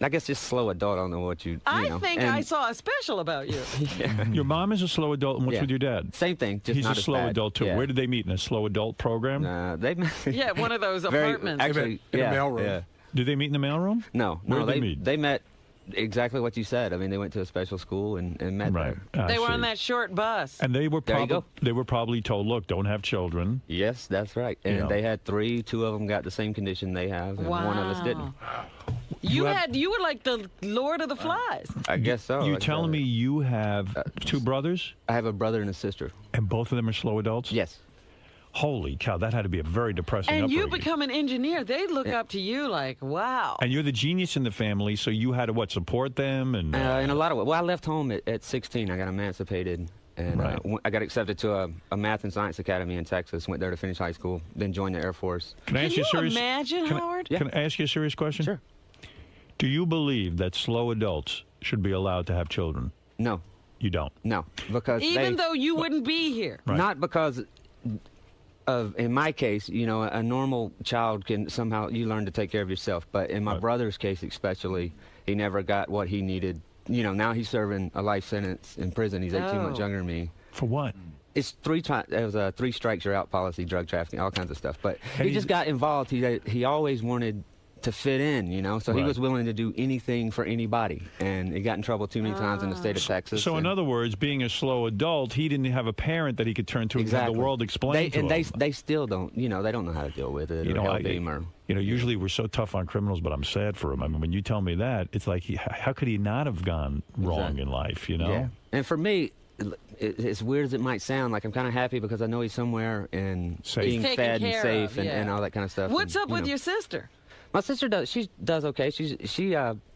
I guess, just slow adult. I don't know what you I know. think And- I saw a special about you. Your mom is a slow adult, and what's Yeah. with your dad? Same thing, just He's not a as slow bad. adult, too. Yeah. Where did they meet? In a slow adult program? They Yeah, one of those apartments. Actually, In a yeah, mailroom. yeah. Did they meet in the mailroom? No, Where'd they they meet? They met exactly what you said. I mean, they went to a special school and met Right. there. They were on that short bus. And they were There you probably told, look, don't have children. Yes, that's right. And Yeah. they had 3. 2 of them got the same condition they have, and one of us didn't. You were like the Lord of the Flies. I guess so. You Like, telling me you have 2 brothers? I have a brother and a sister. And both of them are slow adults? Yes. Holy cow, that had to be a very depressing And you upbringing. become an engineer. They look up to you like, wow. And you're the genius in the family, so you had to, support them? And In a lot of ways. Well, I left home at 16. I got emancipated. And I got accepted to a math and science academy in Texas. Went there to finish high school, then joined the Air Force. Can I ask you a serious imagine, can I- Howard? Can I ask you a serious question? Sure. Do you believe that slow adults should be allowed to have children? No. You don't? No. Because Even though you wouldn't be here. Not because of, in my case, a normal child can somehow, you learn to take care of yourself. But in my brother's case especially, he never got what he needed. Now he's serving a life sentence in prison. He's 18 months younger than me. For what? It's 3 times. It was a 3 strikes you're out policy, drug trafficking, all kinds of stuff. But And he just got involved. He always wanted to fit in, so he Right. was willing to do anything for anybody, and he got in trouble too many times in the state of Texas. So in other words, being a slow adult, he didn't have a parent that he could turn to and have the world explain to him. They still don't, they don't know how to deal with it. Help him or. Usually we're so tough on criminals, but I'm sad for him. I mean, when you tell me that, it's like, how could he not have gone wrong in life, Yeah. And for me, as weird as it might sound, like I'm kind of happy because I know he's somewhere and being Taken fed and care safe of, and all that kind of stuff. What's and, up with your sister? My sister does. She does okay. She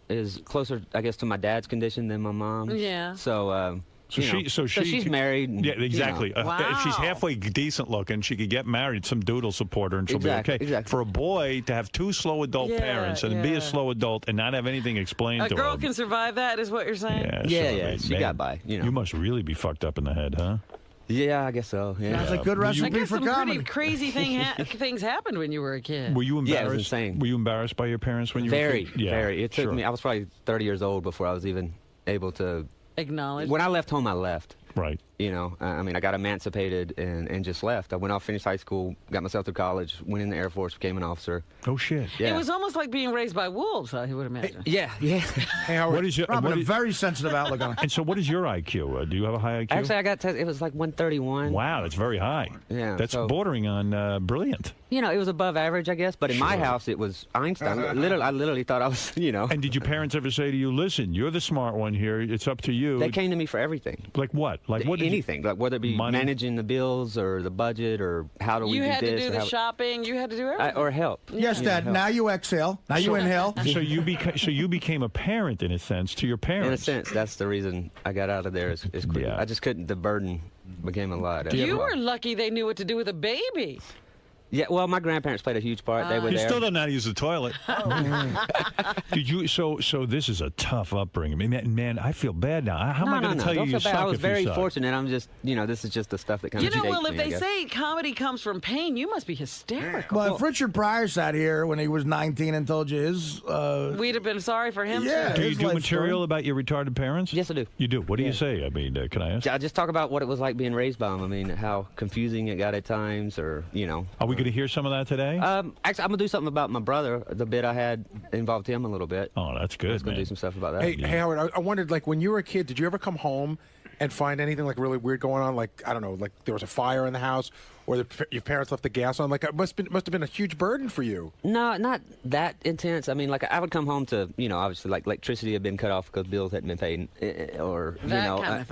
is closer, I guess, to my dad's condition than my mom's. Yeah. So. So she's married. And, yeah, exactly. If she's halfway decent looking, she could get married. Some dude will support her, and she'll be okay. Exactly. For a boy to have 2 slow adult parents and be a slow adult and not have anything explained A to girl him. can survive that, is what you're saying? Yeah, she got by. You must really be fucked up in the head, huh? Yeah, I guess so. Yeah. That's a good I recipe guess for some comedy. pretty crazy things happened when you were a kid. Were you embarrassed? Yeah, it was insane. Were you embarrassed by your parents when you Very, were a kid? very. It took sure. me. I was probably 30 years old before I was even able to acknowledge. When I left home, I left. Right. I mean, I got emancipated and just left. I went off, finished high school, got myself through college, went in the Air Force, became an officer. Oh shit! Yeah. It was almost like being raised by wolves, I would imagine. Yeah. Hey, Howard, What is your- Robin, what a is- very sensitive outlook on it. And so, what is your IQ? Do you have a high IQ? Actually, I got tested. It was like 131. Wow, that's very high. Yeah, that's so- bordering on brilliant. It was above average, I guess. But in my house, it was Einstein. I literally thought I was, And did your parents ever say to you, "Listen, you're the smart one here. It's up to you"? They came to me for everything. Like what? Like what? did you- Anything. Like whether it be Money? managing the bills or the budget or how do we You do had this. to do or the how- shopping. You had to do everything. or help. Yes, Dad. help. Now you exhale. Now you inhale. So you became a parent in a sense to your parents. In a sense, that's the reason I got out of there as quick. Yeah. I just couldn't. The burden became a lot. You were lucky they knew what to do with a baby. Yeah, well, my grandparents played a huge part. They were You there. still don't know how to use the toilet. Did you? So this is a tough upbringing. I mean, man, I feel bad now. How am I going to tell Don't you feel you bad. suck I was if you very suck? fortunate. I'm just, this is just the stuff that kind You of know, shaped well, if me, they I guess. say comedy comes from pain, you must be hysterical. Well, if Richard Pryor sat here when he was 19 and told you his... We'd have been sorry for him, Yeah. too. Do you his do life material story. about your retarded parents? Yes, I do. You do. What do you say? I mean, can I ask? I just talk about what it was like being raised by them. I mean, how confusing it got at times, or Are we going to hear some of that today? Actually, I'm going to do something about my brother. The bit I had involved him a little bit. Oh, that's good, I was going to do some stuff about that. Hey, Howard, I wondered, like, when you were a kid, did you ever come home and find anything, like, really weird going on? Like, I don't know, like there was a fire in the house or your parents left the gas on? Like, it must have been a huge burden for you. No, not that intense. I mean, like, I would come home to, obviously, like, electricity had been cut off because bills hadn't been paid, or, that kind of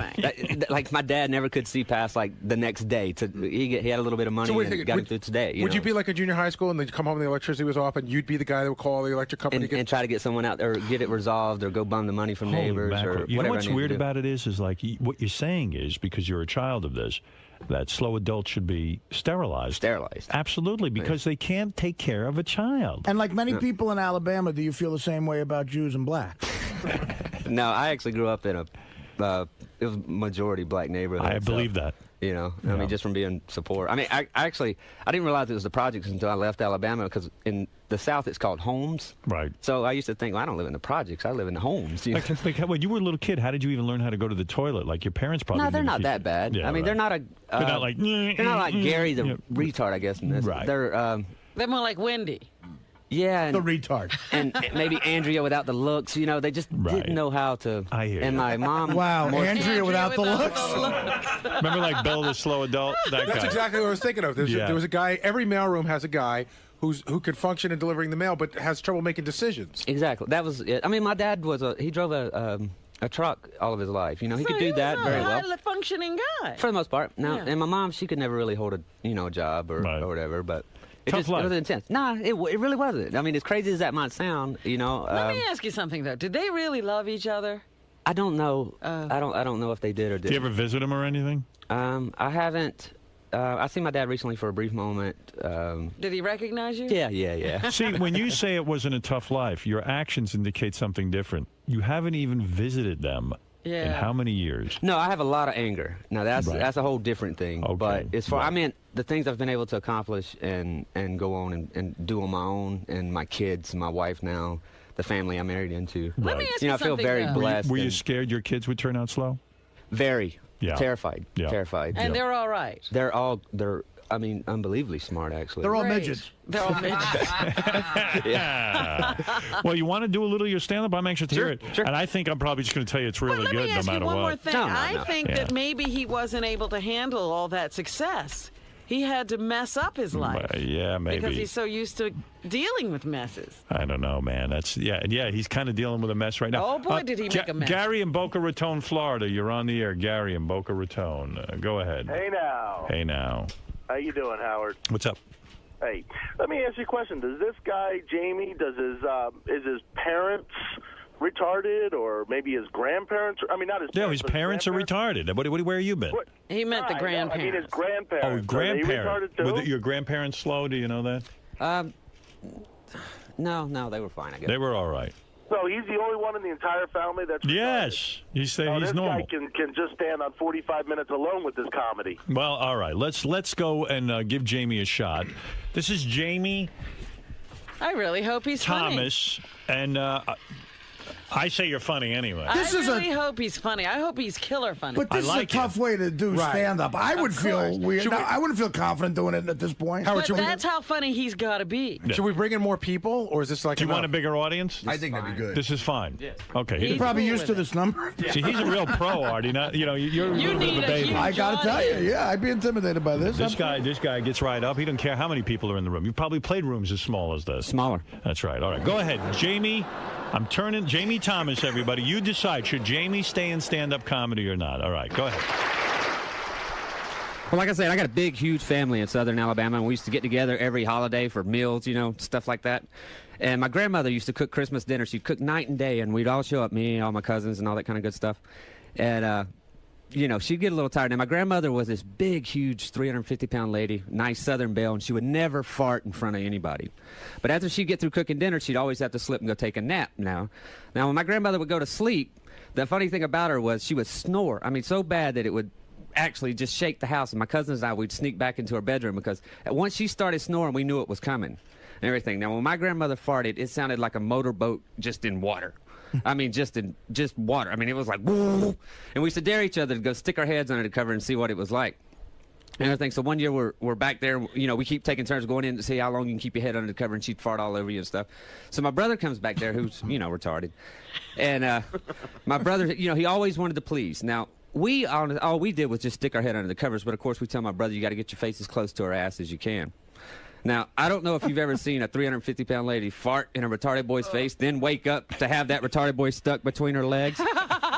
thing. Like, my dad never could see past, like, the next day. He had a little bit of money and got him through today. Would you be like a junior high school and then you come home and the electricity was off and you'd be the guy that would call the electric company? And try to get someone out there, or get it resolved, or go bum the money from neighbors, or whatever. You know what's I need weird to do. about it is like what you're saying is, because you're a child of this, that slow adults should be sterilized. Sterilized. Absolutely, because they can't take care of a child. And like many people in Alabama, do you feel the same way about Jews and blacks? No, I actually grew up in it was a majority black neighborhood. I believe that. I mean, just from being support. I mean, I didn't realize it was the projects until I left Alabama, because in the South it's called homes. Right. So I used to think, well, I don't live in the projects. I live in the homes. Like when you were a little kid, how did you even learn how to go to the toilet? Like your parents probably. No, they're didn't not teach that you. bad. Yeah, I mean, right. they're not They're not like Gary the retard, I guess. In this. Right. They're more like Wendy. Yeah, and, the retard, and maybe Andrea without the looks. They just didn't know how to. I hear and you. my mom. Wow, Andrea without the looks. Remember, like Bill, the slow adult. That That's guy. exactly what I was thinking of. There was a guy. Every mailroom has a guy who can function in delivering the mail, but has trouble making decisions. Exactly. That was it. I mean, my dad he drove a truck all of his life. He could do that very well. Highly functioning guy. For the most part. Now, Yeah. and my mom, she could never really hold a job or whatever, but. It Tough life. was intense. Nah, it really wasn't. I mean, as crazy as that might sound, Let me ask you something though. Did they really love each other? I don't know. I don't know if they did or didn't. Did you ever visit him or anything? I haven't. I seen my dad recently for a brief moment. Did he recognize you? Yeah. See, when you say it wasn't a tough life, your actions indicate something different. You haven't even visited them. Yeah. In how many years? No, I have a lot of anger. Now that's a whole different thing. Okay. But as far I mean, the things I've been able to accomplish and go on and do on my own, and my kids, my wife now, the family I'm married into. Let me ask you I feel something, very though. blessed. Were you and scared your kids would turn out slow? very Yeah. terrified? Yeah. Terrified. And they're all right. They're I mean, unbelievably smart, actually. They're all Great. midgets. They're all midgets. Well, you want to do a little of your stand-up? I'm anxious to hear it. Sure. And I think I'm probably just going to tell you it's really Let good me ask no you matter one what. more thing. No. I think Yeah. that maybe he wasn't able to handle all that success. He had to mess up his life. Yeah, maybe. Because he's so used to dealing with messes. I don't know, man. That's he's kind of dealing with a mess right now. Oh, boy, did he make a mess. Gary in Boca Raton, Florida. You're on the air. Gary in Boca Raton. Go ahead. Hey now. Hey now. How you doing, Howard? What's up? Hey, let me ask you a question. Does this guy, Jamie, is his parents retarded, or maybe his grandparents? I mean, not his No, parents, his but parents are retarded. Where have you been? He meant the grandparents. I mean, his grandparents. Oh, Are they grandparents. retarded too? Were your grandparents slow? Do you know that? No, they were fine, I guess. They were all right. So he's the only one in the entire family that's retarded? Yes. He's So he's this normal. guy can just stand on 45 minutes alone with this comedy. Well, all right. Let's go and give Jamie a shot. This is Jamie I really hope he's Thomas, and I say you're funny anyway. funny. I really hope he's funny. I hope he's killer funny. But this is a tough way to do stand-up. I would feel weird. No, I wouldn't feel confident doing it at this point. But that's how funny he's got to be. Should we bring in more people, or is this like? Do you want a bigger audience? I think that'd be good. This is fine. Yeah. Okay. He's probably used to this number. See, he's a real pro, Artie. Not, you're a little bit of a baby. I got to tell you, yeah, I'd be intimidated by this. This guy gets right up. He doesn't care how many people are in the room. You probably played rooms as small as this. Smaller. That's right. All right. Go ahead, Jamie. I'm turning Jamie Thomas, everybody. You decide. Should Jamie stay in stand-up comedy or not? All right. Go ahead. Well, like I said, I got a big, huge family in southern Alabama, and we used to get together every holiday for meals, stuff like that. And my grandmother used to cook Christmas dinner. She'd cook night and day, and we'd all show up, me, all my cousins, and all that kind of good stuff. And, she'd get a little tired. Now, my grandmother was this big, huge 350-pound lady, nice Southern belle, and she would never fart in front of anybody. But after she'd get through cooking dinner, she'd always have to slip and go take a nap now. Now, when my grandmother would go to sleep, the funny thing about her was she would snore. I mean, so bad that it would actually just shake the house. And my cousins and I, we'd sneak back into her bedroom because once she started snoring, we knew it was coming and everything. Now, when my grandmother farted, it sounded like a motorboat just in water. I mean, just water. I mean, it was like, woo. And we used to dare each other to go stick our heads under the cover and see what it was like. and everything. So one year we're back there. You know, we keep taking turns going in to see how long you can keep your head under the cover, and she'd fart all over you and stuff. So my brother comes back there, who's retarded, and my brother, he always wanted to please. Now all we did was just stick our head under the covers, but of course we tell my brother you got to get your face as close to her ass as you can. Now, I don't know if you've ever seen a 350-pound lady fart in a retarded boy's face, then wake up to have that retarded boy stuck between her legs,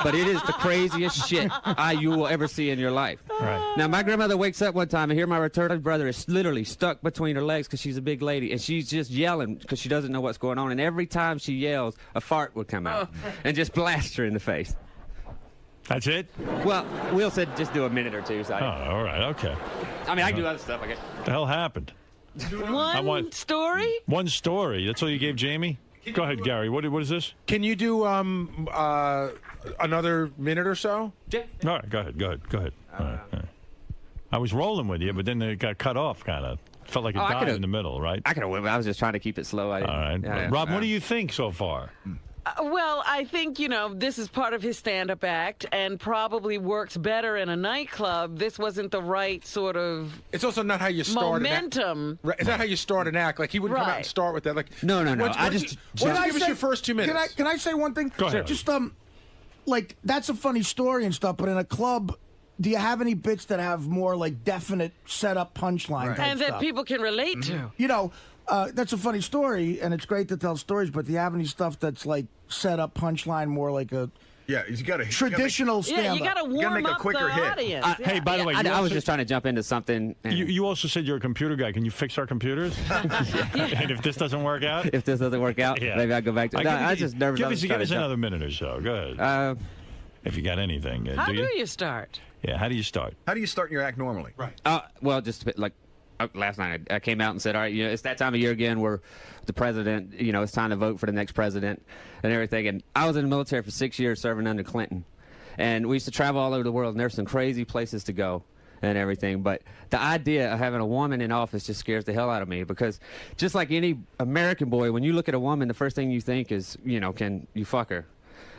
but it is the craziest shit you will ever see in your life. Right. Now, my grandmother wakes up one time and here my retarded brother is literally stuck between her legs because she's a big lady, and she's just yelling because she doesn't know what's going on, and every time she yells, a fart would come out and just blast her in the face. That's it? Well, Will said just do a minute or two. So all right, okay. I mean, I can do other stuff, I guess. What the hell happened? One story? One story. That's all you gave Jamie? Go ahead, Gary. What is this? Can you do another minute or so? Yeah. All right, go ahead. All right. I was rolling with you, but then it got cut off, kind of. Felt like it died in the middle, right? I could have went. I was just trying to keep it slow. All right. Yeah, Rob, what do you think so far? Well, I think, this is part of his stand-up act and probably works better in a nightclub. This wasn't the right sort of It's also not how you start momentum. It's not how you start an act. Like, he wouldn't come out and start with that. Like, No. Give us your first 2 minutes. Can I say one thing? Go ahead. Just, like, that's a funny story and stuff, but in a club, do you have any bits that have more, like, definite set-up punchline type And that stuff? people can relate to. That's a funny story, and it's great to tell stories, but do you have any stuff that's, like, set up punchline, more like a you got a traditional stand-up? Yeah, you got to warm make a up quicker the hit. audience. Hey, by the way, I was just trying to jump into something. You also said you're a computer guy. Can you fix our computers? And if this doesn't work out? If this doesn't work out, maybe I'll go back to it. I just nervous. Give us another minute or so. Go ahead. If you got anything. How do you start? Yeah, how do you start? How do you start your act normally? Right. Well, just a bit like last night I came out and said, all right, it's that time of year again where the president, it's time to vote for the next president and everything. And I was in the military for 6 years serving under Clinton. And we used to travel all over the world, and there's some crazy places to go and everything. But the idea of having a woman in office just scares the hell out of me, because just like any American boy, when you look at a woman, the first thing you think is, can you fuck her?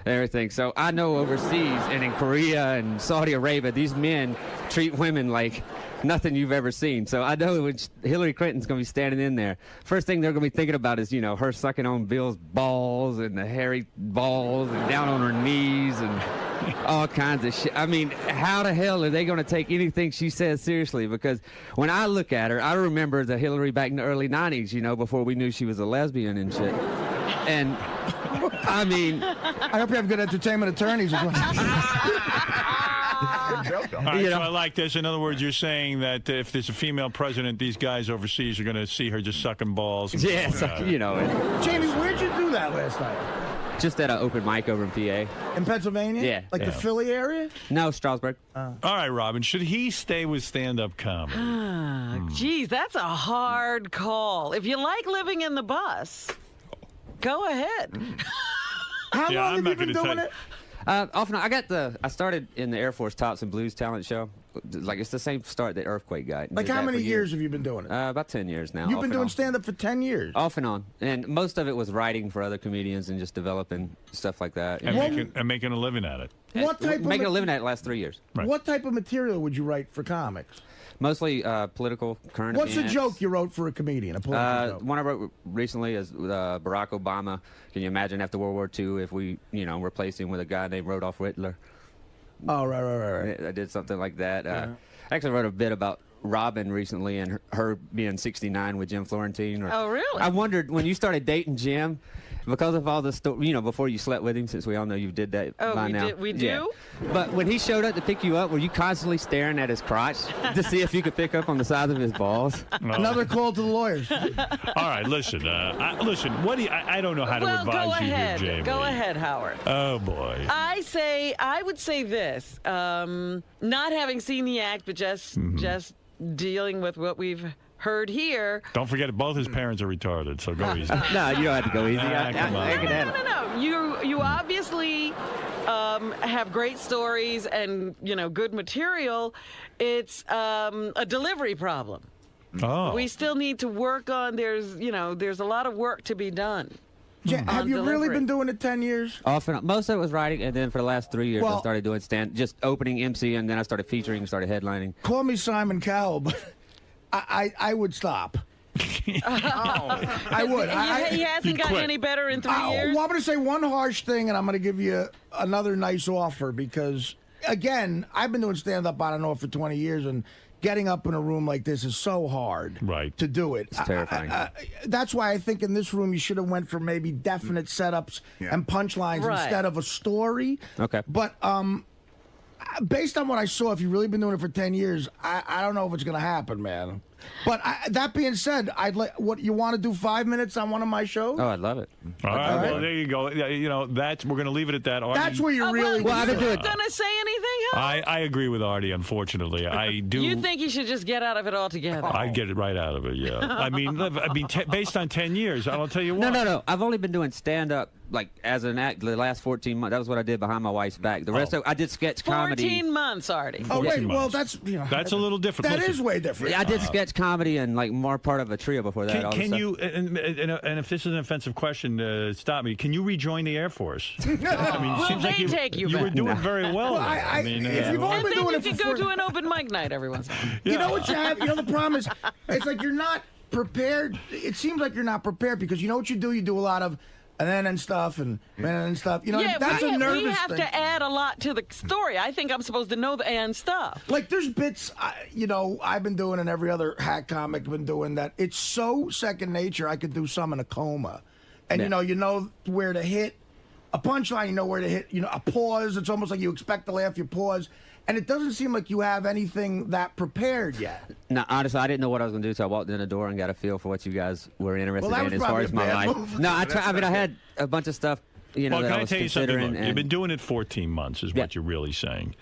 And everything. So I know overseas and in Korea and Saudi Arabia, these men treat women like nothing you've ever seen. So I know when Hillary Clinton's going to be standing in there, first thing they're going to be thinking about is, her sucking on Bill's balls and the hairy balls and down on her knees and all kinds of shit. I mean, how the hell are they going to take anything she says seriously? Because when I look at her, I remember the Hillary back in the early 90s, before we knew she was a lesbian and shit. And I mean, I hope you have good entertainment attorneys as well. All right, so I like this. In other words, you're saying that if there's a female president, these guys overseas are going to see her just sucking balls. Yes, Jamie, where'd you do that last night? Just at an open mic over in PA. In Pennsylvania? Yeah. Like the Philly area? No, Strasbourg. All right, Robin, should he stay with stand-up comedy? Geez, that's a hard call. If you like living in the bus, go ahead. How long have you been doing it? Off and on. I started in the Air Force Tops and Blues talent show. Like, it's the same start that Earthquake got. Like, how many years have you been doing it? About 10 years now. You've been doing stand-up for 10 years? Off and on. And most of it was writing for other comedians and just developing stuff like that. And making a living at it. Making a living at it the last 3 years. Right. What type of material would you write for comics? Mostly political, current What's events. a joke you wrote for a comedian? A political joke? One I wrote recently is Barack Obama. Can you imagine after World War II if we, replaced him with a guy named Rudolph Hitler? Oh, right. I did something like that. I actually wrote a bit about Robin recently and her being 69 with Jim Florentine. Oh, really? I wondered, when you started dating Jim, because of all the before you slept with him, since we all know you did that by now. We do? Yeah. But when he showed up to pick you up, were you constantly staring at his crotch to see if you could pick up on the size of his balls? Another call to the lawyers. All right, listen. What do you, I don't know how to advise you here, Jamie. Go ahead, Howard. Oh, boy. I would say this. Not having seen the act, but just dealing with what we've heard here. Don't forget, both his parents are retarded, so go easy. No, you don't have to go easy. No. You obviously have great stories and good material. It's a delivery problem. Oh. We still need to work on. There's a lot of work to be done. Have you really been doing it 10 years? Off and on. Most of it was writing, and then for the last 3 years, I Well- started doing just opening MC, and then I started featuring, started headlining. Call me Simon Cowell, but I would stop. I would. He hasn't gotten any better in 3 years. Well, I'm going to say one harsh thing, and I'm going to give you another nice offer because, again, I've been doing stand-up on and off for 20 years, and getting up in a room like this is so hard to do it. It's terrifying. That's why I think in this room you should have went for maybe definite setups and punchlines instead of a story. Okay. But based on what I saw, if you've really been doing it for 10 years, I don't know if it's going to happen, man. But that being said, what you want to do 5 minutes on one of my shows? Oh, I'd love it. All right, well, there you go. Yeah, you know, we're going to leave it at that. Artie, That's where you're really. Well, I've been doing. Gonna say anything? Huh? I agree with Artie. Unfortunately, I do. You think you should just get out of it altogether? I'd get it right out of it. Yeah. I mean, based on 10 years, I'll tell you what. No. I've only been doing stand-up like as an act the last 14 months. That was what I did behind my wife's back. The rest of I did sketch comedy. 14 months, Artie. Oh wait, well that's that's a little different. That is way different. Yeah, I did sketch comedy and like more part of a trio before that. Can you? And if this is an offensive question, stop me. Can you rejoin the Air Force? I mean, it seems like you were doing very well. I mean, if you've only and been then doing you it could go to an open mic night every once in a while. You know what you have? You know the problem is, it's like you're not prepared. It seems like you're not prepared because you know what you do? You do a lot of and stuff and stuff. You know, that's a nervous we have thing. to add a lot to the story. I think I'm supposed to know the and stuff. Like there's bits, you know, I've been doing and every other hack comic been doing that. It's so second nature. I could do some in a coma, and you know where to hit a punchline. You know where to hit. You know a pause. It's almost like you expect to laugh. You pause. And it doesn't seem like you have anything that prepared yet. No, honestly, I didn't know what I was going to do, so I walked in the door and got a feel for what you guys were interested in as far as my life. No, I mean, I had a bunch of stuff, you know, well, that can I was tell you something? considering. Look, you've been doing it 14 months is what you're really saying.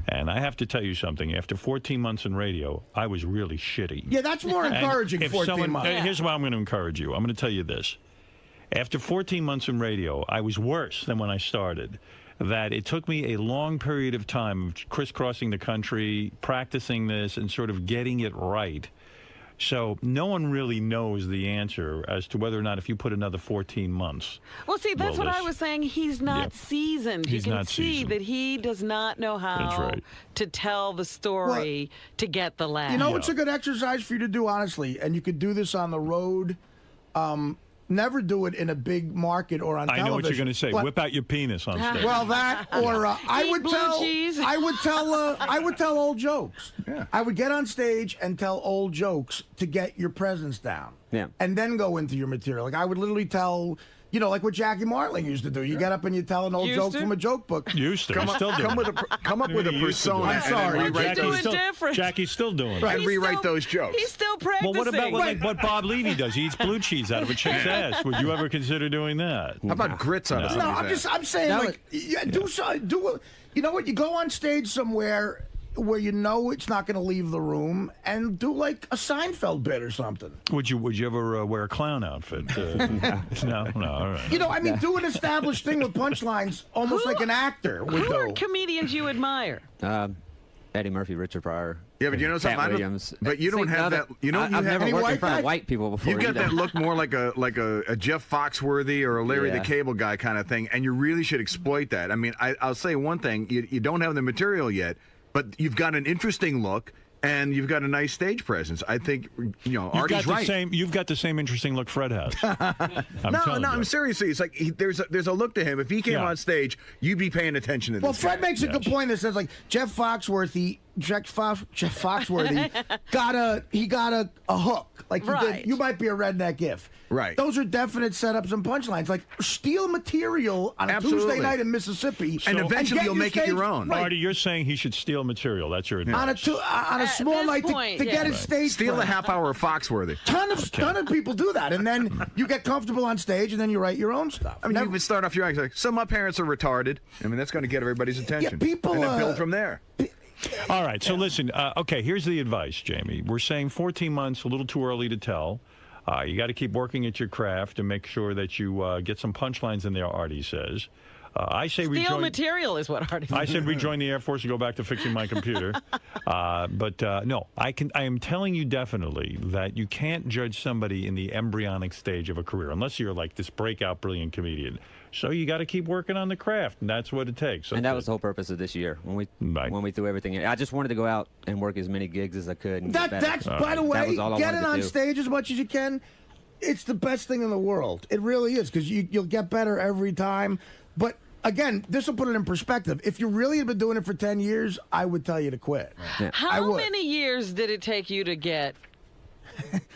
And I have to tell you something. After 14 months in radio, I was really shitty. Yeah, that's more encouraging, 14 months. Here's why I'm going to encourage you. I'm going to tell you this. After 14 months in radio, I was worse than when I started. That it took me a long period of time of crisscrossing the country, practicing this, and sort of getting it right. So no one really knows the answer as to whether or not if you put another 14 months. Well, see, that's what I was saying. He's not seasoned. He's you can not see seasoned. that he does not know how to tell the story to get the laugh. You know, it's a good exercise for you to do, honestly, and you could do this on the road. Never do it in a big market or on television. I know what you're going to say. Whip out your penis on stage. Well, that or I would tell old jokes. Yeah. I would get on stage and tell old jokes to get your presence down. Yeah. And then go into your material. Like I would literally tell, you know, like what Jackie Martling used to do. You get up and you tell an old joke from a joke book. Used to. Come up with a persona. I'm sorry. And then Jackie's still doing it. And rewrite those jokes. He's still practicing. Well, what about what Bob Levy does? He eats blue cheese out of a chick's ass. Would you ever consider doing that? How about grits out of somebody's ass? I'm saying, like, you know what? You go on stage somewhere where you know it's not going to leave the room and do like a Seinfeld bit or something. Would you ever wear a clown outfit? No, all right. You know, I mean, do an established thing with punchlines, almost like an actor would Who are do. comedians you admire? Eddie Murphy, Richard Pryor. Yeah, but you know something. Williams. But you don't have that. You know, I've never worked in front of white people before. You got that look more like a Jeff Foxworthy or a Larry the Cable Guy kind of thing, and you really should exploit that. I mean, I'll say one thing: you don't have the material yet, but you've got an interesting look. And you've got a nice stage presence. I think, you know, Artie's right. You've got the same interesting look Fred has. I'm seriously. It's like there's a look to him. If he came on stage, you'd be paying attention to this. Well, Fred makes a good point that says, like, Jeff Foxworthy got a hook. Like you did. You might be a redneck if. Right. Those are definite setups and punchlines. Like, steal material on a Tuesday night in Mississippi. And eventually you'll make it your own. Right. Artie, you're saying he should steal material. That's your advice. On a small night to get his stage. Steal a half hour of Foxworthy. Ton of people do that. And then you get comfortable on stage and then you write your own stuff. I mean, you would start off your act like, some of my parents are retarded. I mean, that's going to get everybody's attention. Yeah, people. And then build from there. All right, so listen, okay, here's the advice, Jamie. We're saying 14 months, a little too early to tell. You got to keep working at your craft and make sure that you get some punchlines in there, Artie says. I say Steal rejoin. material is what Artie. I said rejoin the Air Force and go back to fixing my computer. No, I am telling you definitely that you can't judge somebody in the embryonic stage of a career unless you're like this breakout, brilliant comedian. So you got to keep working on the craft, and that's what it takes. And that was the whole purpose of this year when we threw everything in. I just wanted to go out and work as many gigs as I could. And That's by the way, getting on stage as much as you can. It's the best thing in the world. It really is, because you'll get better every time. But again, this will put it in perspective. If you really had been doing it for 10 years, I would tell you to quit. Yeah. How many years did it take you to get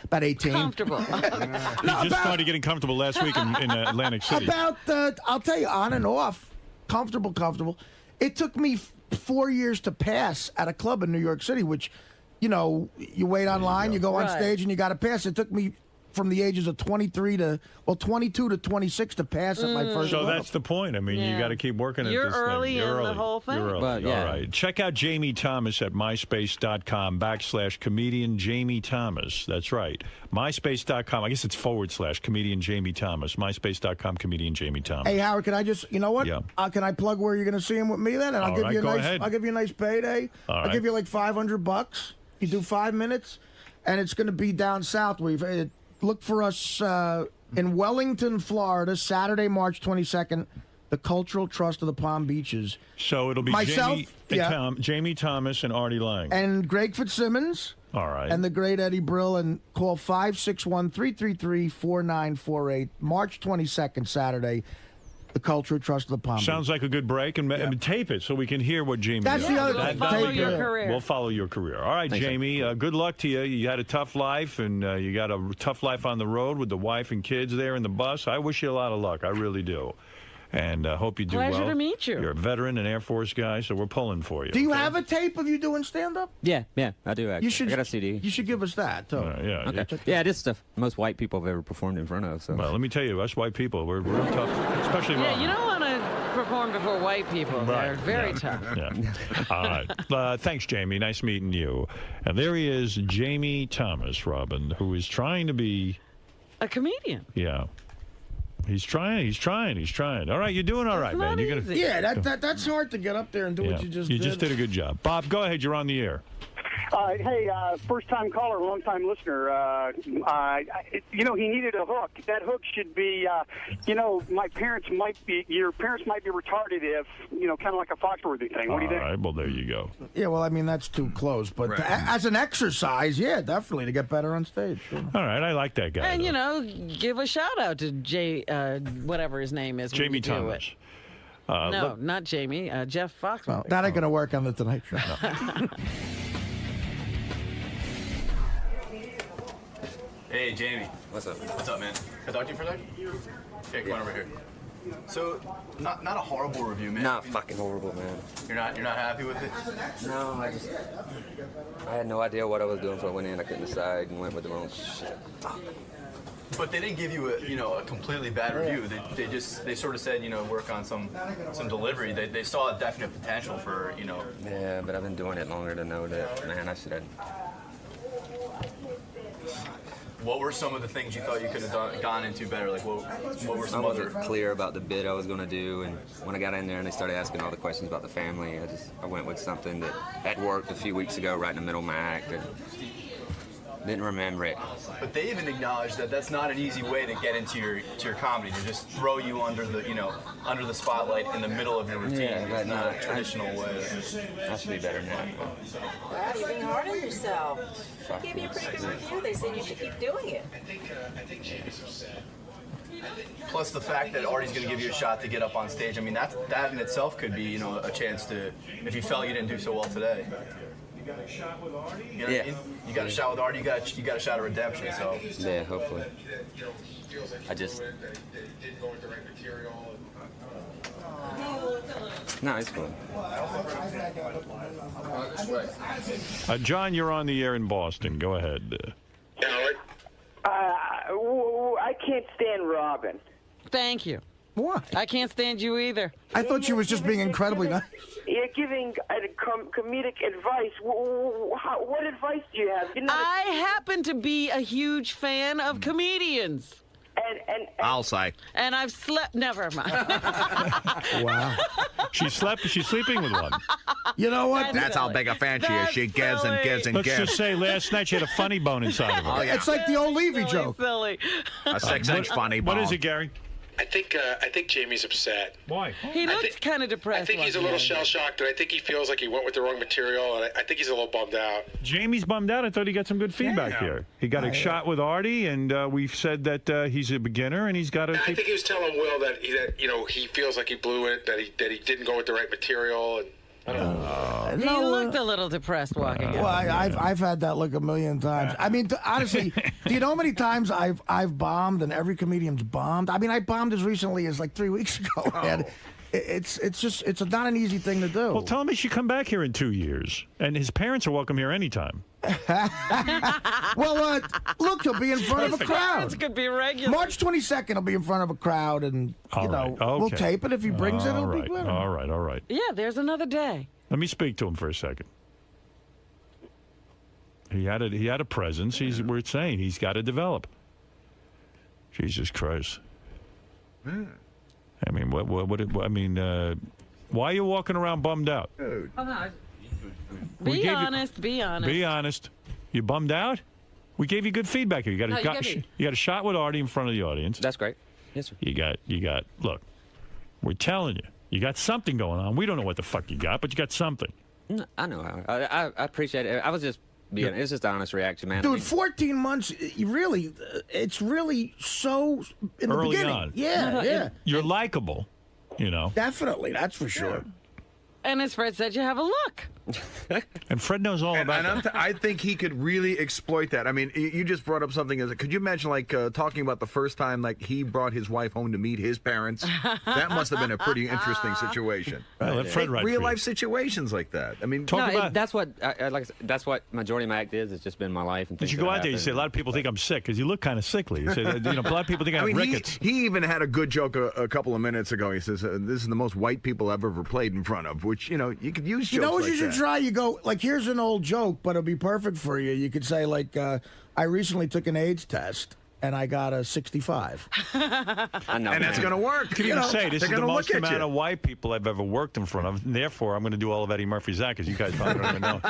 about 18? Comfortable. He just started getting comfortable last week in Atlantic City. I'll tell you, on and off, comfortable. It took me 4 years to pass at a club in New York City, which, you know, you wait online, you go on stage, and you got to pass. It took me from the ages of 22 to 26 to pass at my first So club. that's the point. I mean, you got to keep working at You're this early thing. You're in the whole thing. You're early. But, yeah. All right. Check out Jamie Thomas at myspace.com/comedian Jamie Thomas. That's right. myspace.com. I guess it's / comedian Jamie Thomas. myspace.com comedian Jamie Thomas. Hey, Howard, can I just, you know what? Yeah. Can I plug where you're going to see him with me then? And I'll All give right, you a go nice. ahead. I'll give you a nice payday. All I'll right. give you like $500. You do 5 minutes, and it's going to be down south. Look for us in Wellington, Florida, Saturday, March 22nd. The Cultural Trust of the Palm Beaches. So it'll be myself, Jamie Thomas and Artie Lang. And Greg Fitzsimmons. All right. And the great Eddie Brill. And call 561-333-4948. March 22nd, Saturday. The Cultural Trust of the Palm Beaches. Sounds like a good break, and tape it so we can hear what Jamie That's does. the other thing. Follow your career. We'll follow your career. All right, Thanks, Jamie, good luck to you. You had a tough life, and you got a tough life on the road with the wife and kids there in the bus. I wish you a lot of luck. I really do. And hope you do well. Pleasure to meet you. You're a veteran, an Air Force guy, so we're pulling for you. Do you have a tape of you doing stand-up? Yeah, I do actually. I got a CD. You should give us that, too. Yeah. Okay. Yeah, this is the most white people I've ever performed in front of. So. Well, let me tell you, us white people, we're real tough, especially Yeah, Ron. you don't want to perform before white people. Right. They're very tough. Yeah. All right. Thanks, Jamie. Nice meeting you. And there he is, Jamie Thomas, Robin, who is trying to be a comedian. Yeah. He's trying. All right, you're doing all right, man. You're gonna. Yeah, that's hard to get up there and do what you just did. You just did a good job. Bob, go ahead. You're on the air. Hey, first-time caller, long-time listener. He needed a hook. That hook should be, your parents might be retarded if, kind of like a Foxworthy thing. What do you think? All right, well, there you go. Yeah, well, I mean, that's too close. But as an exercise, yeah, definitely, to get better on stage. Sure. All right, I like that guy. And, give a shout-out to whatever his name is. Jamie Thomas. No, not Jamie. Jeff Foxworthy. Well, that ain't going to work on the Tonight Show. Hey, Jamie. What's up? What's up, man? Can I talk to you for a second? Okay, come on over here. So, not a horrible review, man. Not fucking horrible, man. You're not happy with it? No, I had no idea what I was doing, so I went in. I couldn't decide and went with the wrong shit. But they didn't give you a completely bad review. They sort of said, work on some delivery. They saw a definite potential for, Yeah, but I've been doing it longer to know that, man, I should have. What were some of the things you thought you could have gone into better? Like, what were some I other? wasn't clear about the bit I was going to do, and when I got in there and they started asking all the questions about the family, I went with something that had worked a few weeks ago right in the middle of my act, and didn't remember it. But they even acknowledged that that's not an easy way to get into your comedy, to just throw you under the spotlight in the middle of your routine. Yeah, it's not a traditional way. I should be better than that. Wow, you're being hard on yourself. They gave you a pretty good review. They said you should keep doing it. Plus the fact that Artie's going to give you a shot to get up on stage. I mean, that in itself could be, a chance to, if you felt you didn't do so well today. You got a shot with Artie? You know what I mean? You got a shot with Artie. You got a shot of redemption. So yeah, hopefully. I just. No, it's cool. John, you're on the air in Boston. Go ahead. I can't stand Robin. Thank you. What? I can't stand you either. I thought she was just being incredibly nice. You're giving comedic advice. What advice do you have? I happen to be a huge fan of comedians. I'll say. And I've slept. Never mind. Wow. She's sleeping with one. You know what? That's how big a fan she is. She gives and gives and Let's gives. just say last night she had a funny bone inside of her. Oh, yeah. It's like the old Levy joke. Silly. A 6-inch funny bone. What is it, Gary? I think Jamie's upset. Why? He looked kind of depressed. I think he's a little shell-shocked, and I think he feels like he went with the wrong material, and I think he's a little bummed out. Jamie's bummed out. I thought he got some good feedback here. He got a shot with Artie, and we've said that he's a beginner, and he's got to. I think he was telling Will that he feels like he blew it, that he didn't go with the right material, and I don't know. He looked a little depressed walking out. Well, I've had that look a million times. I mean, honestly, do you know how many times I've bombed and every comedian's bombed? I mean, I bombed as recently as like 3 weeks ago. Man. It's not an easy thing to do. Well, tell him he should come back here in 2 years, and his parents are welcome here anytime. Well, look, he'll be in front of a crowd. It could be regular. March 22nd, he'll be in front of a crowd, and we'll tape it. If he brings it, it'll be good. All right. Yeah, there's another day. Let me speak to him for a second. He had a presence. We're saying he's got to develop. Jesus Christ. I mean, why are you walking around bummed out? Be honest. Be honest. You bummed out? We gave you good feedback here. You got a shot with Artie in front of the audience. That's great. Yes, sir. You got. Look, we're telling you, you got something going on. We don't know what the fuck you got, but you got something. I know. I appreciate it. I was just being. It's just an honest reaction, man. Dude, 14 months. It's really so in the early beginning. on. Yeah. You're likable. Definitely, that's for sure. And as Fred said, you have a look. And Fred knows all about that. I think he could really exploit that. I mean, you just brought up something. Could you imagine, talking about the first time, he brought his wife home to meet his parents? That must have been a pretty interesting situation. Let Fred write real life situations like that. I mean, that's what that's what majority of my act is. It's just been my life. And but you go out there, you say, a lot of people think I'm sick because you look kind of sickly. You say, a lot of people think I have rickets. He even had a good joke a couple of minutes ago. He says, "This is the most white people I've ever played in front of," which you could use. You know what like you should try? You go here's an old joke, but it'll be perfect for you. You could say I recently took an AIDS test and I got a 65. I know, and that's going to work. You can even say this is the most amount of white people I've ever worked in front of. And therefore, I'm going to do all of Eddie Murphy's act because you guys probably don't even know.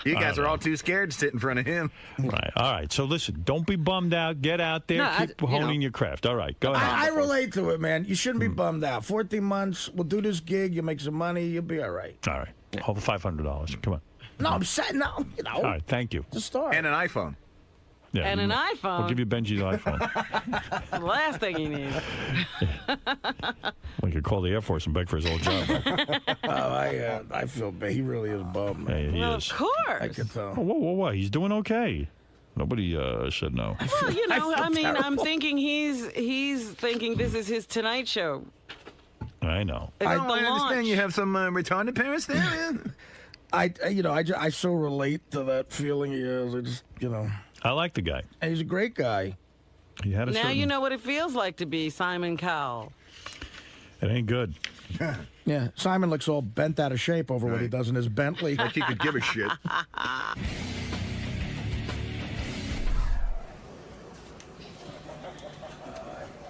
You guys are all too scared to sit in front of him. Right. All right. So listen, don't be bummed out. Get out there. Keep honing your craft. All right. Go ahead. I relate to it, man. You shouldn't be bummed out. 14 months. We'll do this gig. You make some money. You'll be all right. All right. Over $500. Come on. No, I'm sad. No, All right. Thank you. Just start. And an iPhone. Yeah, and an iPhone. We'll give you Benji's iPhone. The last thing he needs. We could call the Air Force and beg for his old job. I feel bad. He really is bummed. Yeah, he well, is. Of course. I can tell. Oh, whoa. He's doing okay. Nobody said no. Well, I'm thinking he's thinking this is his Tonight Show. I know. I understand you have some retarded parents there, man. I so relate to that feeling he has. I like the guy. And he's a great guy. He had a now you know what it feels like to be Simon Cowell. It ain't good. Yeah, Simon looks all bent out of shape over what he does in his Bentley. Like he could give a shit.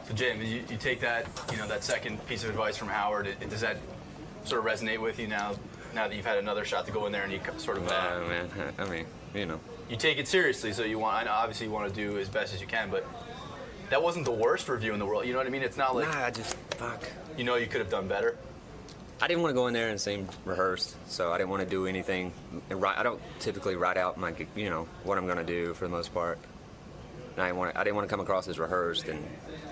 So, Jim, you take that, that second piece of advice from Howard. Does that sort of resonate with you now that you've had another shot to go in there and you sort of? Man. I mean, You take it seriously, so I know obviously you want to do as best as you can, but that wasn't the worst review in the world. You know what I mean? It's not like. Nah, fuck. You could have done better. I didn't want to go in there and seem rehearsed, so I didn't want to do anything. I don't typically write out my, what I'm going to do for the most part. And I didn't want to come across as rehearsed and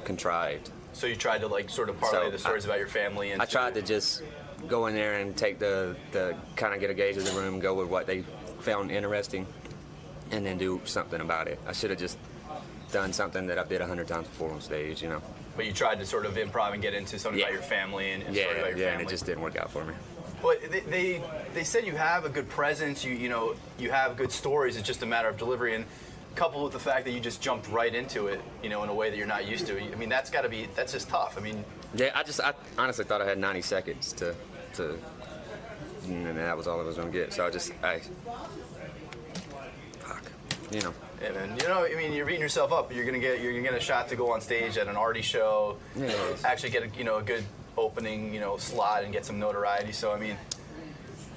contrived. So you tried to sort of parlay the stories about your family and. I tried to just go in there and take the kind of get a gauge of the room, go with what they found interesting, and then do something about it. I should have just done something that I've did 100 times before on stage, But you tried to sort of improv and get into something about your family and story about your family. And it just didn't work out for me. But they said you have a good presence, you have good stories, it's just a matter of delivery, and coupled with the fact that you just jumped right into it, in a way that you're not used to. I mean, that's just tough. I mean. Yeah, I honestly thought I had 90 seconds to and that was all I was going to get. So fuck. you know. Yeah, man. You know, I mean, you're beating yourself up. You're gonna get a shot to go on stage at an arty show. Yeah. Actually get a good opening, slot and get some notoriety. So I mean,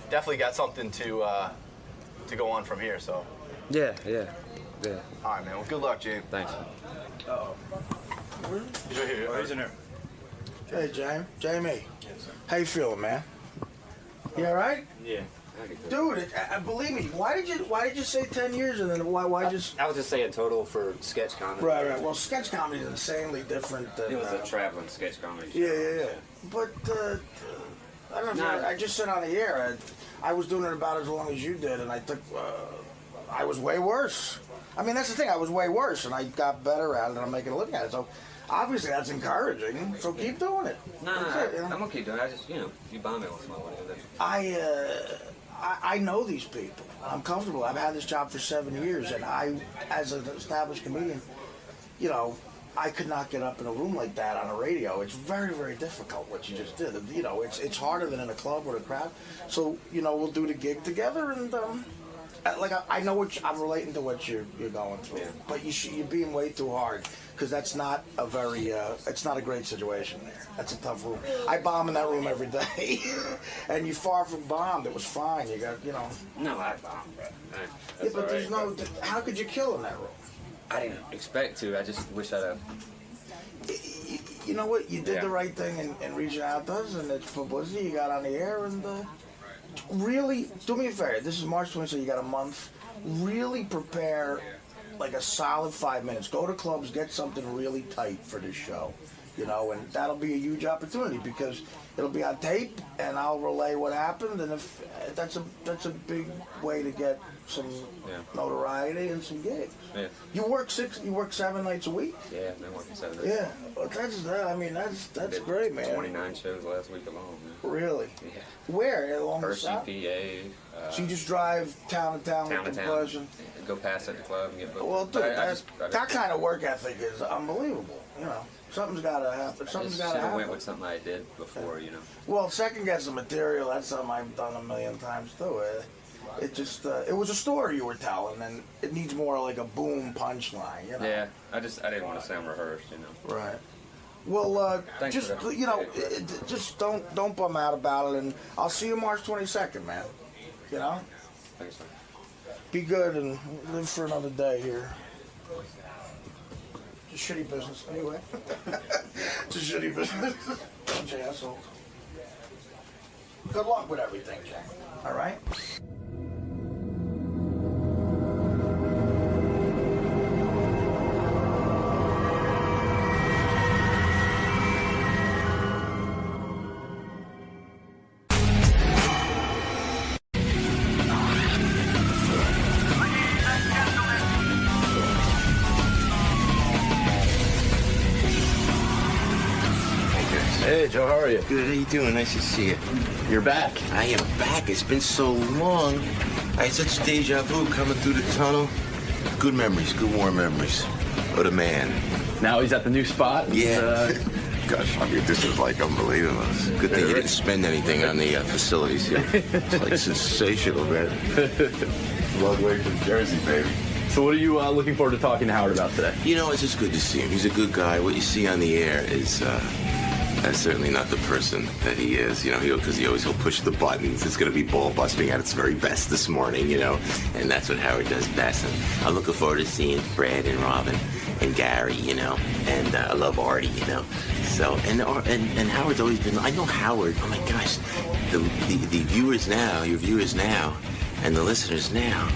definitely got something to go on from here. So. Yeah. All right, man. Well, good luck, James. Thanks. Uh-oh. He's right here. He's in there. Hey, Jamie. How you feeling, man? You all right? Yeah. Dude, believe me. Why did you say 10 years and then why just? I was just saying total for sketch comedy. Right. Well, sketch comedy is insanely different than. It was a traveling sketch comedy. Yeah. But I don't know. I just said on the air. I was doing it about as long as you did, and I took. I was way worse. I mean, that's the thing. I was way worse, and I got better at it, and I'm making a living at it. So, obviously, that's encouraging. So keep doing it. No, I'm gonna keep doing it. I just, you bomb me once in a while. I know these people. I'm comfortable. I've had this job for 7 years, and I, as an established comedian, I could not get up in a room like that on a radio. It's very, very difficult what you just did. It's harder than in a club with a crowd. So, we'll do the gig together, and I know I'm relating to what you're going through, but you're being way too hard because that's not a very it's not a great situation there. That's a tough room. I bomb in that room every day, and you far from bombed. It was fine. You got No, I bombed. Yeah, but there's no. How could you kill in that room? I didn't expect to. I just wish I'd have. You know what? You did the right thing in reaching out to us, and it's publicity. You got on the air, and really, do me a favor. This is March 20th, so you got a month. Really prepare like a solid 5 minutes. Go to clubs, get something really tight for this show, and that'll be a huge opportunity because it'll be on tape, and I'll relay what happened, and if that's a big way to get some notoriety and some gigs. Yeah. You work 7 nights a week? Yeah, I've been working 7 days. Yeah, well, that's great, man. 29 shows last week alone. Man. Really? Yeah. Where? Along Hershey, the south? PA. So you just drive town to town with the buzzing? Go past at the club and get booked. Well, dude, that kind of work ethic is unbelievable. Something's got to happen. Something's got to happen. I went with something I did before, Well, second guessing material, that's something I've done a million times too. It just, it was a story you were telling, and it needs more like a boom punchline, Yeah, I didn't want to sound rehearsed, Right. Well, just just don't bum out about it, and I'll see you March 22nd, man. Thanks, man. Be good and live for another day here. It's a shitty business, anyway. It's a shitty business. Bunch of assholes. Good luck with everything, Jack. All right? Hey, Joe, how are you? Good, how you doing? Nice to see you. You're back. I am back. It's been so long. I had such deja vu coming through the tunnel. Good memories, good warm memories. What a man. Now he's at the new spot? Yeah. Gosh, I mean, this is like unbelievable. Good thing you didn't spend anything on the facilities here. It's like sensational, man. Long way from Jersey, baby. So what are you looking forward to talking to Howard about today? It's just good to see him. He's a good guy. What you see on the air is... that's certainly not the person that he is, because he'll push the buttons. It's going to be ball busting at its very best this morning, and that's what Howard does best. And I'm looking forward to seeing Fred and Robin and Gary, and I love Artie, So, and Howard's always been, I know Howard, oh my gosh, the viewers now, your viewers now, and the listeners now,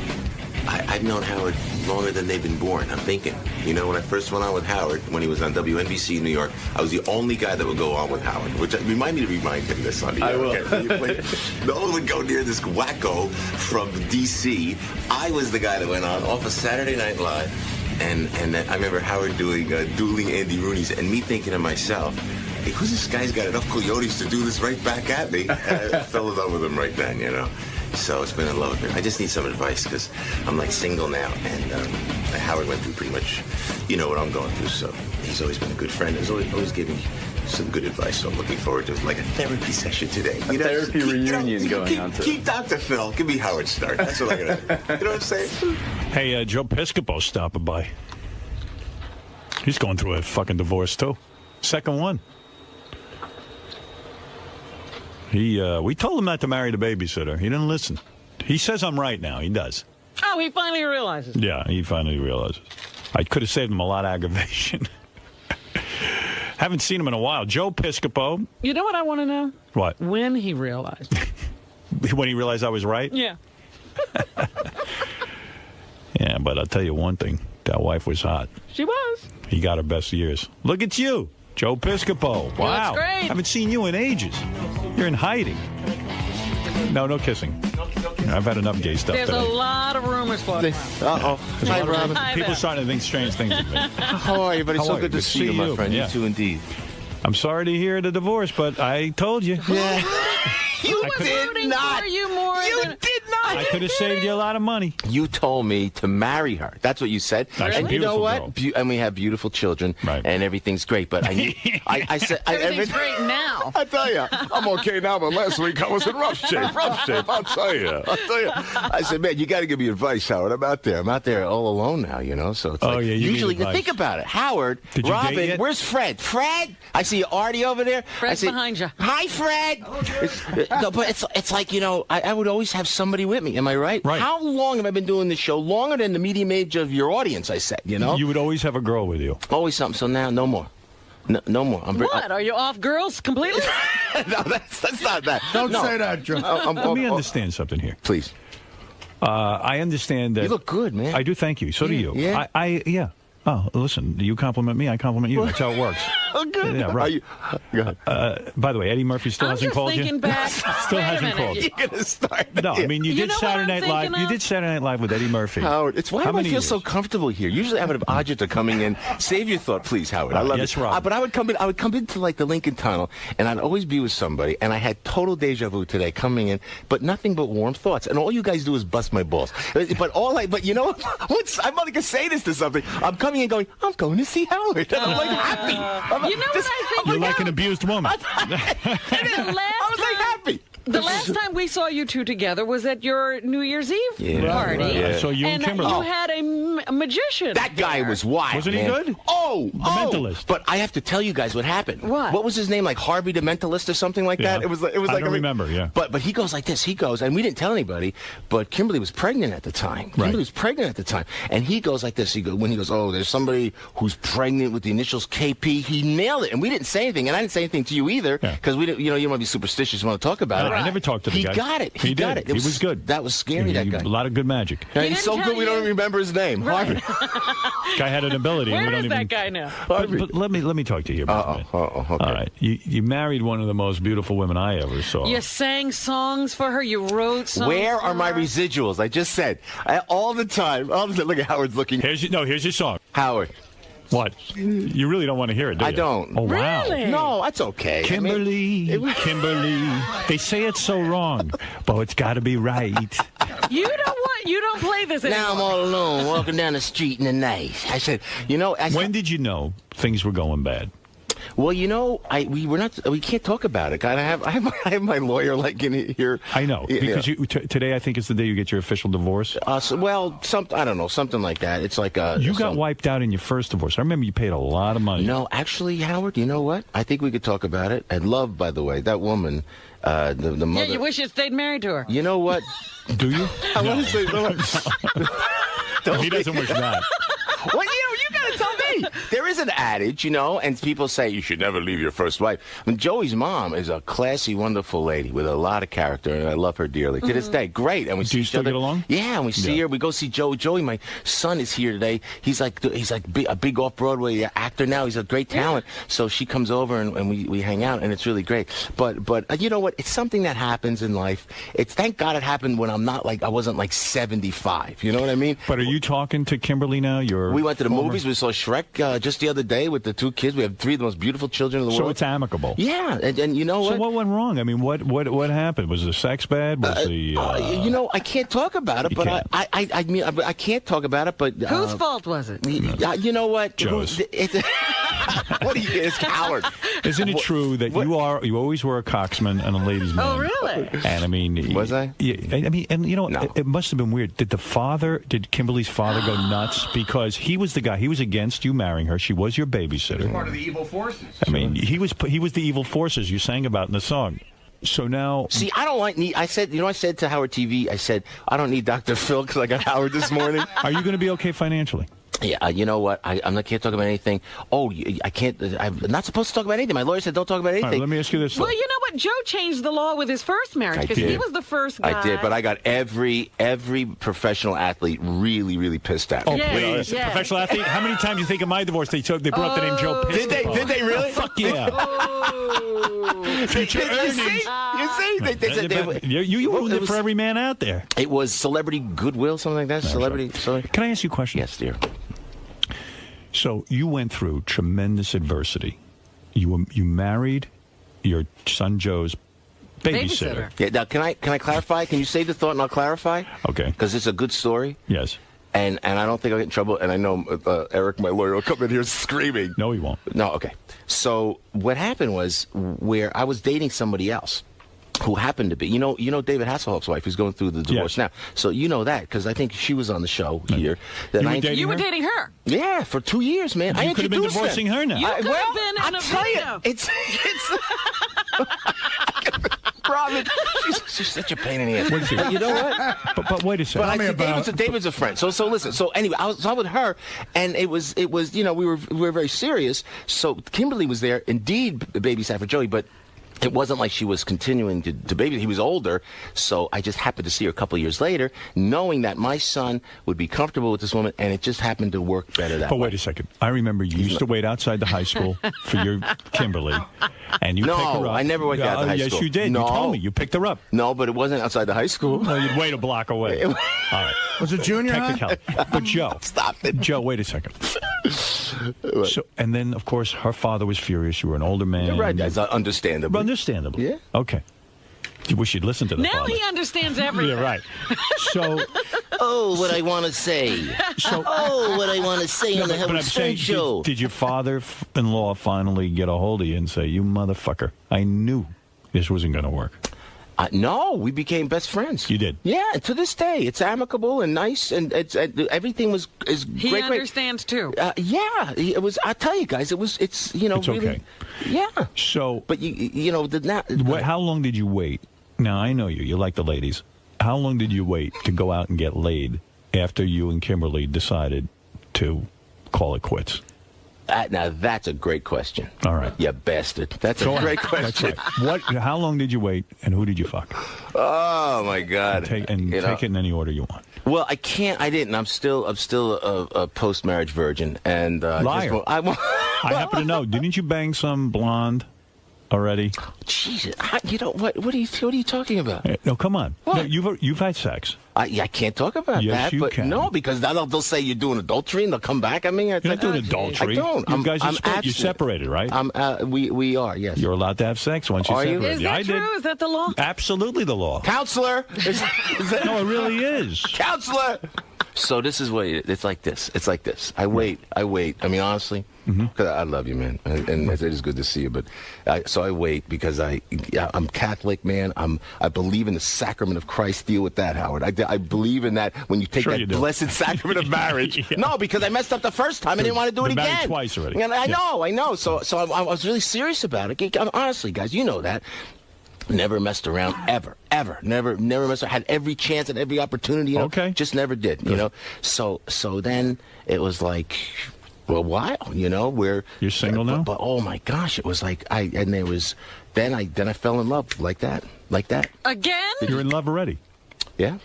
I've known Howard longer than they've been born. I'm thinking, when I first went on with Howard, when he was on WNBC New York, I was the only guy that would go on with Howard, which remind me to remind him this on the air. I will. Okay? No one would go near this wacko from D.C. I was the guy that went on off of Saturday Night Live, and I remember Howard doing dueling Andy Rooney's, and me thinking to myself, hey, who's this guy's got enough coyotes to do this right back at me? And I fell in love with him right then, So it's been a love affair. I just need some advice because I'm like single now, and Howard went through pretty much, what I'm going through. So he's always been a good friend. He's always giving some good advice. So I'm looking forward to like a therapy session today. A therapy reunion going on today. Keep Dr. Phil. Give me Howard Stern. That's what I'm going to do. You know what I'm saying? Hey, Joe Piscopo stopping by. He's going through a fucking divorce, too. Second one. We told him not to marry the babysitter. He didn't listen. He says I'm right now. He does. Oh, he finally realizes. Yeah, he finally realizes. I could have saved him a lot of aggravation. Haven't seen him in a while. Joe Piscopo. You know what I want to know? What? When he realized. When he realized I was right? Yeah. Yeah, but I'll tell you one thing. That wife was hot. She was. He got her best years. Look at you, Joe Piscopo. Wow. That's great. Haven't seen you in ages. You're in hiding. No kissing. I've had enough gay stuff There's today. a lot of rumors for it. Uh-oh. Hi, Robin. People starting to think strange things of me. How are you, buddy? So good to see you, my friend. Yeah. You too, indeed. I'm sorry to hear the divorce, but I told you. Yeah. You did not. You did not. I could have saved you a lot of money. You told me to marry her. That's what you said. Really? And you know what? And we have beautiful children, and everything's great. But I said everything's great now. I tell you, I'm okay now, but last week I was in rough shape. Rough shape, I'll tell you. I said, man, you got to give me advice, Howard. I'm out there all alone now, you know. So it's like, yeah, usually think about it, Howard, Did you date Robin, yet? where's Fred? Fred, I see Artie over there. Fred's I say, behind you. Hi, Fred. No, but it's like, you know, I would always have somebody with me. Am I right? Right. How long have I been doing this show? Longer than the medium age of your audience, I said, you know? You would always have a girl with you. Always something. So now, no more. No more. What? Are you off girls completely? No, that's not that. Don't say that, Joe. Let me understand something here. Please. I understand that. You look good, man. I do, thank you. So do you. Yeah. Yeah. Oh, listen, you compliment me, I compliment you. That's how it works. Oh, good. Yeah, right. Go ahead. By the way, Eddie Murphy still hasn't called you? I'm just thinking back. Still Wait a hasn't minute. called you. You're gonna start. No, I mean, you did know what Saturday I'm Night Live. thinking You of? did Saturday Night Live with Eddie Murphy. Howard, it's why How do I many feel years? so comfortable here? Usually I have an Ajita coming in. Save your thought, please, Howard. I love yes, it. Rob. But I would come into like the Lincoln Tunnel, and I'd always be with somebody, and I had total deja vu today coming in, but nothing but warm thoughts. And all you guys do is bust my balls. But you know, I'm only gonna say this to something. I'm coming in going, I'm going to see Howard. And I'm like happy. You know what I think? You're like an abused woman. I was like happy. The last time we saw you two together was at your New Year's Eve party. Yeah. I saw you and Kimberly. You had a magician. That guy was wild. Wasn't he good? Oh, The Mentalist. But I have to tell you guys what happened. What was his name? Like Harvey the Mentalist or something like that? Yeah. It was like I don't remember, yeah. But he goes like this. He goes, and we didn't tell anybody, but Kimberly was pregnant at the time. Kimberly was pregnant at the time. And he goes like this. When he goes, oh, there's somebody who's pregnant with the initials KP. He nailed it. And we didn't say anything. And I didn't say anything to you either. Because we didn't, you want to be superstitious. You want to talk about it. I never talked to the guy. He got it. He got did. it. He was good. That was scary, that guy. A lot of good magic. Yeah, he's so good we don't even remember his name. Right. Harvey. Guy had an ability. Where we don't is even... that guy now? But let me talk to you about it. Okay. All right. You married one of the most beautiful women I ever saw. You sang songs for her. You wrote songs. Where for are my her. residuals? I just said all the time. Look at Howard's looking. Here's your song. Howard. What? You really don't want to hear it, do you? I don't. Oh, wow. Really? No, that's okay. Kimberly. They say it's so wrong, but it's got to be right. You don't play this anymore. Now I'm all alone walking down the street in the night. I said, when did you know things were going bad? Well, we can't talk about it. I have my lawyer like in here. I know because today I think is the day you get your official divorce. I don't know, something like that. It's like you got wiped out in your first divorce. I remember you paid a lot of money. No, actually, Howard, you know what? I think we could talk about it. And love, by the way, that woman, the mother. Yeah, you wish you stayed married to her. You know what? Do you? I want to say no. He doesn't wish that. Well, you got to tell me. There is an adage, and people say you should never leave your first wife. I mean, Joey's mom is a classy, wonderful lady with a lot of character, and I love her dearly. To this day, great. And we see you each still other. Get along? Yeah, and we see her. We go see Joey. Joey, my son, is here today. He's like a big off-Broadway actor now. He's a great talent. So she comes over and we hang out, and it's really great. But you know what? It's something that happens in life. Thank God it happened when I wasn't like 75. You know what I mean? But are you talking to Kimberly now? We went to the movies. We saw Shrek just the other day with the 2 kids. We have 3 of the most beautiful children in the world. So it's amicable. Yeah, and you know what? So what went wrong? I mean, what happened? Was the sex bad? Was I can't talk about it. But I can't talk about it. But whose fault was it? You know what? Joe's. What do you is Howard? Isn't it true that you always were a coxman and a ladies' man? Oh, really? And I mean, was I? Yeah, I mean, and you know, it must have been weird. Did Kimberly's father go nuts because he was the guy? He was against you marrying her. She was your babysitter. Part of the evil forces. I mean, he was the evil forces you sang about in the song. So now, see, I don't like. I said to Howard TV, I said I don't need Dr. Phil because I got Howard this morning. Are you going to be okay financially? Yeah, you know what? I can't talk about anything. Oh, I can't. I'm not supposed to talk about anything. My lawyer said don't talk about anything. All right, let me ask you this. Well, you know what? Joe changed the law with his first marriage because he was the first guy. I did, but I got every professional athlete really pissed at me. Oh, please. Yes. Professional athlete? How many times do you think in my divorce they brought up the name Joe Piscopo? Did they really? Oh, fuck yeah. Future earnings. You see? They said you ruined it for every man out there. It was Celebrity Goodwill, something like that. That's Celebrity. right. Sorry. Can I ask you a question? Yes, dear. So you went through tremendous adversity. You married your son Joe's babysitter. Yeah. Now, can I clarify? Can you say the thought and I'll clarify? Okay. Because it's a good story. Yes. And I don't think I'll get in trouble. And I know Eric, my lawyer, will come in here screaming. No, he won't. No. Okay. So what happened was where I was dating somebody else. Who happened to be, you know David Hasselhoff's wife, who's going through the divorce now. So you know that because I think she was on the show here. You were dating her? Yeah, for 2 years, man. You could have been divorcing her now. You could have been in a video. It's Robin, she's such a pain in the ass. But you know what? But wait a second. But David's a friend. So listen. So anyway, I was with her, and it was we were very serious. So Kimberly was there, indeed, babysat for Joey, but. It wasn't like she was continuing to baby. He was older, so I just happened to see her a couple of years later, knowing that my son would be comfortable with this woman, and it just happened to work better that way. But wait a second. I remember you used to wait outside the high school for your Kimberly, and you pick her up. I never waited out the high school. Yes, you did. No. You told me. You picked her up. No, but it wasn't outside the high school. No, you'd wait a block away. All right. Was it junior high? Technicality. But Joe. Stop it. Joe, wait a second. So, and then, of course, her father was furious. You were an older man. You're right. That's understandable. Understandable. Yeah. Okay. You wish you'd listen to the now father. He understands everything. Yeah, right. So, what I want to say. What I want to say on the Howard Stern show. Did your father-in-law finally get a hold of you and say, "You motherfucker, I knew this wasn't going to work"? No, we became best friends. You did? Yeah, and to this day, it's amicable and nice, and everything is he great. He understands too. Yeah, it was. I tell you guys, it's It's really, okay. Yeah. So, but how long did you wait? Now I know you like the ladies. How long did you wait to go out and get laid after you and Kimberly decided to call it quits? Now that's a great question. All right, you bastard. That's a great question. That's right. How long did you wait, and who did you fuck? Oh my God! Take it in any order you want. Well, I can't. I didn't. I'm still a post-marriage virgin. And liar. I happen to know. Didn't you bang some blonde already? Jesus, you know what? What are you talking about? No, come on. No, you've had sex. I can't talk about yes, that. You but can. No, because they'll say you're doing adultery and they'll come back. I mean, you're not doing adultery. I don't. You guys are you're separated, right? We are. Yes. You're allowed to have sex once you're separated. Is that true? Is that the law? Absolutely, the law. Counselor. No, it really is. Counselor. So this is what it's like. It's like this. I wait. I mean, honestly, because I love you, man, and it is good to see you. But so I wait because I'm Catholic, man. I believe in the sacrament of Christ. Deal with that, Howard. I believe in that when you take that blessed sacrament of marriage. Yeah. No, because I messed up the first time. I didn't want to do it again. Twice already. And I know. So I was really serious about it. Honestly, guys, you know that. Never messed around ever. Never messed around. Had every chance and every opportunity. Okay. Just never did. You know. So then it was like, well, wow. You know, where you're single now. But oh my gosh, it was like then I fell in love like that. Again. You're in love already. Yeah.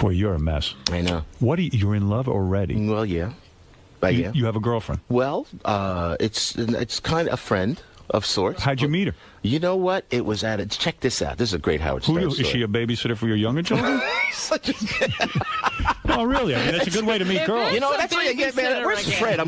Boy, you're a mess. I know. You're in love already? Well, yeah. You have a girlfriend? Well, it's kind of a friend of sorts. How'd you meet her? You know what? It was check this out. This is a great Howard Stern story. Is she a babysitter for your younger children? Oh, really? I mean, that's a good way to meet girls. You know, that's what I get, man. Where's Fred? I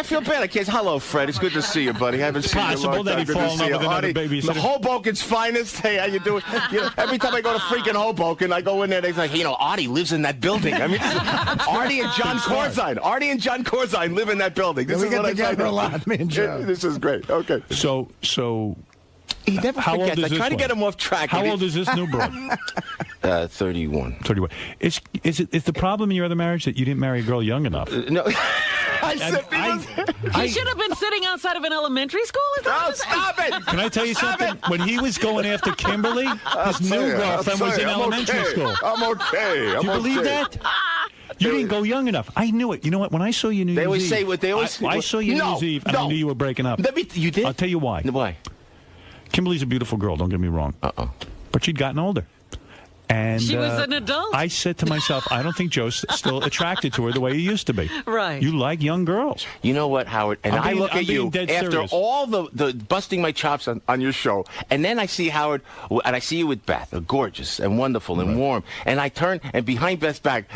feel bad. I can't. Hello, Fred. It's good to see you, buddy. I haven't seen you in a long time. Good to see you. Artie, the Hoboken's finest. Hey, how you doing? You know, every time I go to freaking Hoboken, I go in there. They're like, you know, Artie lives in that building. I mean, Artie and John Corzine. Artie and John Corzine live in that building. This we is get what together a lot, me and Joe. This is great. Okay. So. He never How forgets. old is I this try to one? get him off track. How old is this new broad? 31. 31. Is the problem in your other marriage that you didn't marry a girl young enough? No. He should have been sitting outside of an elementary school. Stop it! Can I tell you something? When he was going after Kimberly, his new girlfriend was in elementary school. I'm okay. Do you believe that? You didn't go young enough. I knew it. You know what? When I saw you New Year's Eve, always say what they always. I saw you New Year's Eve, and I knew you were breaking up. You did? I'll tell you why. Why? Kimberly's a beautiful girl. Don't get me wrong. But she'd gotten older. And she was an adult. I said to myself, I don't think Joe's still attracted to her the way he used to be. Right. You like young girls. You know what, Howard? And I look at you after all the busting my chops on your show, and then I see Howard, and I see you with Beth, gorgeous and wonderful and warm, and I turn, and behind Beth's back,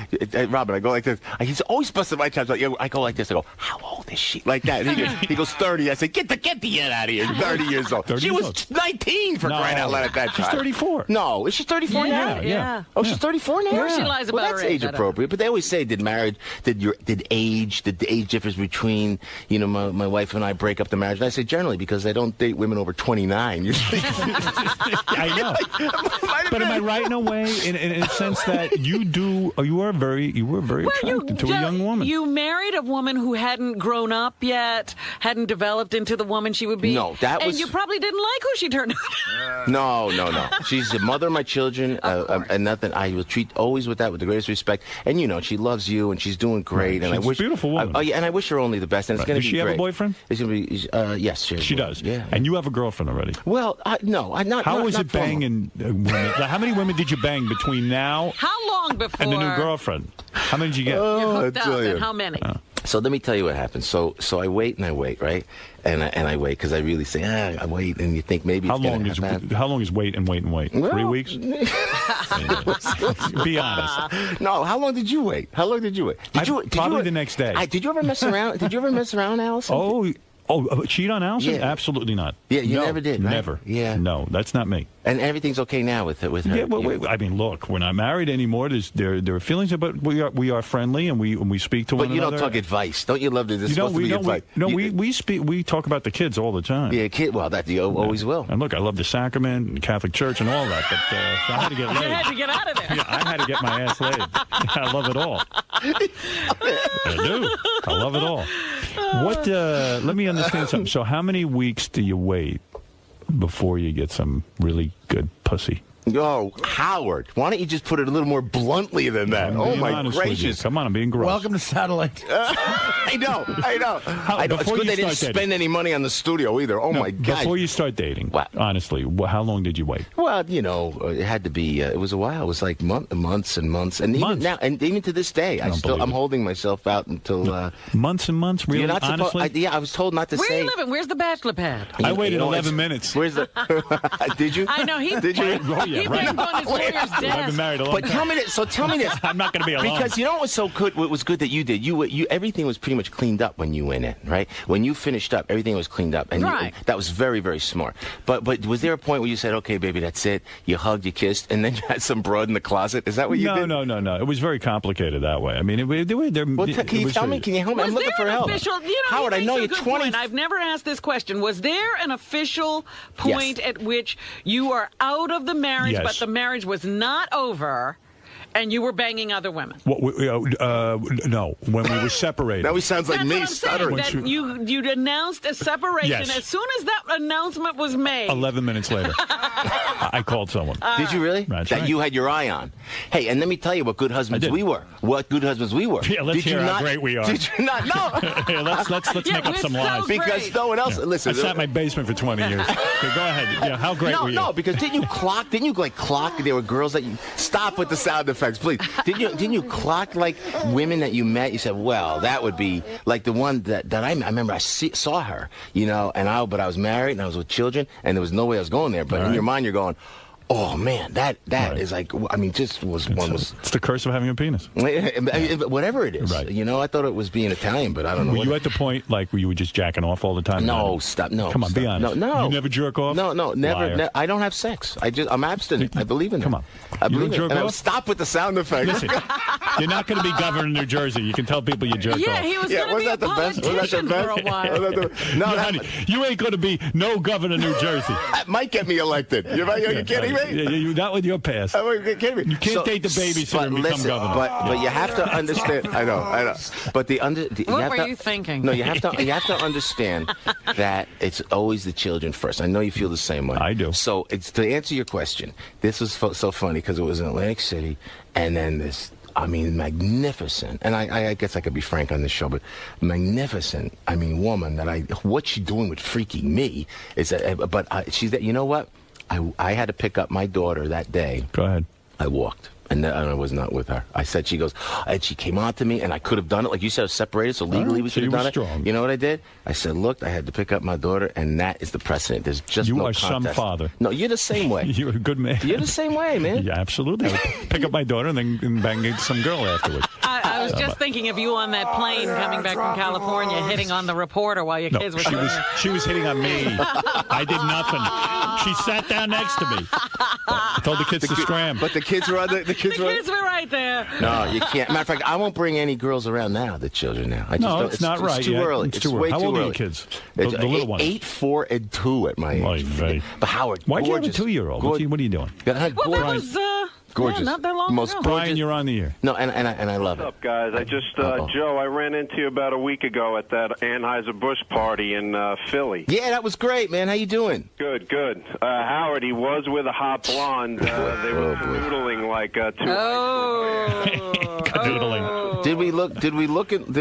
Robin, I go like this. He's always busting my chops. I go like this. I go, how old is she? Like that. And he goes 30. I say, get the head out of here. 30 years old. She was 19 for crying out loud at that time. She's 34. No, is she 34 now? Yeah. Oh, she's 34 now? She lies about well, her that's age. age appropriate. But they always say, did the age difference between, you know, my wife and I break up the marriage? And I say generally because I don't date women over 29. I know. But am I right in a way, in a sense that you were very attracted to a young woman? You married a woman who hadn't grown up yet, hadn't developed into the woman she would be. No, that was. And you probably didn't like who she turned out. No. She's the mother of my children, and nothing. I will treat always with the greatest respect. And you know, she loves you, and she's doing great. Right. And She's a beautiful woman. Oh yeah, and I wish her only the best. And it's going to be great. Does she have a boyfriend? It's going to be yes. She does. Yeah. And you have a girlfriend already. Well, no, I'm not. How was it banging women? How many women did you bang between now? How long before? And the new girlfriend. How many did you get? You hooked up, and how many? So let me tell you what happened. So I wait and I wait, right? And I wait because I really say, I wait, and you think maybe. How long is wait and wait and wait? Well, 3 weeks? Be honest. No. How long did you wait? Probably the next day. Did you ever mess around? Did you ever mess around, Allison? Oh, cheat on Allison? Yeah. Absolutely not. Yeah, you never did, right? Never. Yeah. No, that's not me. And everything's okay now with her. Yeah, well, I mean, look, we're not married anymore. There are feelings, but we are friendly and we speak to one another. But you don't talk advice. Don't you love to? This supposed to be advice. We talk about the kids all the time. Yeah, well, that you always will. And look, I love the sacrament and Catholic Church and all that, but I had to get laid. You had to get out of there. Yeah, I had to get my ass laid. I love it all. I do. I love it all. What? Let me understand something. So, how many weeks do you wait before you get some really good pussy? Oh, Howard, why don't you just put it a little more bluntly than that? Oh, my gracious. Come on, I'm being gross. Welcome to Satellite. I know. It's good they didn't spend any money on the studio either. Oh, my God. Before you start dating, honestly, how long did you wait? Well, you know, it had to be, it was a while. It was like months and months. And even now, and even to this day, I'm holding myself out until... months and months? Really? You're not honestly? I was told not to say... Where are you living? Where's the bachelor pad? I waited 11 minutes. Where's the... Did you? I know. Did you? Oh, yeah, He banged on his lawyer's desk. I've been married a long time. But tell me this. I'm not going to be alone. Because you know what was so good? What was good that you did? You everything was pretty much cleaned up when you went in, right? When you finished up, everything was cleaned up, and that was very, very smart. But was there a point where you said, "Okay, baby, that's it"? You hugged, you kissed, and then you had some broad in the closet. Is that what you did? No. It was very complicated that way. I mean, can you tell me? Can you help me? I'm looking for help. Howard, I know you're 20. I've never asked this question. Was there an official point at which you are out of the marriage, but the marriage was not over, and you were banging other women? No, when we were separated. Now he sounds like me stuttering. That you'd announced a separation. Yes. As soon as that announcement was made. 11 minutes later, I called someone. Did you really? That's that right. you had your eye on. Hey, and let me tell you what good husbands we were. What good husbands we were. Yeah, let's hear how great we are. Did you not? No. Yeah, let's make up some lies. Because no one else. Yeah. Listen. I sat in my basement for 20 years. Okay, go ahead. Yeah, how great were you? No, because didn't you clock? There were girls that you stop with the sound effects, please. Didn't you clock like women that you met? You said, well, that would be like the one that I remember. I saw her, you know, but I was married and I was with children, and there was no way I was going there. But in your mind, you're going, Oh man, that is like, I mean, just was one was. It's the curse of having a penis. Whatever it is, Right. you know. I thought it was being Italian, but I don't know. Were you at the point like where you were just jacking off all the time? No, stop. No, come on, be honest. No. You never jerk off. No, never. I don't have sex. I'm abstinent. I believe in it. Come on. I You believe don't jerk in it. off? Stop with the sound effects. Listen, you're not going to be governor of New Jersey. You can tell people you jerk off. Yeah, he was going to be a politician for a while. No, honey, you ain't going to be no governor of New Jersey. That might get me elected. Are you kidding me? You're not with your past. Are you kidding me? You can't date the babysitter and become governor. But you have to understand. I know. But What were you thinking? No, you have to understand that it's always the children first. I know you feel the same way. I do. So to answer your question, this was so funny because it was in Atlantic City, and then this. I mean, magnificent, and I guess I could be frank on this show, but magnificent. I mean, woman what she's doing with freaking me is that. But she's that. You know what? I had to pick up my daughter that day. Go ahead. I walked. And I was not with her. I said, she goes, and she came on to me, and I could have done it. Like you said, I was separated, so legally we could have done it. Strong. You know what I did? I said, look, I had to pick up my daughter, and that is the precedent. There's just no contest. You are some father. No, you're the same way. You're a good man. You're the same way, man. Yeah, absolutely. I would pick up my daughter and then bang into some girl afterwards. I was just thinking of you on that plane coming back from California, hitting on the reporter while your kids were sitting there. She was hitting on me. I did nothing. She sat down next to me. I told the kids to scram. But the kids were on the kids were right there. No, you can't. Matter of fact, I won't bring any girls around now. The children now. It's not right. It's too early. It's too early. How old are your kids? The little ones. 8, 4, and 2 at my age. But Howard, why do you have a 2-year-old? What are you doing? Well, that was gorgeous. Yeah, not that long ago. Brian, you're on the air. No, and I love What's up, guys? I just Joe, I ran into you about a week ago at that Anheuser-Busch party in Philly. Yeah, that was great, man. How you doing? Good. Howard, he was with a hot blonde. They were canoodling like two. Canoodling. Did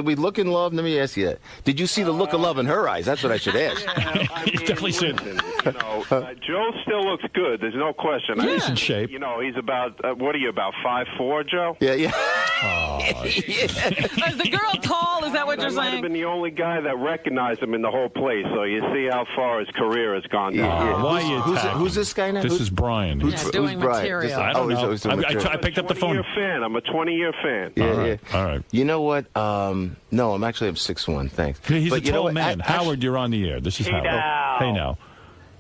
we look in love? Let me ask you that. Did you see the look of love in her eyes? That's what I should ask. You definitely should. Joe still looks good. There's no question. He's in shape. You know, he's about what are you, about 5'4", Joe? Yeah. Is the girl tall? Is that what you're I might have saying? been the only guy that recognized him in the whole place. So you see how far his career has gone down. Why are you who's this guy now? This is Brian. Who's doing Brian? material. I don't know. I picked up the phone. I'm a 20-year fan. Yeah. All right. You know what? No, I'm 6'1". Thanks. He's but a tall man. Howard, you're on the air. This is Howard. Hey now.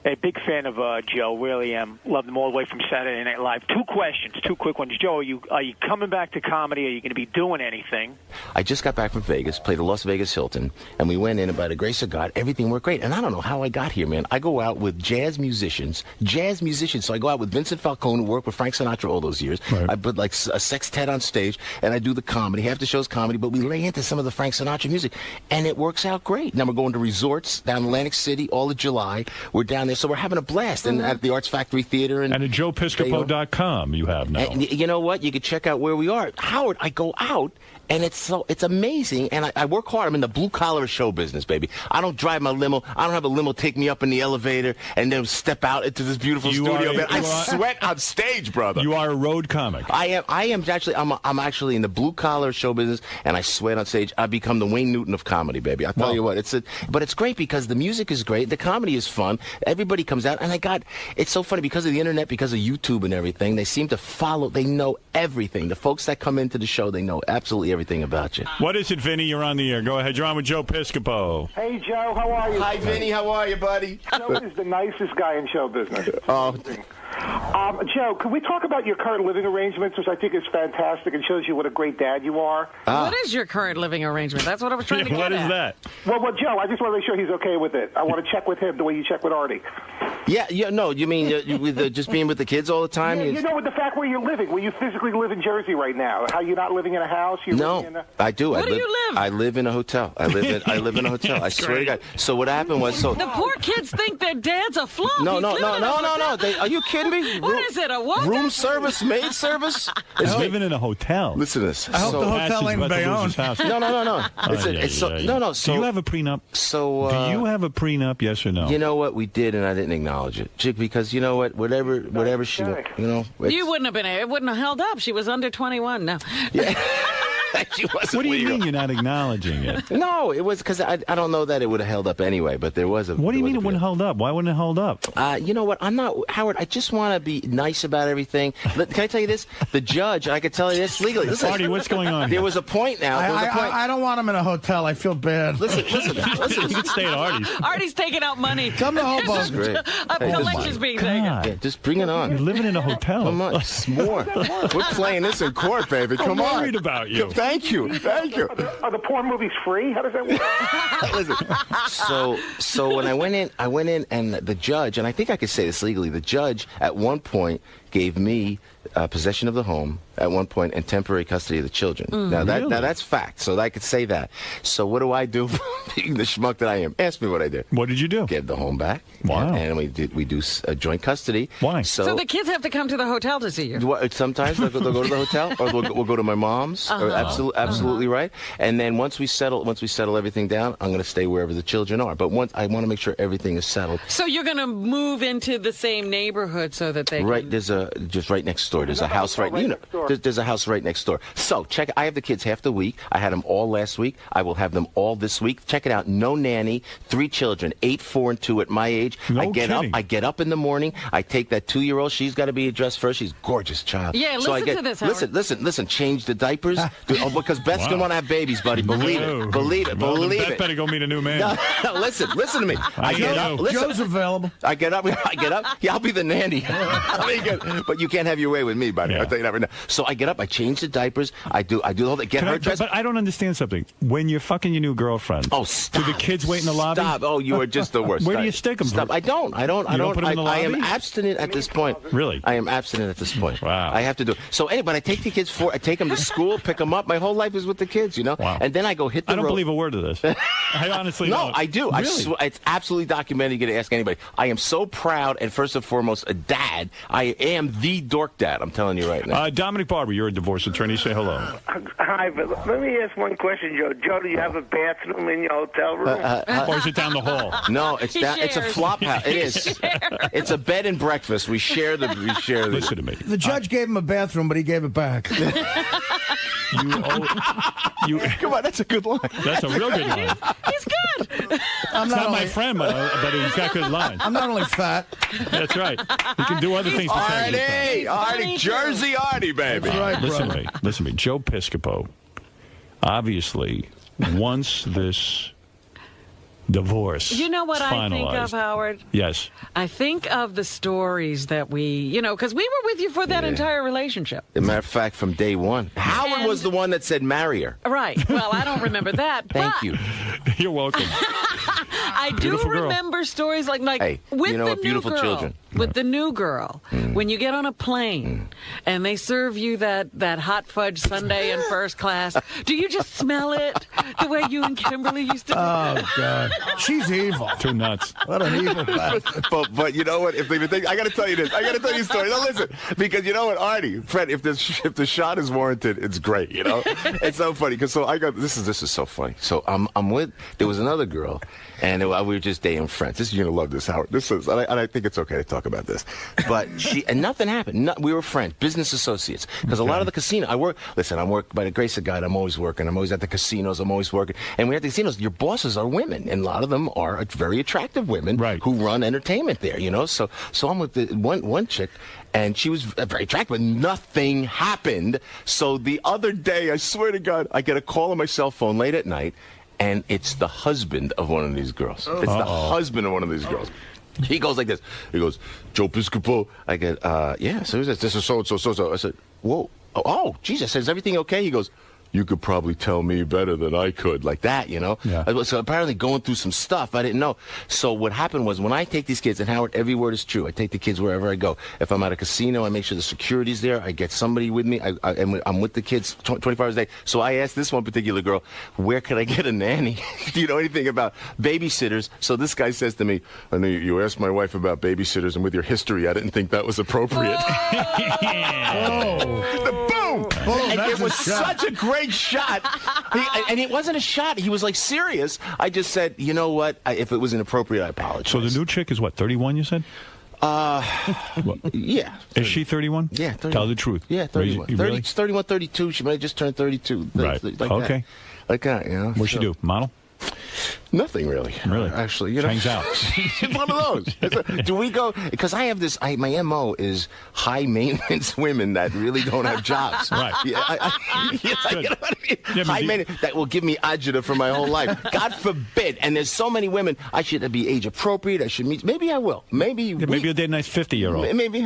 A big fan of Joe, really am. Love them all the way from Saturday Night Live. 2 questions, 2 quick ones. Joe, are you coming back to comedy? Are you going to be doing anything? I just got back from Vegas, played the Las Vegas Hilton, and we went in, and by the grace of God, everything worked great. And I don't know how I got here, man. I go out with jazz musicians. So I go out with Vincent Falcone, who worked with Frank Sinatra all those years. Right. I put like a sextet on stage, and I do the comedy. Half the show's comedy, but we lay into some of the Frank Sinatra music, and it works out great. Now we're going to resorts down in Atlantic City all of July. We're down there, so we're having a blast. And at the Arts Factory Theater. And at JoePiscopo.com you have now. And you know what? You can check out where we are. Howard, I go out, and it's amazing. And I work hard. I'm in the blue-collar show business, baby. I don't drive my limo. I don't have a limo take me up in the elevator and then step out into this beautiful studio. Man, I sweat on stage, brother. You are a road comic. I am actually. I'm actually in the blue-collar show business, and I sweat on stage. I become the Wayne Newton of comedy, baby. I tell you what, but it's great because the music is great. The comedy is fun. Everybody comes out, and it's so funny because of the internet, because of YouTube and everything. They seem to follow. They know everything. The folks that come into the show, they know absolutely everything about you. What is it, Vinny? You're on the air. Go ahead. You're on with Joe Piscopo. Hey, Joe. How are you? Hi, Vinny. How are you, buddy? Joe is the nicest guy in show business. Oh. Joe, can we talk about your current living arrangements, which I think is fantastic and shows you what a great dad you are? What is your current living arrangement? That's what I was trying to get What is at. that? Well, Joe, I just want to make sure he's okay with it. I want to check with him the way you check with Artie. Yeah, no, you mean with just being with the kids all the time? Yeah, you know, with the fact where you're living, where you physically live in Jersey right now, how you're not living in a house? I do. Where do you live? I live in a hotel. I live in a hotel. I swear to God. So what happened was, the poor kids think their dad's a flunk. No. Are you kidding me? What is it? A what? Room service, maid service? He's living in a hotel. Listen to this. I hope the hotel ain't Bayonne. No. Do you have a prenup? Do you have a prenup? Yes or no? You know what? We did, and I didn't acknowledge it, because you know what? Whatever she, you wouldn't have been. It wouldn't have held up. She was under 21. No. Yeah. She wasn't What do you legal. mean you're not acknowledging it? No, it was because I don't know that it would have held up anyway, but there was a... What do you mean it wouldn't hold up? Why wouldn't it hold up? You know what? I'm not... Howard, I just want to be nice about everything. Can I tell you this? The judge, I could tell you this legally. Listen, Artie, what's going on There here? was a point now. I don't want him in a hotel. I feel bad. Listen. You could stay at Artie's. Artie's taking out money. Come to Hoboken. Great. A collection's being taken. Yeah, just bring it on. You're living in a hotel. Come on, it's more. We're playing this in court, baby. Come I'm on. worried about you. Thank you. Are the porn movies free? How does that work? Listen, so when I went in, and the judge, and I think I could say this legally, the judge at one point gave me possession of the home at one point and temporary custody of the children. Now that's fact, so I could say that. So what do I do, being the schmuck that I am? Ask me what I did. What did you do? Get the home back. Wow. And we do a joint custody. Why? So the kids have to come to the hotel to see you. Sometimes they'll go to the hotel, or we'll go to my mom's. Absolutely right. And then once we settle everything down, I'm going to stay wherever the children are. But I want to make sure everything is settled. So you're going to move into the same neighborhood so that they Right. can... There's just right next door. There's a house right next door. There's a house right next door. So check. I have the kids half the week. I had them all last week. I will have them all this week. Check it out. No nanny. 3 children, 8, 4, and 2 at my age. No I get up in the morning. I take that 2-year-old. She's got to be addressed first. She's a gorgeous child. Yeah, listen to this, Howard. Listen. Change the diapers because Beth's gonna want to have babies, buddy. Believe it. Believe Beth it. better go meet a new man. No, listen to me. I get up. Listen. Joe's available. I get up. Yeah, I'll be the nanny. But you can't have your way with me, buddy. Yeah. I'll tell you that right now. So I get up. I change the diapers. I do the whole thing. Get her dressed. But I don't understand something. When you're fucking your new girlfriend, stop. Do the kids wait in the lobby? Stop. Oh, you are just the worst. Where do you stick them? Stop. I don't. You don't put them in the I am lobby? abstinent at this point. Really? I am abstinent at this point. Wow. I have to do it. So but I take the kids I take them to school, pick them up. My whole life is with the kids, you know. Wow. And then I go hit the road. I don't believe a word of this. I honestly No, don't. I do. Really? It's absolutely documented. You can ask anybody. I am so proud, and first and foremost, a dad. I am the dork dad. I'm telling you right now. Dominic Barber, you're a divorce attorney. Say hello. Hi, but let me ask one question, Joe. Joe, do you have a bathroom in your hotel room? Or is it down the hall? No, it's It's a flop house. It is. It's a bed and breakfast. We share the. Listen to me. The judge gave him a bathroom, but he gave it back. Come on, that's a good line. That's a real good line. He's good. I'm not my friend, but he's got good lines. I'm not only fat. That's right. He can do other things. Artie, Jersey Artie, baby. That's right, Listen brother. to me. Joe Piscopo, obviously, once this divorce You know what I think of, Howard? Yes. I think of the stories that because we were with you for that entire relationship. As a matter of fact, from day one. Howard was the one that said marry her. Right. Well, I don't remember that. Thank you. You're welcome. I do Beautiful girl. remember stories like Hey, with you know the what? Beautiful new girl, children. With the new girl, when you get on a plane and they serve you that hot fudge sundae in first class, do you just smell it the way you and Kimberly used to do? Oh, God. She's evil. Too nuts. What an evil bastard. But you know what? If they think, I got to tell you this. I got to tell you a story. Now listen, because you know what, Artie, Fred, if the shot is warranted, it's great. You know, it's so funny because this is so funny. So there was another girl, and we were just dating friends. You're gonna love this, Howard. And I think it's okay to talk about this. But and nothing happened. We were friends, business associates. Because a lot of the casino, I work by the grace of God. I'm always working. I'm always at the casinos. I'm always working. And when you're at the casinos, your bosses are women, and a lot of them are very attractive women who run entertainment there. You know, so I'm with the one chick. And she was very attractive, but nothing happened. So the other day, I swear to God, I get a call on my cell phone late at night, and it's the husband of one of these girls. It's the husband of one of these girls. He goes like this. He goes, Joe Piscopo. I get, yeah, so this is so. I said, whoa. Oh, Jesus, is everything okay? He goes, you could probably tell me better than I could, like that, you know? Yeah. So apparently going through some stuff I didn't know. So what happened was when I take these kids, and Howard, every word is true. I take the kids wherever I go. If I'm at a casino, I make sure the security's there. I get somebody with me. I'm with the kids 24 hours a day. So I asked this one particular girl, where could I get a nanny? Do you know anything about babysitters? So this guy says to me, I know you asked my wife about babysitters, and with your history, I didn't think that was appropriate. And it was such a great shot. And it wasn't a shot. He was like serious. I just said, you know what? If it was inappropriate, I apologize. So the new chick is what, 31, you said? Yeah. Is she 31? Yeah, 31. Tell the truth. Yeah, 31. Really? It's 31, 32. She might have just turned 32. Right. Like Okay. That. Like that, you know. What'd she do? Model? Nothing really. Really? Actually, you know. Hangs out. One of those. Do we go? Because I have this. My MO is high maintenance women that really don't have jobs. Right. Yeah. You know what I mean? Yeah, High maintenance that will give me agita for my whole life. God forbid. And there's so many women. I should be age appropriate. I should meet. Maybe I will. Maybe. Yeah, maybe you'll date a nice 50-year-old. Maybe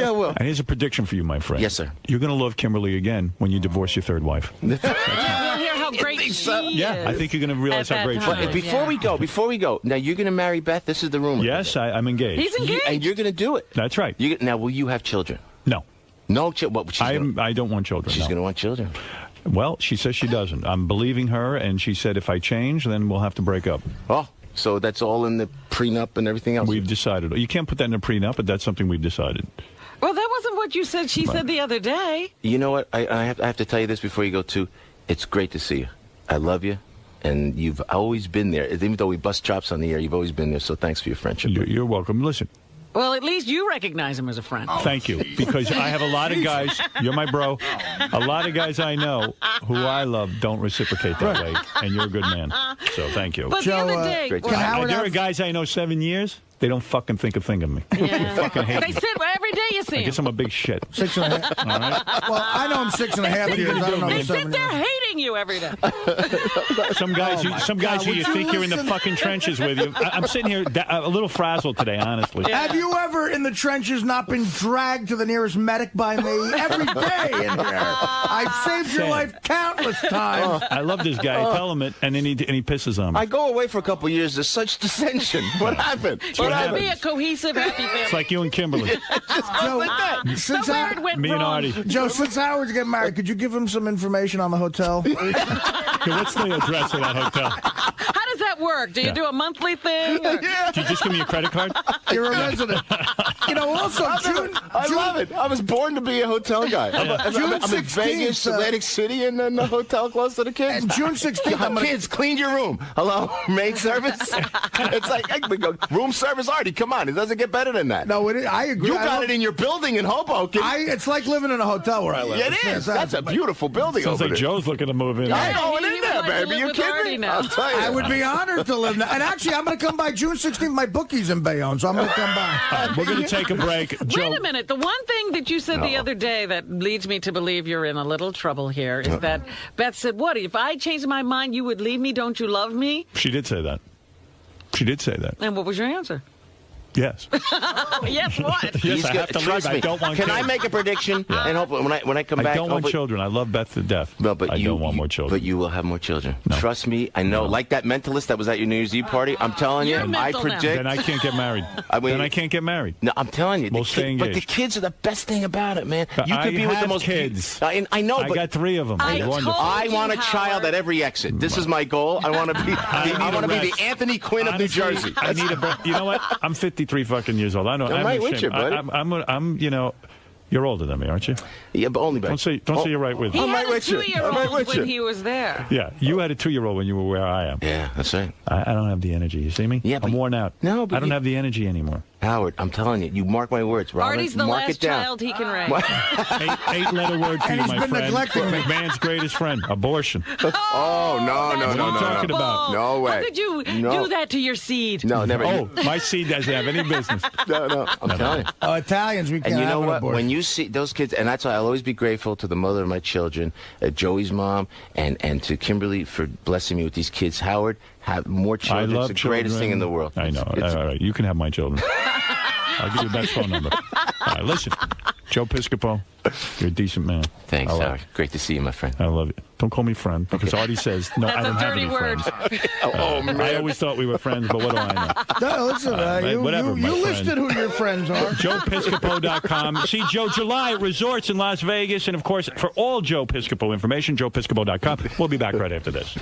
I will. And here's a prediction for you, my friend. Yes, sir. You're going to love Kimberly again when you divorce your third wife. We'll hear how great she is. Yeah, I think you're going to realize how great she is. Before we go, now you're going to marry Beth. This is the rumor. Yes, I'm engaged. He's engaged. And you're going to do it. That's right. Now, will you have children? No. No children. I don't want children. She's going to want children. Well, she says she doesn't. I'm believing her, and she said if I change, then we'll have to break up. Oh, so that's all in the prenup and everything else? We've decided. You can't put that in a prenup, but that's something we've decided. Well, that wasn't what you said. She said the other day. You know what? I have to tell you this before you go, too. It's great to see you. I love you. And you've always been there. Even though we bust chops on the air, you've always been there. So thanks for your friendship. You're welcome. Listen. Well, at least you recognize him as a friend. Thank you. Because I have a lot of guys, you're my bro, a lot of guys I know who I love don't reciprocate that way. And you're a good man. So thank you. But Joe, the other day... there are guys I know 7 years, they don't fucking think a thing of me. Yeah. They fucking hate They me. sit every day you see I him. guess I'm a big shit. 6.5. All right? Well, I know him 6.5 years. I don't know They him sit 7 there years. hating you every day. Some guys, who you think you're in the fucking trenches with you. I'm sitting here a little frazzled today, honestly. Have you ever in the trenches not been dragged to the nearest medic by me? Every day in here. I've saved your life countless times. I love this guy. I tell him it, and then he pisses on me. I go away for a couple of years. There's such dissension. What happened? You should be a cohesive, happy family. It's like you and Kimberly. Joe, Somewhere it went Me and wrong. Artie. Joe, since Howard's getting married, could you give him some information on the hotel? Okay, what's the address of that hotel? How does that work? Do you do a monthly thing? Or? Do you just give me a credit card? You're a resident. You know, also, I love it. I was born to be a hotel guy. I'm in 16th, Vegas, Atlantic City, and then the hotel close to the kids. And June 16th, Kids, clean your room. Hello, maid service. It's like, hey, we go, room service, Artie. Come on, it doesn't get better than that. No, I agree. You got it in your building in Hoboken. It's like living in a hotel where I live. Yeah, it is. That's a beautiful building. Sounds over like there. Joe's looking to move in. I'm going in He there, would like to baby. live You with kidding Artie me? now. I'll tell you. I would be honored to live there. And actually, I'm going to come by June 16th. My bookie's in Bayonne, so I'm going to come by. We're going to take a break. Joe, Wait a minute. The one thing that you said the other day that leads me to believe you're in a little trouble here is that Beth said, what, if I changed my mind, you would leave me? Don't you love me? she did say that. She did say that. And what was your answer? Yes. Yes, what? Yes, I have to Trust leave. me. I don't want Can kids. I make a prediction? And hopefully, when I come back, I don't want hopefully- children. I love Beth to death. No, but I don't want more children. But you will have more children. Trust me. I know. Like that mentalist that was at your New Year's Eve party. I'm telling you. You're I mental now. predict. Then I can't get married. Then I can't get married. No, I'm telling you. We'll stay engaged. But the kids are the best thing about it, man. You I could be with the have most kids. I know. I But got 3 of them. I Wonderful. told I want a you, child Howard. at every exit. This is my goal. I want to be. I want to be the rest. Anthony Quinn of New Honestly, Jersey. I need a. You know what? I'm 53 fucking years old. I know. I'm I'm right with ashamed. you, buddy. I'm. You know. You're older than me, aren't you? Yeah, but only by. Don't say you're right with He me. I'm had right a with you. I'm 2-year-old right with you. when he was there. Yeah, you had a 2-year-old when you were where I am. Yeah, that's right. I don't have the energy. You see me? Yeah, but I'm worn out. No, but I don't have the energy anymore. Howard, I'm telling you. You mark my words, Robin. Artie's the mark last it down. child he can raise. 8-letter word for And you, he's my been friend. neglecting me. Man's greatest friend, abortion. Oh no, That's no, What are you talking no. about? No way. How could you No. do that to your seed? No, never. Oh, my seed doesn't have any business. No. I'm telling you. Italians, we can't And you know have an what? abortion. When you see those kids, and that's why I'll always be grateful to the mother of my children, Joey's mom, and to Kimberly for blessing me with these kids. Howard, have more I children. love It's the greatest children. thing in the world. I know. It's- All right, you can have my children. I'll give you Beth's phone number. All right, listen, Joe Piscopo, you're a decent man. Thanks, I love Howard. Great to see you, my friend. I love you. Don't call me friend, because Artie says, no, That's I don't a have dirty any word. friends. Oh, man. I always thought we were friends, but what do I know? No, listen, Whatever, my you friend. listed who your friends are. JoePiscopo.com. See Joe July at resorts in Las Vegas. And, of course, for all Joe Piscopo information, JoePiscopo.com. We'll be back right after this.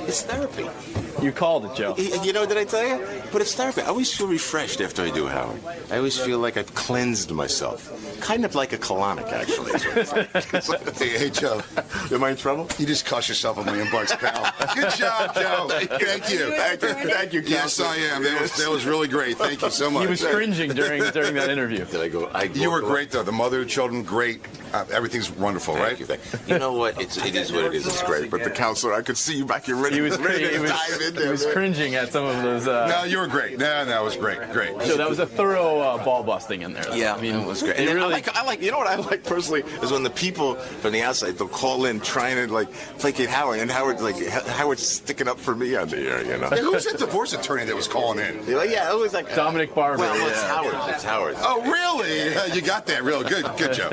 It's therapy. You called it, Joe. You know, did I tell you? But it's therapy. I always feel refreshed after I do Howard. I always feel like I've cleansed myself. kind of like a colonic, actually. Hey, Joe. Am I in trouble? You just cost yourself $1 million, pal. Good job, Joe. Thank you. Thank you. Yes, I am. That was really great. Thank you so much. He was cringing during that interview. Did I go? You were great, though. The mother, the children, great. Everything's wonderful, right? You know what? It is what it is. It's great. But the counselor, I could see you back here ready. He was dive in there. He was cringing at some of those. No, you were great. No, it was great. So that was a thorough ball busting in there. Yeah, I mean, it was great. And really, I like. You know what I like personally is when the people from the outside they'll call in trying to like placate Howard, and Howard's sticking up for me on the air. You know. Hey, who's that divorce attorney that was calling in? Yeah, it was like Dominic Barber. Well, it's Howard. It's Howard. Oh, really? You got that real good, Joe.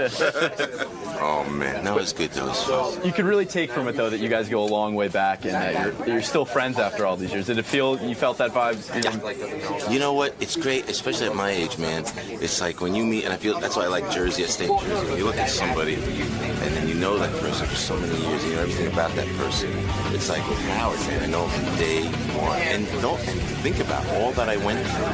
Oh man, that was good. That was fun. You could really take from it though that you guys go a long way back and that you're still friends after all these years. Did it feel you felt that vibe? You know what? It's great, especially at my age, man. It's like when you meet, and I feel that's why I like Jersey. I stay in Jersey. When you look at somebody, and then you know that person for so many years, and you know everything about that person. It's like with Howard, man. I know him from day one, and think about all that I went through.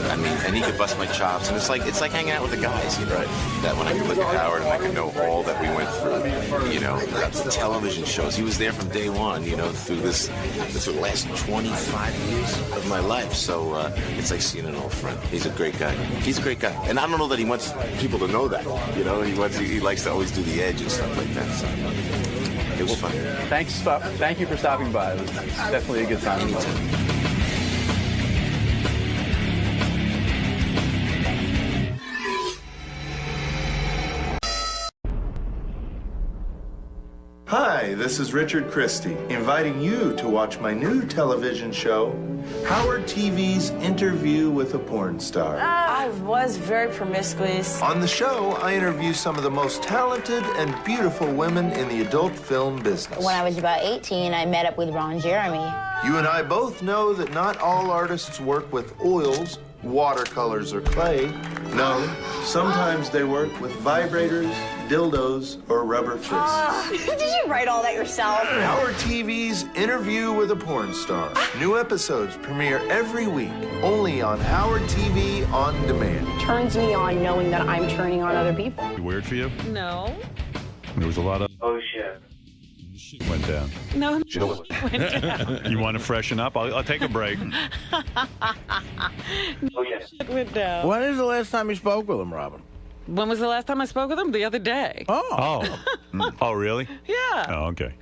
I mean, and he could bust my chops, and it's like hanging out with the guys, you know. Right? That when I could look at Howard and I could know all that we went through, you know, the television shows. He was there from day one, you know, through this would last 25 years of my life. So it's like seeing an old friend. He's a great guy. He's a great guy, and I don't know that he wants people to know that. You know, he likes to always do the edge and stuff like that. So it was fun. Thank you for stopping by. It was definitely a good time. Anytime. Hi, this is Richard Christie, inviting you to watch my new television show, Howard TV's Interview with a Porn Star. I was very promiscuous. On the show, I interview some of the most talented and beautiful women in the adult film business. When I was about 18, I met up with Ron Jeremy. You and I both know that not all artists work with oils, watercolors, or clay. No, sometimes they work with vibrators, dildos, or rubber fists. Did you write all that yourself? Howard TV's Interview with a Porn Star. New episodes premiere every week, only on Howard TV On Demand. Turns me on knowing that I'm turning on other people. Weird for you? No. There was a lot of... Oh, shit. Went down. No, went down. You want to freshen up? I'll take a break. Oh, yes. Went down. When is the last time you spoke with him, Robin? When was the last time I spoke with him? The other day. Oh. Oh, really? Yeah. Oh, okay.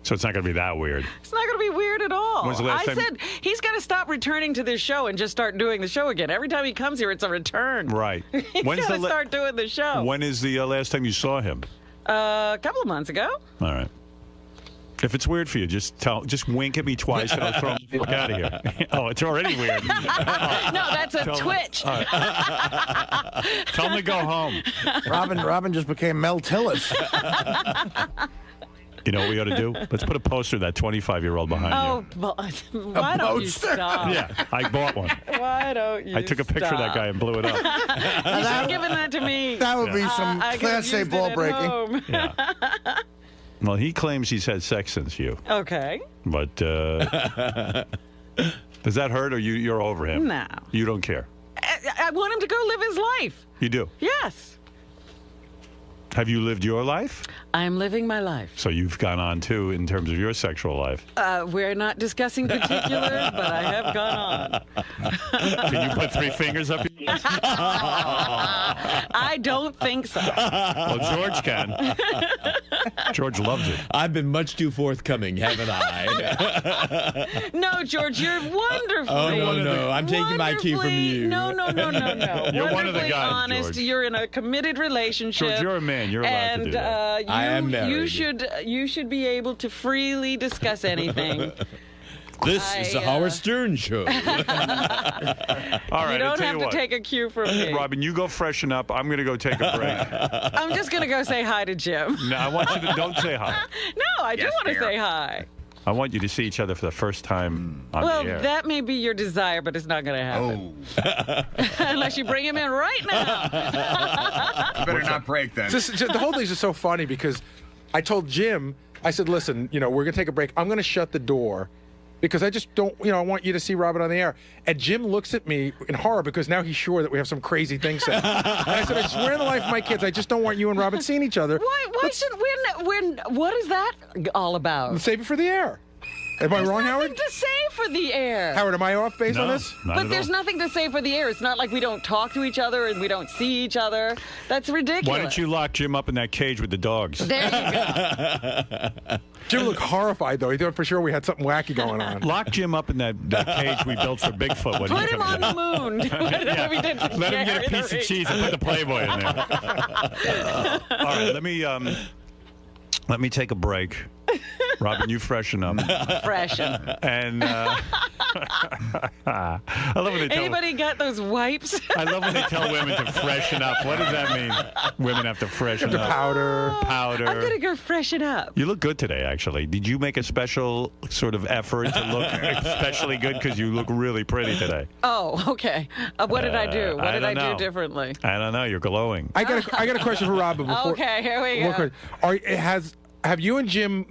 So it's not going to be that weird. It's not going to be weird at all. When's the last time? said he's got to stop returning to this show and just start doing the show again. Every time he comes here, it's a return. Right. He's got to start doing the show. When is the last time you saw him? A couple of months ago. All right. If it's weird for you, just wink at me twice and I'll throw him the fuck out of here. Oh, it's already weird. No, that's a twitch. Tell him to go home. Robin just became Mel Tillis. You know what we ought to do? Let's put a poster of that 25-year-old behind you. Why don't you stop? Yeah, I bought one. Why don't you I took a picture of that guy and blew it up. You should have given that to me. That would be some Class A ball breaking. Yeah. Well, he claims he's had sex since you. Okay. But does that hurt, or you're over him? No. You don't care? I want him to go live his life. You do? Yes. Have you lived your life? I'm living my life. So you've gone on, too, in terms of your sexual life. We're not discussing particulars, but I have gone on. Can you put 3 fingers up your ass? I don't think so. Well, George can. George loves it. I've been much too forthcoming, haven't I? No, George, you're wonderful. Oh, no. I'm taking my cue from you. No. You're one of the guys, honest. George. You're in a committed relationship. George, you're a man. You're allowed to do that. I am married. You should be able to freely discuss anything. This is the Howard Stern Show. All right, you don't have to take a cue from me. Robin, you go freshen up. I'm going to go take a break. I'm just going to go say hi to Jim. No, I want you to don't say hi. No, I do want to say hi. I want you to see each other for the first time on the air. Well, that may be your desire, but it's not going to happen. Unless you bring him in right now. You better not break then. The whole thing is just so funny because I told Jim, I said, listen, we're going to take a break. I'm going to shut the door. because I just don't, I want you to see Robin on the air. And Jim looks at me in horror because now he's sure that we have some crazy thing said. And I said, I swear on the life of my kids, I just don't want you and Robin seeing each other. Why should what is that all about? Save it for the air. Am I wrong, Howard? Nothing to say for the air. Howard, am I off base on this? But there's nothing to say for the air. It's not like we don't talk to each other and we don't see each other. That's ridiculous. Why don't you lock Jim up in that cage with the dogs? There you go. Jim looked horrified, though. He thought for sure we had something wacky going on. Lock Jim up in that cage we built for Bigfoot. Put him on the moon. We did to Let him get a piece of cheese and put the Playboy in there. All right, let me take a break. Robin, you freshen up. Freshen. And I love when they tell Anybody got those wipes? I love when they tell women to freshen up. What does that mean? Women have to freshen up. Powder. I'm gonna go freshen up. You look good today, actually. Did you make a special sort of effort to look especially good? Because you look really pretty today. Oh, okay. What did I do? What did I do differently? I don't know. You're glowing. I got a question for Robin. Before, okay, here we go. Have you and Jim,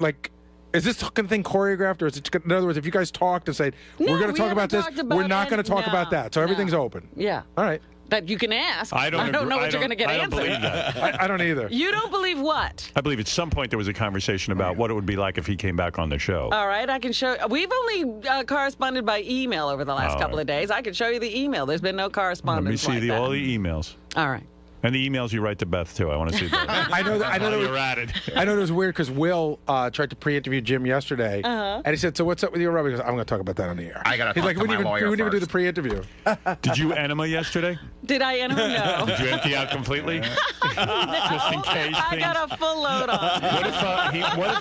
is this kind of thing choreographed, or is it, in other words, if you guys talked and said, we're going to talk about this, we're not going to talk about that, so everything's open? Yeah. All right. That you can ask. I don't know what you're going to get answered. I don't believe that. I don't either. You don't believe what? I believe at some point there was a conversation about what it would be like if he came back on the show. All right, I can show. We've only corresponded by email over the last couple of days. I can show you the email. There's been no correspondence. Let me see all the emails. All right. And the emails you write to Beth, too. I want to see that. I know you're at it. I know it was weird because Will tried to pre-interview Jim yesterday, and he said, so what's up with you, Robin? He goes, I'm going to talk about that on the air. I got to talk to my lawyer We wouldn't even do first. the pre-interview. Did you enema yesterday? Did I enema? No. Did you empty out completely? Just in case. I got a full load on. What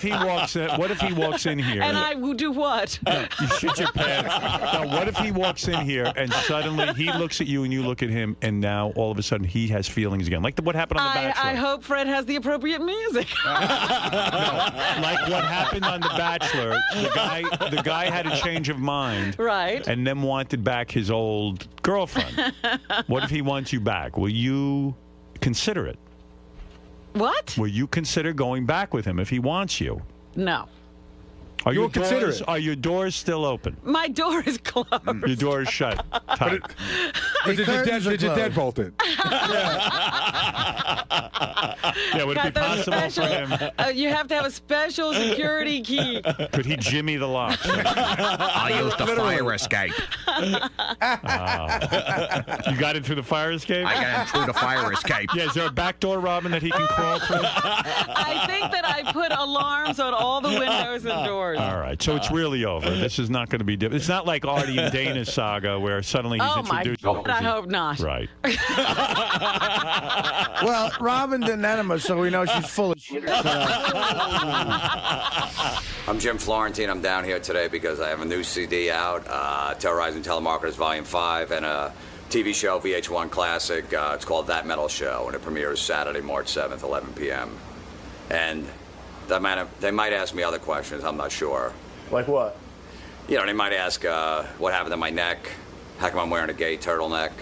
if he walks in here? And I will do what? You shit your pants. Now, what if he walks in here and suddenly he looks at you and you look at him, and now all of a sudden he has feelings again, like what happened on The Bachelor? I hope Fred has the appropriate music. No, like what happened on The Bachelor. The guy had a change of mind, right, and then wanted back his old girlfriend. What if he wants you back? Will you consider it? What? Will you consider going back with him if he wants you? No. Are your doors still open? My door is closed. Your door is shut. Tight. Did you deadbolt it? Yeah, would it be possible for him? You have to have a special security key. Could he jimmy the lock? I'll use the fire escape. You got in through the fire escape? I got in through the fire escape. Yeah, is there a back door, Robin, that he can crawl through? I think that I put alarms on all the windows and doors. All right, so it's really over. This is not going to be different. It's not like Artie and Dana's saga where suddenly he's introduced. Oh, my God, I hope not. Right. Well, Robin didn't enema, so we know she's full of shit. I'm Jim Florentine. I'm down here today because I have a new CD out, Terrorizing Telemarketers Volume 5, and a TV show, VH1 Classic. It's called That Metal Show, and it premieres Saturday, March 7th, 11 p.m. And they might ask me other questions. I'm not sure. Like what? You know, they might ask what happened to my neck, how come I'm wearing a gay turtleneck,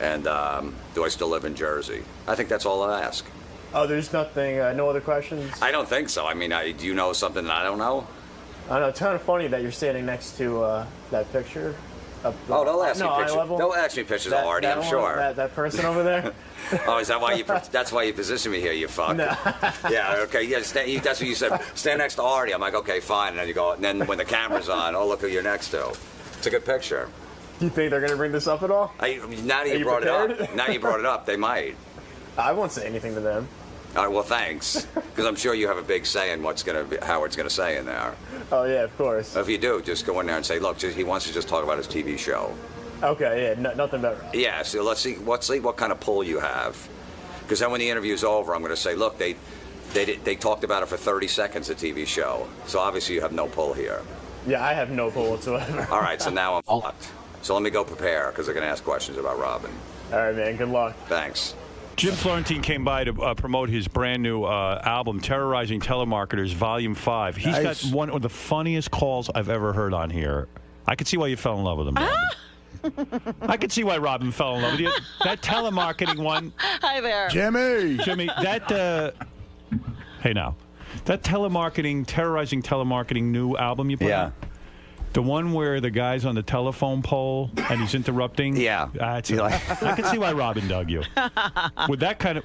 and do I still live in Jersey? I think that's all I'll ask. Oh, there's nothing, no other questions? I don't think so. I mean, do you know something that I don't know? I don't know. It's kind of funny that you're standing next to that picture. Oh, they'll ask me pictures. They'll ask me pictures of Artie, I'm sure. That person over there? Oh, is that why that's why you positioned me here, you fuck? No. Yeah, okay, yeah, that's what you said. Stand next to Artie. I'm like, okay, fine. And then you go, and then when the camera's on, oh, look who you're next to. It's a good picture. Do you think they're going to bring this up at all? Now that you brought it up, they might. I won't say anything to them. All right, well, thanks. Because I'm sure you have a big say in Howard's going to say in there. Oh, yeah, of course. If you do, just go in there and say, look, he wants to just talk about his TV show. Okay, yeah, nothing better. Yeah, so let's see what kind of pull you have. Because then when the interview's over, I'm going to say, look, they talked about it for 30 seconds, the TV show. So obviously you have no pull here. Yeah, I have no pull whatsoever. All right, so now I'm fucked. So let me go prepare, because they're going to ask questions about Robin. All right, man, good luck. Thanks. Jim Florentine came by to promote his brand new album, Terrorizing Telemarketers, Volume 5. He's got one of the funniest calls I've ever heard on here. I could see why you fell in love with him. I could see why Robin fell in love with you. That telemarketing one. Hi there. Jimmy, that, hey now, that Terrorizing Telemarketing new album you put out? The one where the guy's on the telephone pole and he's interrupting? Yeah. That's it. I can see why Robin dug you. With that kind of...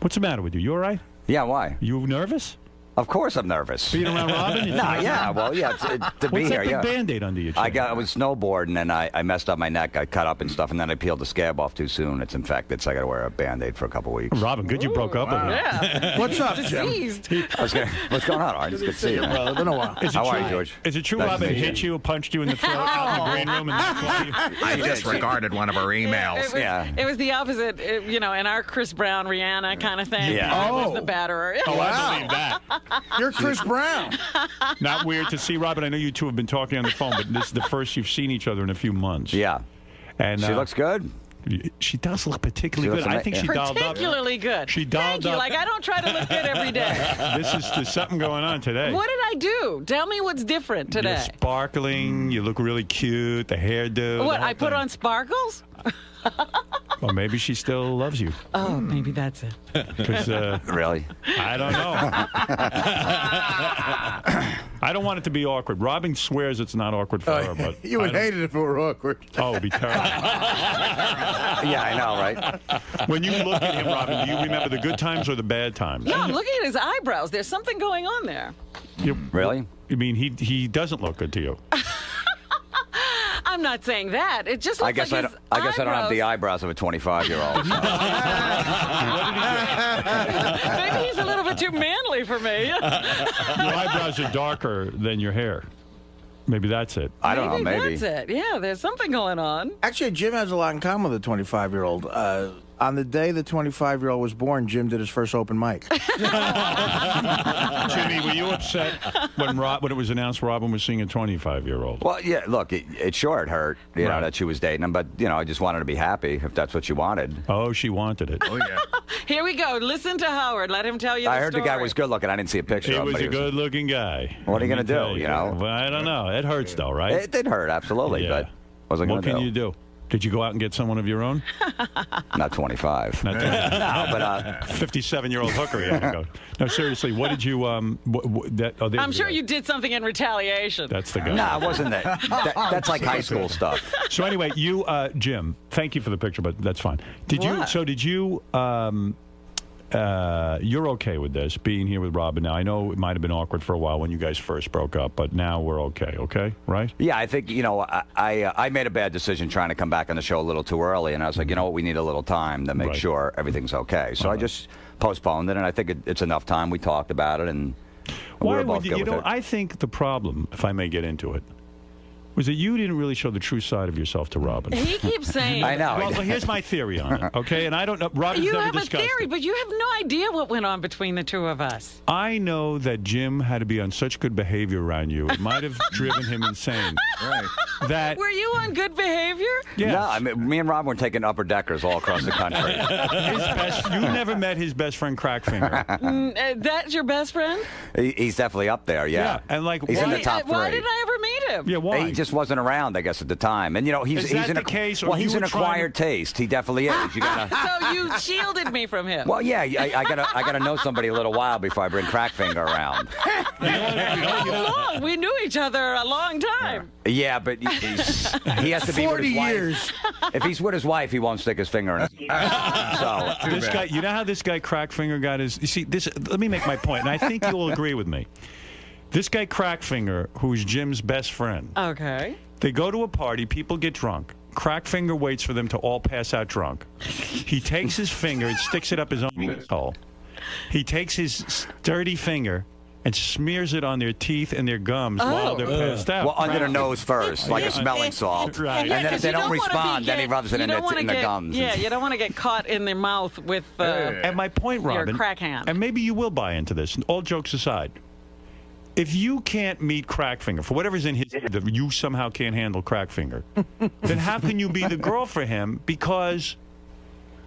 What's the matter with you? You all right? Yeah, why? You nervous? Of course I'm nervous. Being around Robin? Yeah, well, yeah, to be here, What's that yeah. big Band-Aid under your chin? I was snowboarding, and I messed up my neck. I cut up and stuff, and then I peeled the scab off too soon. It's infected, so I got to wear a Band-Aid for a couple weeks. Robin, good you broke up with him. Yeah. What's up, Jim? What's going on, Art? It's good to see you. Well, been a while. How are you, George? Is it true Nice to Robin meet you. hit you, punched you in the throat out in the green room? And that's why you... I disregarded one of our emails. It was the opposite, in our Chris Brown, Rihanna kind of thing. Yeah. I was the batterer. Oh, I believe that. You're Chris Brown. Not weird to see Robin. I know you two have been talking on the phone, but this is the first you've seen each other in a few months. Yeah. And she looks good. She does look particularly good. I think she dialed up. Particularly good. She dialed Thank you. up. Like, I don't try to look good every day. There's something going on today. What did I do? Tell me what's different today. You're sparkling. You look really cute. The hairdo. What, I put on sparkles? Well, maybe she still loves you. Oh, maybe that's it. 'Cause, really? I don't know. I don't want it to be awkward. Robin swears it's not awkward for her, but You would hate it if it were awkward. Oh, it'd be terrible. Yeah, I know, right? When you look at him, Robin, do you remember the good times or the bad times? No, I'm looking at his eyebrows. There's something going on there. Really? You mean he doesn't look good to you? I'm not saying that. It just looks I guess like I don't have the eyebrows of a 25-year-old. Maybe he's a little bit too manly for me. Your eyebrows are darker than your hair. Maybe that's it. I don't know. Maybe that's it. Yeah, there's something going on. Actually, Jim has a lot in common with the 25-year-old. On the day the 25-year-old was born, Jim did his first open mic. Jimmy, were you upset when it was announced Robin was seeing a 25-year-old? Well, yeah, look, it sure hurt, you know, that she was dating him, but, I just wanted to be happy if that's what she wanted. Oh, she wanted it. Oh, yeah. Here we go. Listen to Howard. Let him tell you the I heard story. the guy was good looking. I didn't see a picture He of him. was but a good-looking guy. What are you going to do, Well, I don't know. It hurts, though, right? It did hurt, absolutely, but what was I going What to do? can you do? Did you go out and get someone of your own? Not 25. Not 25. No, but 57-year-old hooker. You had to go. No, seriously. What did you? I'm sure you did something in retaliation. That's the guy. No, it wasn't that. That's like high school stuff. So anyway, you, Jim. Thank you for the picture, but that's fine. Did you? What? So did you? You're okay with this being here with Robin now? I know it might have been awkward for a while when you guys first broke up, but now we're okay. Okay, right? Yeah, I think I made a bad decision trying to come back on the show a little too early, and I was like, you know what, we need a little time to make sure everything's okay. So I just postponed it, and I think it's enough time. We talked about it, and we were both good with it. I think the problem, if I may get into it, was that you didn't really show the true side of yourself to Robin. He keeps saying... I know. Well, here's my theory on it, okay? And I don't know... Robin's You never have a discussed theory, it. but you have no idea what went on between the two of us. I know that Jim had to be on such good behavior around you. It might have driven him insane. Right. Were you on good behavior? Yes. No, I mean, me and Rob were taking upper deckers all across the country. You never met his best friend, Crackfinger. That's your best friend? He's definitely up there, yeah. And like, he's in the top 3. Why didn't I ever meet him? Yeah, why? He just wasn't around, I guess, at the time. And he's Is that an the case, or well, you he's were an acquired taste. He definitely is. You gotta. So you shielded me from him. Well, yeah, I gotta know somebody a little while before I bring Crackfinger around. How long? We knew each other a long time. Yeah, but he has to be with his 40 years. wife. If he's with his wife, he won't stick his finger in. So This guy, you know how this guy Crackfinger got his... You see, let me make my point, and I think you'll agree with me. This guy Crackfinger, who's Jim's best friend, Okay. they go to a party, people get drunk. Crackfinger waits for them to all pass out drunk. He takes his finger and sticks it up his own hole. He takes his dirty finger and smears it on their teeth and their gums while they're passed out. well, under the nose first, like a smelling salt. Right. And then if they don't respond, then he rubs it in their gums. Yeah, you don't want to get caught in their mouth with And my point, Robin, your crack hand. and maybe you will buy into this, all jokes aside, if you can't meet Crackfinger, for whatever's in his head, that you somehow can't handle Crackfinger, then how can you be the girl for him? Because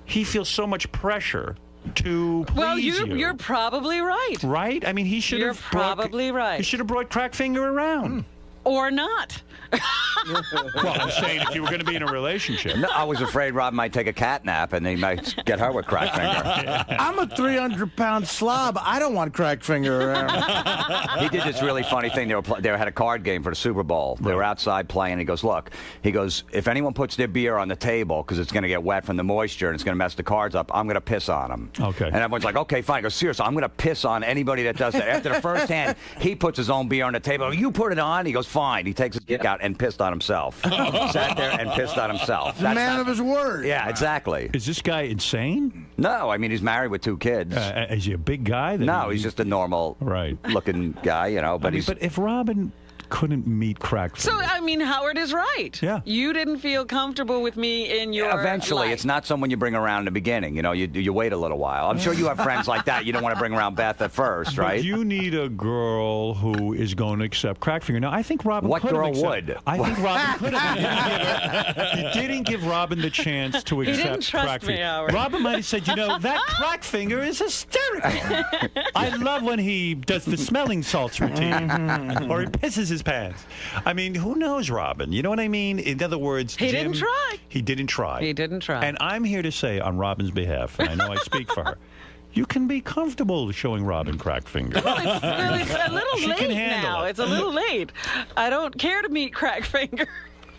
he feels so much pressure to please Well, you. you're probably right. Right? I mean, he should You're have probably right. He should have brought Crackfinger around. Or not. Well, I'm saying if you were going to be in a relationship. No, I was afraid Rob might take a cat nap and he might get her with crack finger. I'm a 300-pound slob. I don't want crack finger around. He did this really funny thing. They had a card game for the Super Bowl. They were outside playing. He goes, look, if anyone puts their beer on the table because it's going to get wet from the moisture and it's going to mess the cards up, I'm going to piss on them. Okay. And everyone's like, okay, fine. He goes, seriously, I'm going to piss on anybody that does that. After the first hand, he puts his own beer on the table. You put it on. He goes, fine. He takes his dick out and pissed on himself. Sat there and pissed on himself. The man of his word. Yeah, exactly. Is this guy insane? No, I mean, he's married with 2 kids. Is he a big guy? No, he's just a normal looking guy, you know. But but if Robin couldn't meet crack So, I mean, Howard is right. Yeah. You didn't feel comfortable with me in your eventually, life. it's not someone you bring around in the beginning. You know, you wait a little while. I'm sure you have friends like that. You don't want to bring around Beth at first, right? But you need a girl who is going to accept crack finger. Now, I think Robin What could girl have would? I think Robin could have. You didn't give Robin the chance to He accept didn't trust crack me, finger. Howard. Robin might have said, you know, that crack finger is hysterical. I love when he does the smelling salts routine or he pisses his pants. I mean, who knows, Robin? You know what I mean? In other words, He Jim, didn't try. He didn't try. He didn't try. And I'm here to say on Robin's behalf, and I know I speak for her, you can be comfortable showing Robin crack finger. Well, it's a little She can late handle now. it. It's a little late. I don't care to meet crack finger.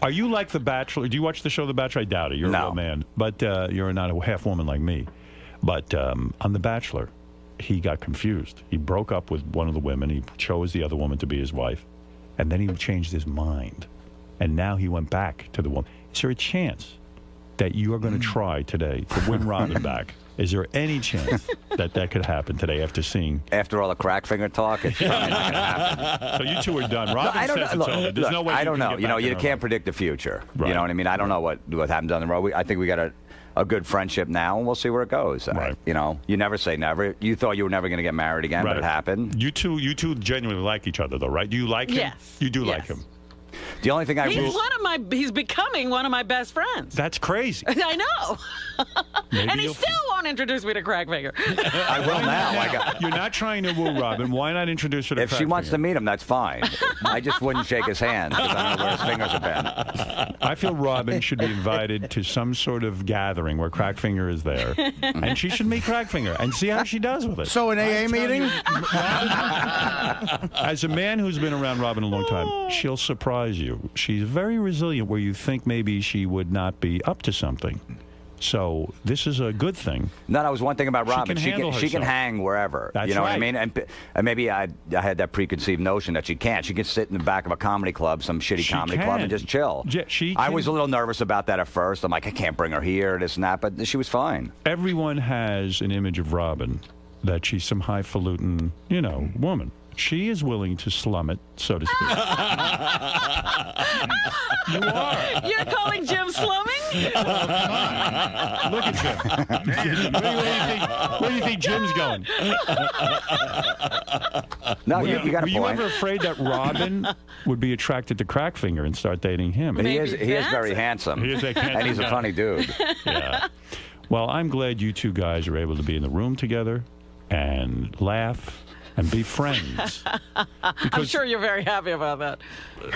Are you like The Bachelor? Do you watch the show The Bachelor? I doubt it. You're a real man. But you're not a half woman like me. But on The Bachelor, he got confused. He broke up with one of the women. He chose the other woman to be his wife. And then he changed his mind. And now he went back to the woman. Is there a chance that you are going to try today to win Robin back? Is there any chance that could happen today after seeing... After all the crack finger talk, it's probably not going to happen. So you two are done. Robin says it's over. There's no way I you don't can know. get You know, back in you her can't life. predict the future. Right. You know what I mean? I don't know what happens down the road. I think we got a good friendship now, and we'll see where it goes. Right. You know, you never say never. You thought you were never going to get married again, but it happened. You two genuinely like each other, though, right? Do you like him? Yes. You do Yes. like him. The only thing He's becoming one of my best friends. That's crazy. I know. Maybe And he you'll- still won't introduce me to crack finger. I will now. You're not trying to woo Robin. Why not introduce her to If she crack wants finger? to meet him, that's fine. I just wouldn't shake his hand because I don't know where his fingers have been. I feel Robin should be invited to some sort of gathering where Crackfinger is there, and she should meet Crackfinger and see how she does with it. So an AA meeting? As a man who's been around Robin a long time, she'll surprise you. She's very resilient where you think maybe she would not be up to something. So this is a good thing. No, that was one thing about She Robin. can She can handle herself. hang wherever. That's you know what I right. mean? And maybe I had that preconceived notion that she can't. She can sit in the back of a comedy club, some shitty She comedy club, can. and just chill. Yeah, she I can- was a little nervous about that at first. I'm like, I can't bring her here, this and that, but she was fine. Everyone has an image of Robin that she's some highfalutin, woman. She is willing to slum it, so to speak. You are. You're calling Jim slumming? Look at Jim. Where do you think Jim's going? No, were you got a were you point. ever afraid that Robin would be attracted to Crackfinger and start dating him? He is very handsome. He is a handsome and he's a guy. funny dude. Yeah. Well, I'm glad you two guys are able to be in the room together and laugh and be friends. I'm sure you're very happy about that. It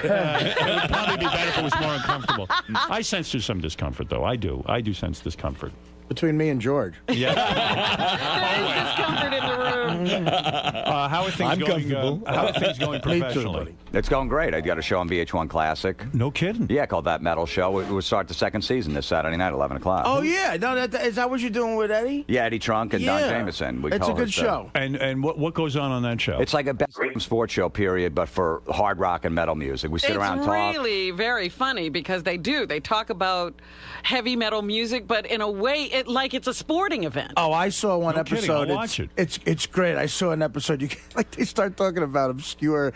would probably be better if it was more uncomfortable. I sense there's some discomfort, though. I do sense discomfort. Between me and George. Yeah. There is discomfort in the room. How are things going? How are things going professionally? It's going great. I got a show on VH1 Classic. No kidding. Yeah, called That Metal Show. It will start the second season this Saturday night, 11 o'clock. Oh, yeah. No, is that what you're doing with Eddie? Yeah, Eddie Trunk and Don Yeah. Jameson. We It's a co-host good that. show. And what goes on that show? It's like a best sports show, period, but for hard rock and metal music. We sit around and talk. It's really very funny because they talk about heavy metal music, but in a way, it's a sporting event. Oh, I saw one No kidding, episode. I'll watch it. It's great. I saw an episode. They start talking about obscure.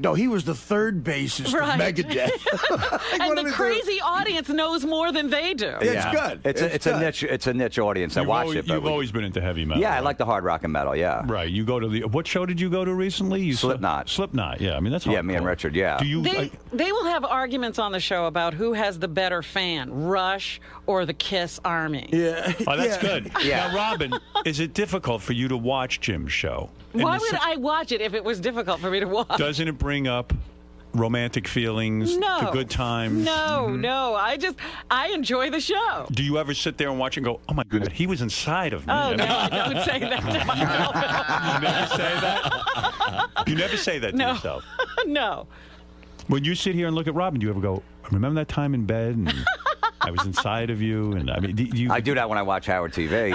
No, he was the third bassist of Right. Megadeth. And the crazy audience knows more than they do. It's good. It's a niche audience that watch it. but You've always been into heavy metal. Yeah, I right? like the hard rock and metal. Yeah. Right. You go to what show did you go to recently? You Slipknot. Slipknot. Yeah. I mean that's Yeah, me and hardcore. Richard. Yeah. Do you? They will have arguments on the show about who has the better fan, Rush or the Kiss Army. Yeah. Oh, that's good. Yeah. Now, Robin, is it difficult for you to watch Jim's show? Why would I watch it if it was difficult for me to watch? Doesn't it bring up romantic feelings, to good times? No. I enjoy the show. Do you ever sit there and watch and go, oh my God, he was inside of me? Oh, no, I don't say that to myself. You never say that? You never say that to yourself? No. When you sit here and look at Robin, do you ever go, remember that time in bed and I was inside of you? And I mean, I do that when I watch Howard TV.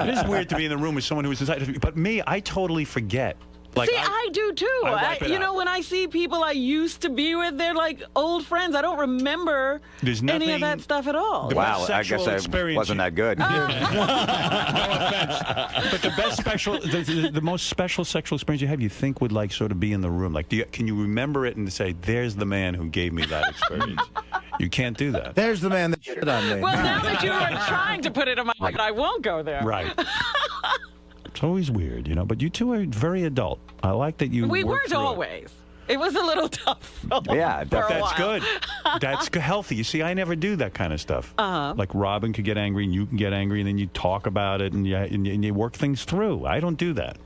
It is weird to be in the room with someone who is inside of you. But me, I totally forget. Like, see, I do too. You know, when I see people I used to be with, they're like old friends. I don't remember any of that stuff at all. Wow, I guess I wasn't that good. No offense. But the best special, the most special sexual experience you have, you think would like sort of be in the room. Like, can you remember it and say, there's the man who gave me that experience? You can't do that. There's the man that shit on me. Well, now that you are trying to put it in my head, I won't go there. Right. It's always weird, you know, but you two are very adult. I like that you We work weren't through it. always. It was a little tough. Yeah, that's good. That's healthy. You see, I never do that kind of stuff. Like Robin could get angry and you can get angry and then you talk about it and you work things through. I don't do that.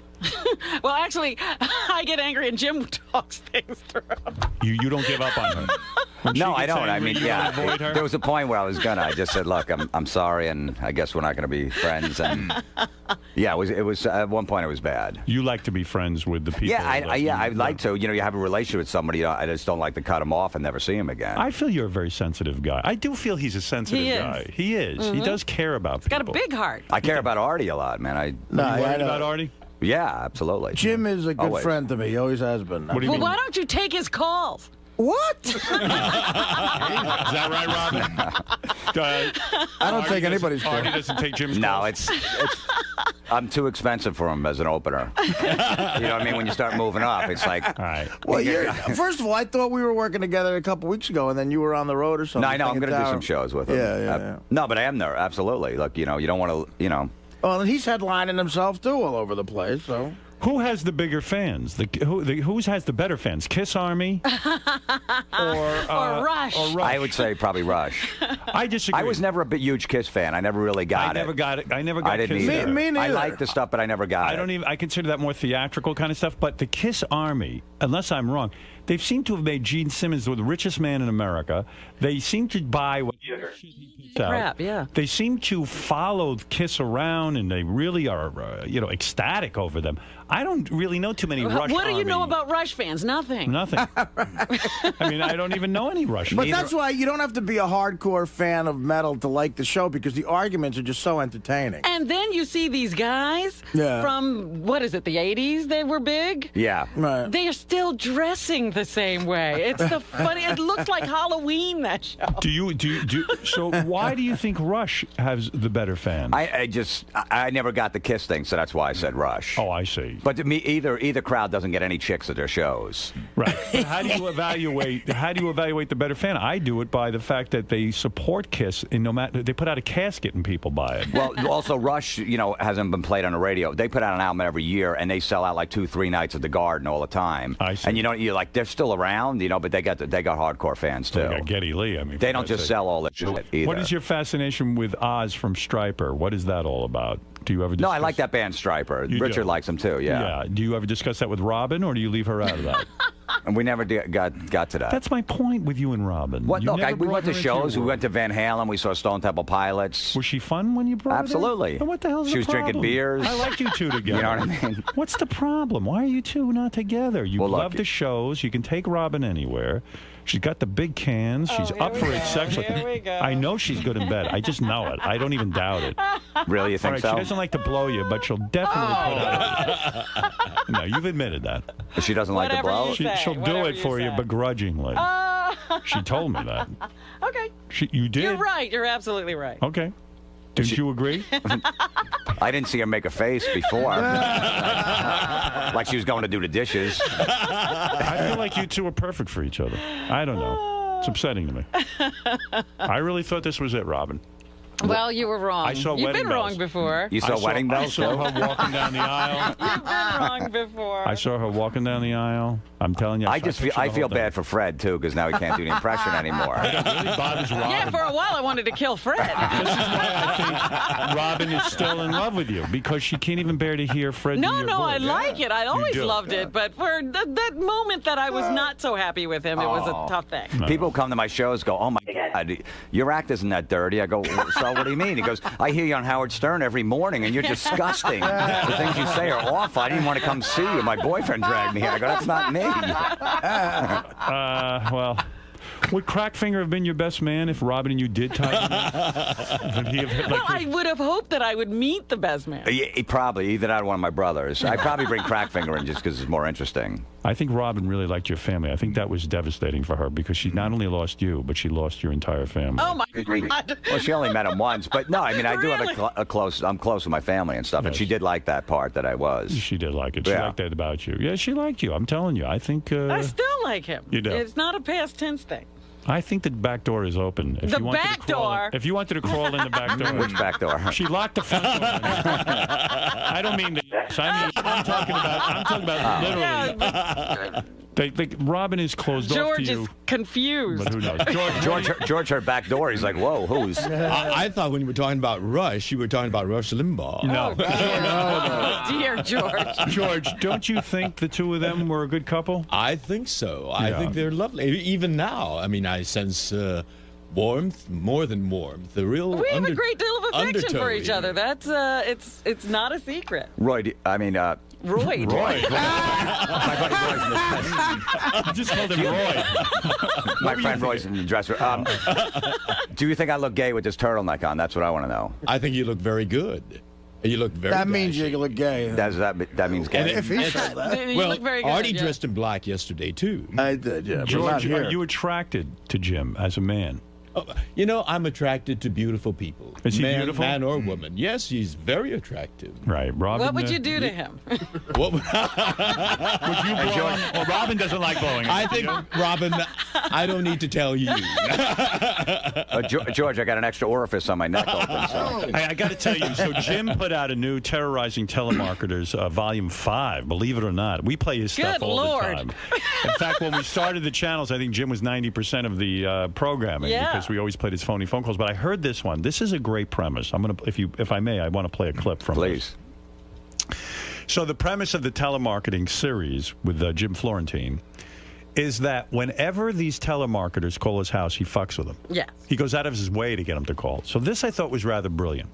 Well, actually, I get angry and Jim talks things through. You don't give up on her? No, I don't. angry, I mean, you yeah, avoid her? there was a point where I was gonna. I just said, "Look, I'm sorry, and I guess we're not gonna be friends." And yeah, it was at one point it was bad. You like to be friends with the people. Yeah, I'd like to. You know, you have a relationship with somebody. I just don't like to cut them off and never see him again. I feel you're a very sensitive guy. I do feel he's a sensitive guy. He is. He does care about people. Got a big heart. I care about Artie a lot, man. Are you worried about Artie? Yeah, absolutely. Jim is a good Always. friend to me. He always has been. What do you mean? Why don't you take his calls? What? Is that right, Robin? I don't take anybody's calls. Artie doesn't take Jim's No, calls? it's I'm too expensive for him as an opener. You know what I mean? When you start moving up, it's like. All right. Well, first of all, I thought we were working together a couple weeks ago, and then you were on the road or something. No, I know. I'm going to do some shows with him. Yeah. No, but I am there. Absolutely. Look, you know, you don't want to, you know. Well, and he's headlining himself, too, all over the place, so. Who has the bigger fans? Who has the better fans? Kiss Army or Rush? I would say probably Rush. I disagree. I was never a huge Kiss fan. I never really got it. I never got it. I never got I didn't Kiss. either. Me neither. I like the stuff, but I never got it. I consider that more theatrical kind of stuff. But the Kiss Army, unless I'm wrong, they seem to have made Gene Simmons the richest man in America. They seem to buy what he puts out. Crap, yeah. They seem to follow Kiss around, and they really are, ecstatic over them. I don't really know too many Rush What do you Army. know about Rush fans? Nothing. Nothing. I mean, I don't even know any Rush But fans. that's why you don't have to be a hardcore fan of metal to like the show, because the arguments are just so entertaining. And then you see these guys Yeah. from, what is it, the 80s? They were big? Yeah. Right. They are still dressing the same way. It's the funny. It looks like Halloween, that show. So why do you think Rush has the better fans? I never got the Kiss thing, so that's why I said Rush. Oh, I see. But to me, either crowd doesn't get any chicks at their shows. Right. But how do you evaluate the better fan? I do it by the fact that they support Kiss, and no matter they put out a casket and people buy it. Well, also Rush, hasn't been played on the radio. They put out an album every year, and they sell out like 2-3 nights at the Garden all the time. I see. And you're like, they're still around, but they got hardcore fans too. They got Geddy Lee. I mean, they don't just sell all that shit either. What is your fascination with Oz from Stryper? What is that all about? Do you ever? No, I like that band Stryper. Richard likes them too. Yeah. Do you ever discuss that with Robin, or do you leave her out of that? And we never got to that. That's my point with you and Robin. What? You Look, never we brought went to her into shows. your We world. went to Van Halen. We saw Stone Temple Pilots. Was she fun when you brought Absolutely. her? Then what the hell's She the was problem? drinking beers. I like you two together. You know what I mean? What's the problem? Why are you two not together? You love the shows. You can take Robin anywhere. She's got the big cans. She's up for it sexually. Here we go. I know she's good in bed. I just know it. I don't even doubt it. Really, you All think right, so? she doesn't like to blow you, but she'll definitely put out. No, you've admitted that. She doesn't like to Whatever blow. you say. She'll do Whatever it you for you say. begrudgingly. She told me that. Okay. You did? You're right. You're absolutely right. Okay. Didn't you agree? I didn't see her make a face before. Like she was going to do the dishes. I feel like you two are perfect for each other. I don't know. It's upsetting to me. I really thought this was it, Robin. Well, you were wrong. I saw You've wedding been bells. wrong before. You saw wedding bells? I saw her walking down the aisle. You've been wrong before. I saw her walking down the aisle. I'm telling you. I feel bad for Fred too because now he can't do the impression anymore. It really bothers Robin. Yeah, for a while I wanted to kill Fred. This is why I think Robin is still in love with you because she can't even bear to hear Fred. do your No, I voice. like it. I always do. loved it, but for that moment that I was not so happy with him, it was a tough thing. People come to my shows, go, "Oh my God, your act isn't that dirty." I go, "So what do you mean?" He goes, "I hear you on Howard Stern every morning, and you're disgusting. The things you say are awful. I didn't want to come see you. My boyfriend dragged me here." I go, "That's not me." Well, would Crackfinger have been your best man if Robin and you did tie Would he have, Well, I would have hoped that I would meet the best man. He probably, either that or one of my brothers. I'd probably bring Crackfinger in just because it's more interesting. I think Robin really liked your family. I think that was devastating for her because she not only lost you, but she lost your entire family. Oh, my God. Well, she only met him once, but no, I mean, I do have I'm close with my family and stuff, and she did like that part that I was. She did like it. She liked that about you. Yeah, she liked you. I'm telling you. I think... I still like him. You do? It's not a past tense thing. I think the back door is open. If The you wanted back to crawl door? In, if you wanted to crawl in the back door. Which back door? She locked the front door. I don't mean the... I'm talking about literally. Robin is closed off to you. George is confused. But who knows? George heard back door. He's like, "Whoa, who's?" I thought when you were talking about Rush, you were talking about Rush Limbaugh. No. Oh, dear George. George, don't you think the two of them were a good couple? I think so. I think they're lovely. Even now, I mean, I sense warmth, more than warmth. The real We have a great deal of affection for each undertow. other. That's it's not a secret. Roy, I mean, Roy. Roy. I just called him Roy. My friend Roy's in the dresser. Do you think I look gay with this turtleneck on? That's what I want to know. I think you look very good. You look very That means you look gay. That means gay. If he said that. You Well, look very good, Artie yeah. dressed in black yesterday, too. I did, yeah. but not George, here. are you attracted to Jim as a man? Oh, you know, I'm attracted to beautiful people. Is he beautiful? Man or woman. Yes, he's very attractive. Right. Robin, What would you do to him? What would you blow him? Well, Robin doesn't like blowing. I think, Robin, I don't need to tell you. George, I got an extra orifice on my neck open. So. I got to tell you, so Jim put out a new Terrorizing Telemarketers, Volume 5, believe it or not. We play his stuff Good all Lord. the time. In fact, when we started the channels, I think Jim was 90% of the programming because we always played his phony phone calls. But I heard this one. This is a great premise. I'm going to, if I may, I want to play a clip from Please. this. So the premise of the telemarketing series with Jim Florentine is that whenever these telemarketers call his house, he fucks with them. Yes. He goes out of his way to get them to call. So this I thought was rather brilliant.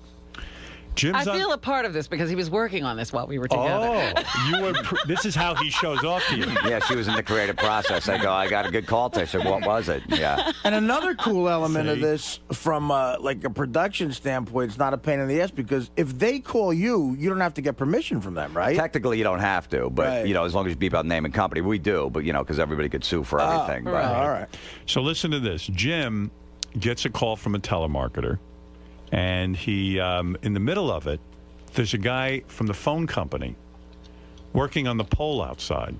Jim's I feel a part of this because he was working on this while we were together. Oh, you were. This is how he shows off to you. Yeah, she was in the creative process. I go, I got a good call to her. I said, what was it? Yeah. And another cool element of this, from like a production standpoint, it's not a pain in the ass because if they call you, you don't have to get permission from them, right? Technically, you don't have to, but you know, as long as you beep out name and company, we do. But you know, because everybody could sue for everything. But, all right. So listen to this. Jim gets a call from a telemarketer, and he, in the middle of it, there's a guy from the phone company working on the pole outside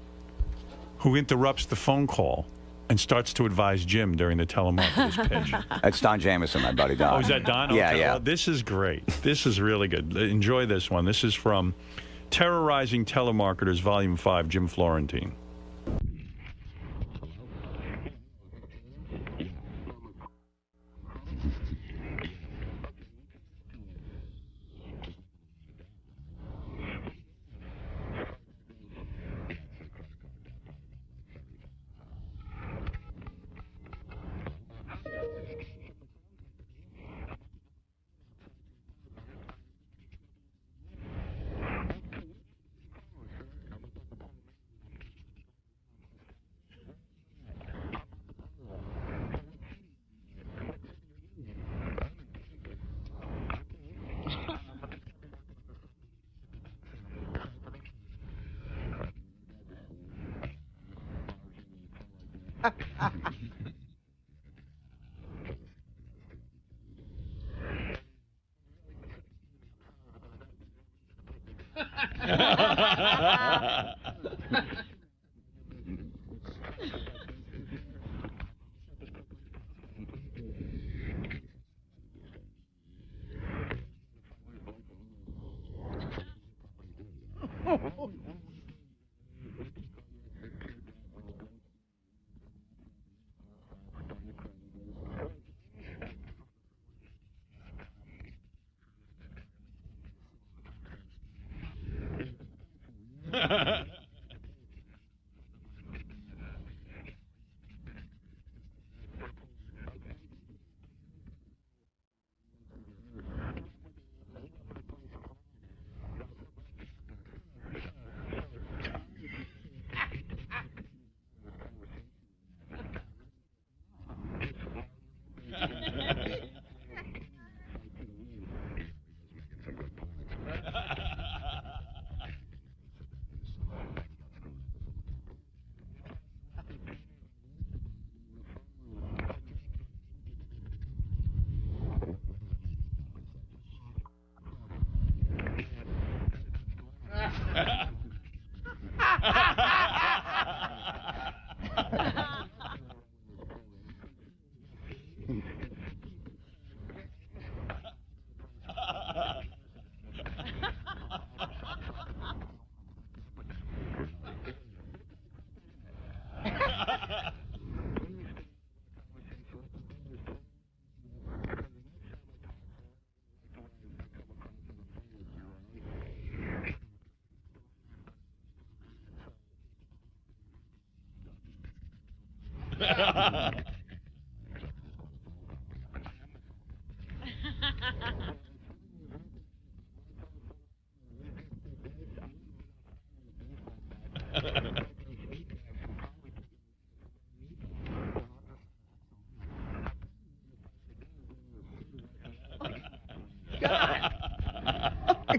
who interrupts the phone call and starts to advise Jim during the telemarketer's pitch. It's Don Jamieson, my buddy Don. Oh, is that Don? Yeah, Okay. yeah. Well, this is great. This is really good. Enjoy this one. This is from Terrorizing Telemarketers, Volume 5, Jim Florentine.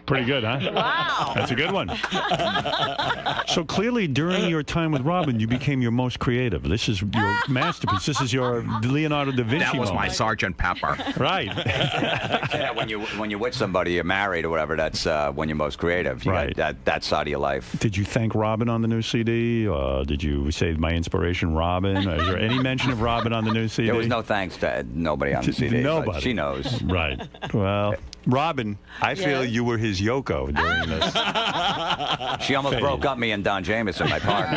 Pretty good, huh? Wow. That's a good one. So clearly, during your time with Robin, you became your most creative. This is your masterpiece. This is your Leonardo da Vinci That was my moment. Sergeant Pepper. Right. Yeah, when you're with somebody, you're married or whatever, that's when you're most creative. You Right. got that side of your life. Did you thank Robin on the new CD? Did you say my inspiration, Robin? Is there any mention of Robin on the new CD? There was no thanks to nobody on the CD. Nobody. But she knows. Right. Well, Robin, I feel you were his Yoko during this. She almost phase. broke up me and Don Jamieson, my partner.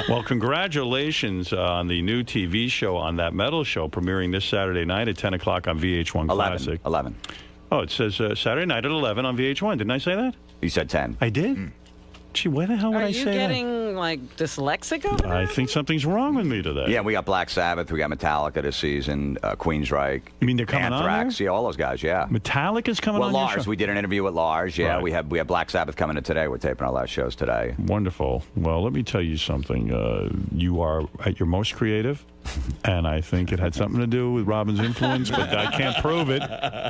Well, congratulations on the new TV show on That Metal Show, premiering this Saturday night at 10 o'clock on VH1 Classic. 11. Oh, it says Saturday night at 11 on VH1. Didn't I say that? You said 10. I did? Gee, why the hell would Are I you say getting like dyslexic over that? there? I think something's wrong with me today. Yeah, we got Black Sabbath, we got Metallica this season, Queensryche. You mean they're coming on Anthrax, there? yeah, all those guys, yeah. Metallica's coming well, on your Lars, show? we did an interview with Lars, yeah. Right. We have Black Sabbath coming in today. We're taping our last shows today. Wonderful. Well, let me tell you something. You are at your most creative, and I think it had something to do with Robin's influence, but I can't prove it,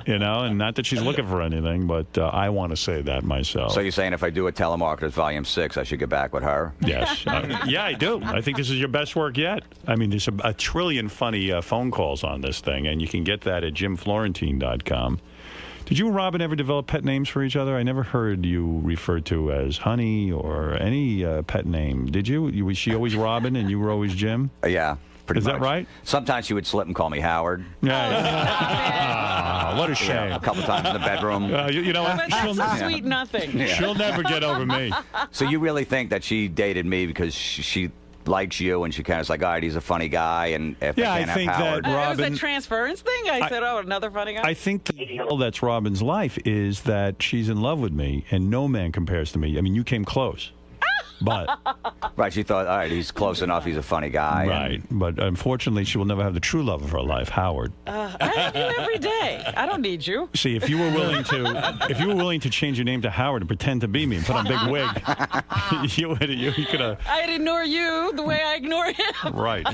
and not that she's looking for anything, but I want to say that myself. So you're saying if I do a Telemarketers Volume 6, I should get back with her? Yes. Yeah, I do. I think this is your best work yet. I mean, there's a trillion funny phone calls on this thing, and you can get that at jimflorentine.com. Did you and Robin ever develop pet names for each other? I never heard you referred to as Honey or any pet name. Did you? Was she always Robin and you were always Jim? Yeah. Pretty Is much. that right? Sometimes she would slip and call me Howard. Yeah. What a shame. Yeah, a couple times in the bedroom. You know what? But that's a sweet nothing. Yeah. She'll never get over me. So you really think that she dated me because she likes you and she kind of like, all right, he's a funny guy, and if Yeah, I I can't think have that Howard, It was Robin- a transference thing. I said, oh, another funny guy. I think that's Robin's life is that she's in love with me, and no man compares to me. I mean, you came close. But right, she thought, all right, he's close enough. He's a funny guy. Right, but unfortunately, she will never have the true love of her life, Howard. I have you every day. I don't need you. See, if you were willing to change your name to Howard and pretend to be me and put on a big wig, you could have. I'd ignore you the way I ignore him. Right.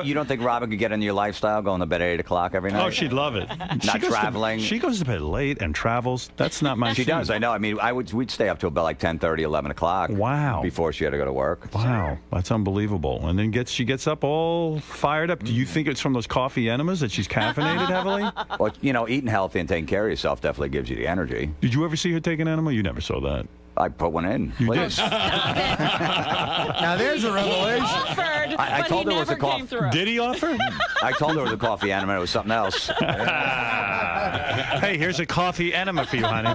You don't think Robin could get into your lifestyle, going to bed at 8 o'clock every night? Oh, she'd love it. Not traveling. She goes to bed late and travels. That's not my. She scene. does. I know. I mean, we'd stay up till about like 10:30, 11 o'clock. Wow. Before she had to go to work. Wow, that's unbelievable. And then she gets up all fired up. Do you think it's from those coffee enemas that she's caffeinated heavily? Well, eating healthy and taking care of yourself definitely gives you the energy. Did you ever see her take an enema? You never saw that. I put one in. You Please. did. Now there's a revelation. Offered, I but told he her it was a never came coffee. through. Did he offer? I told her it was a coffee enema. It was something else. Hey, here's a coffee enema for you, honey.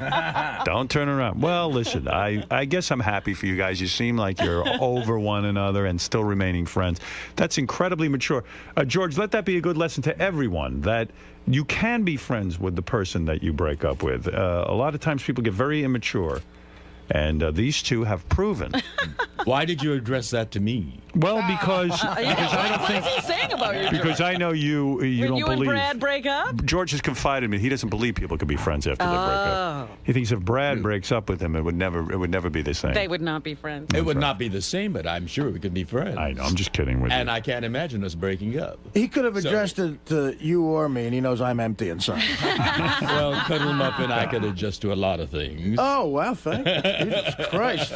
Don't turn around. Well, listen, I guess I'm happy for you guys. You seem like you're over one another and still remaining friends. That's incredibly mature. George, let that be a good lesson to everyone, that you can be friends with the person that you break up with. A lot of times people get very immature. And these two have proven Why did you address that to me? Well, because I don't What is he saying about you, George? Because I know you When don't you believe. and Brad break up? George has confided in me. He doesn't believe people can be friends after they break up. He thinks if Brad breaks up with him, it would never be the same. They would not be friends. It would not be the same, but I'm sure we could be friends. I know. I'm just kidding with you. And I can't imagine us breaking up. He could have addressed it to you or me, and he knows I'm empty inside. Well, Cuddle Muffin, I could adjust to a lot of things. Oh, well, thank you. Jesus Christ.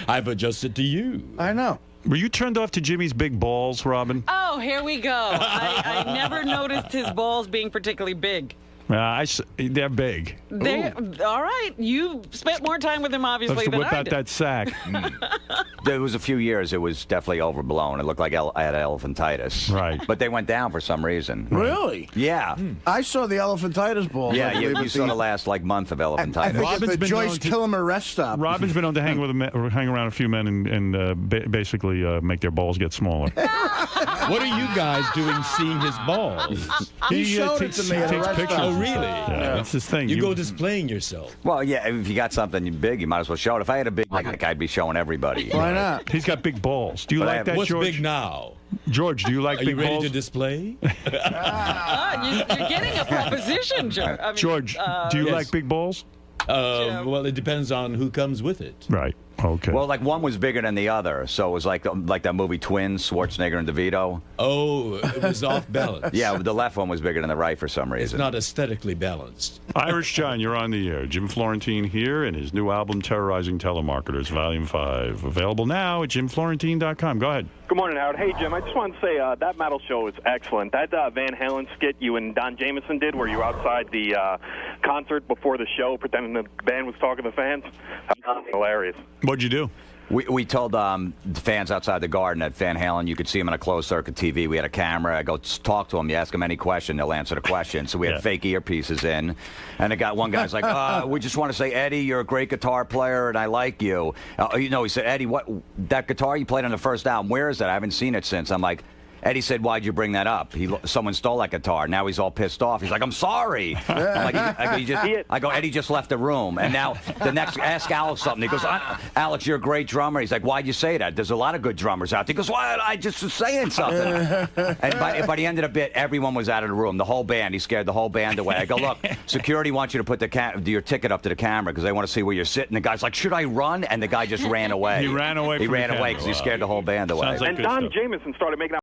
I've adjusted to you. I know. Were you turned off to Jimmy's big balls, Robin? Oh, here we go. I never noticed his balls being particularly big. They're big. All right. You spent more time with him, obviously, than whip I out did. that sack. There was a few years it was definitely overblown. It looked like I had elephantitis. Right. But they went down for some reason. Really? Yeah. I saw the elephantitis balls. Yeah, I believe, you at saw the- the last month of I elephantitis. think at the Joyce Kilmer rest stop. Robin's been known to hang around a few men and basically make their balls get smaller. What are you guys doing seeing his balls? He showed it to me at a takes rest pictures. stop. Oh, really? Yeah, that's his thing. You go displaying yourself. Well, yeah, if you got something big, you might as well show it. If I had a big neck, I'd be showing everybody. Why not? He's got big balls. Do you But I like have- that, What's George? big now? George, do you like Are big you ready balls? to display? You're getting a proposition, George. I mean, George, do you yes. like big balls? Well, it depends on who comes with it. Right. Okay. Well, like one was bigger than the other, so it was like that movie Twins, Schwarzenegger and DeVito. Oh, it was off balance. Yeah, the left one was bigger than the right for some reason. It's not aesthetically balanced. Irish John, you're on the air. Jim Florentine here and his new album, Terrorizing Telemarketers, Volume 5. Available now at jimflorentine.com. Go ahead. Good morning, Howard. Hey, Jim, I just wanted to say that metal show was excellent. That Van Halen skit you and Don Jamieson did where you were outside the concert before the show pretending the band was talking to the fans, that was hilarious. What'd you do? We told the fans outside the garden at Van Halen you could see him on a closed-circuit TV. We had a camera. I go talk to him. You ask them any question, they'll answer the question. So we had fake earpieces in. And one guy's like, we just want to say, Eddie, you're a great guitar player, and I like you. He said, Eddie, what that guitar you played on the first album, where is it? I haven't seen it since. I'm like, Eddie said, why'd you bring that up? Someone stole that guitar. Now he's all pissed off. He's like, I'm sorry. I'm like, I go, Eddie just left the room. And now the next, ask Alex something. He goes, Alex, you're a great drummer. He's like, why'd you say that? There's a lot of good drummers out there. He goes, well, I just was saying something. And by the end of the bit, everyone was out of the room. The whole band. He scared the whole band away. I go, look, security wants you to put your ticket up to the camera because they want to see where you're sitting. The guy's like, should I run? And the guy just ran away. He ran away He from ran the away camera. because he scared the whole band away. And Don Jamieson started making out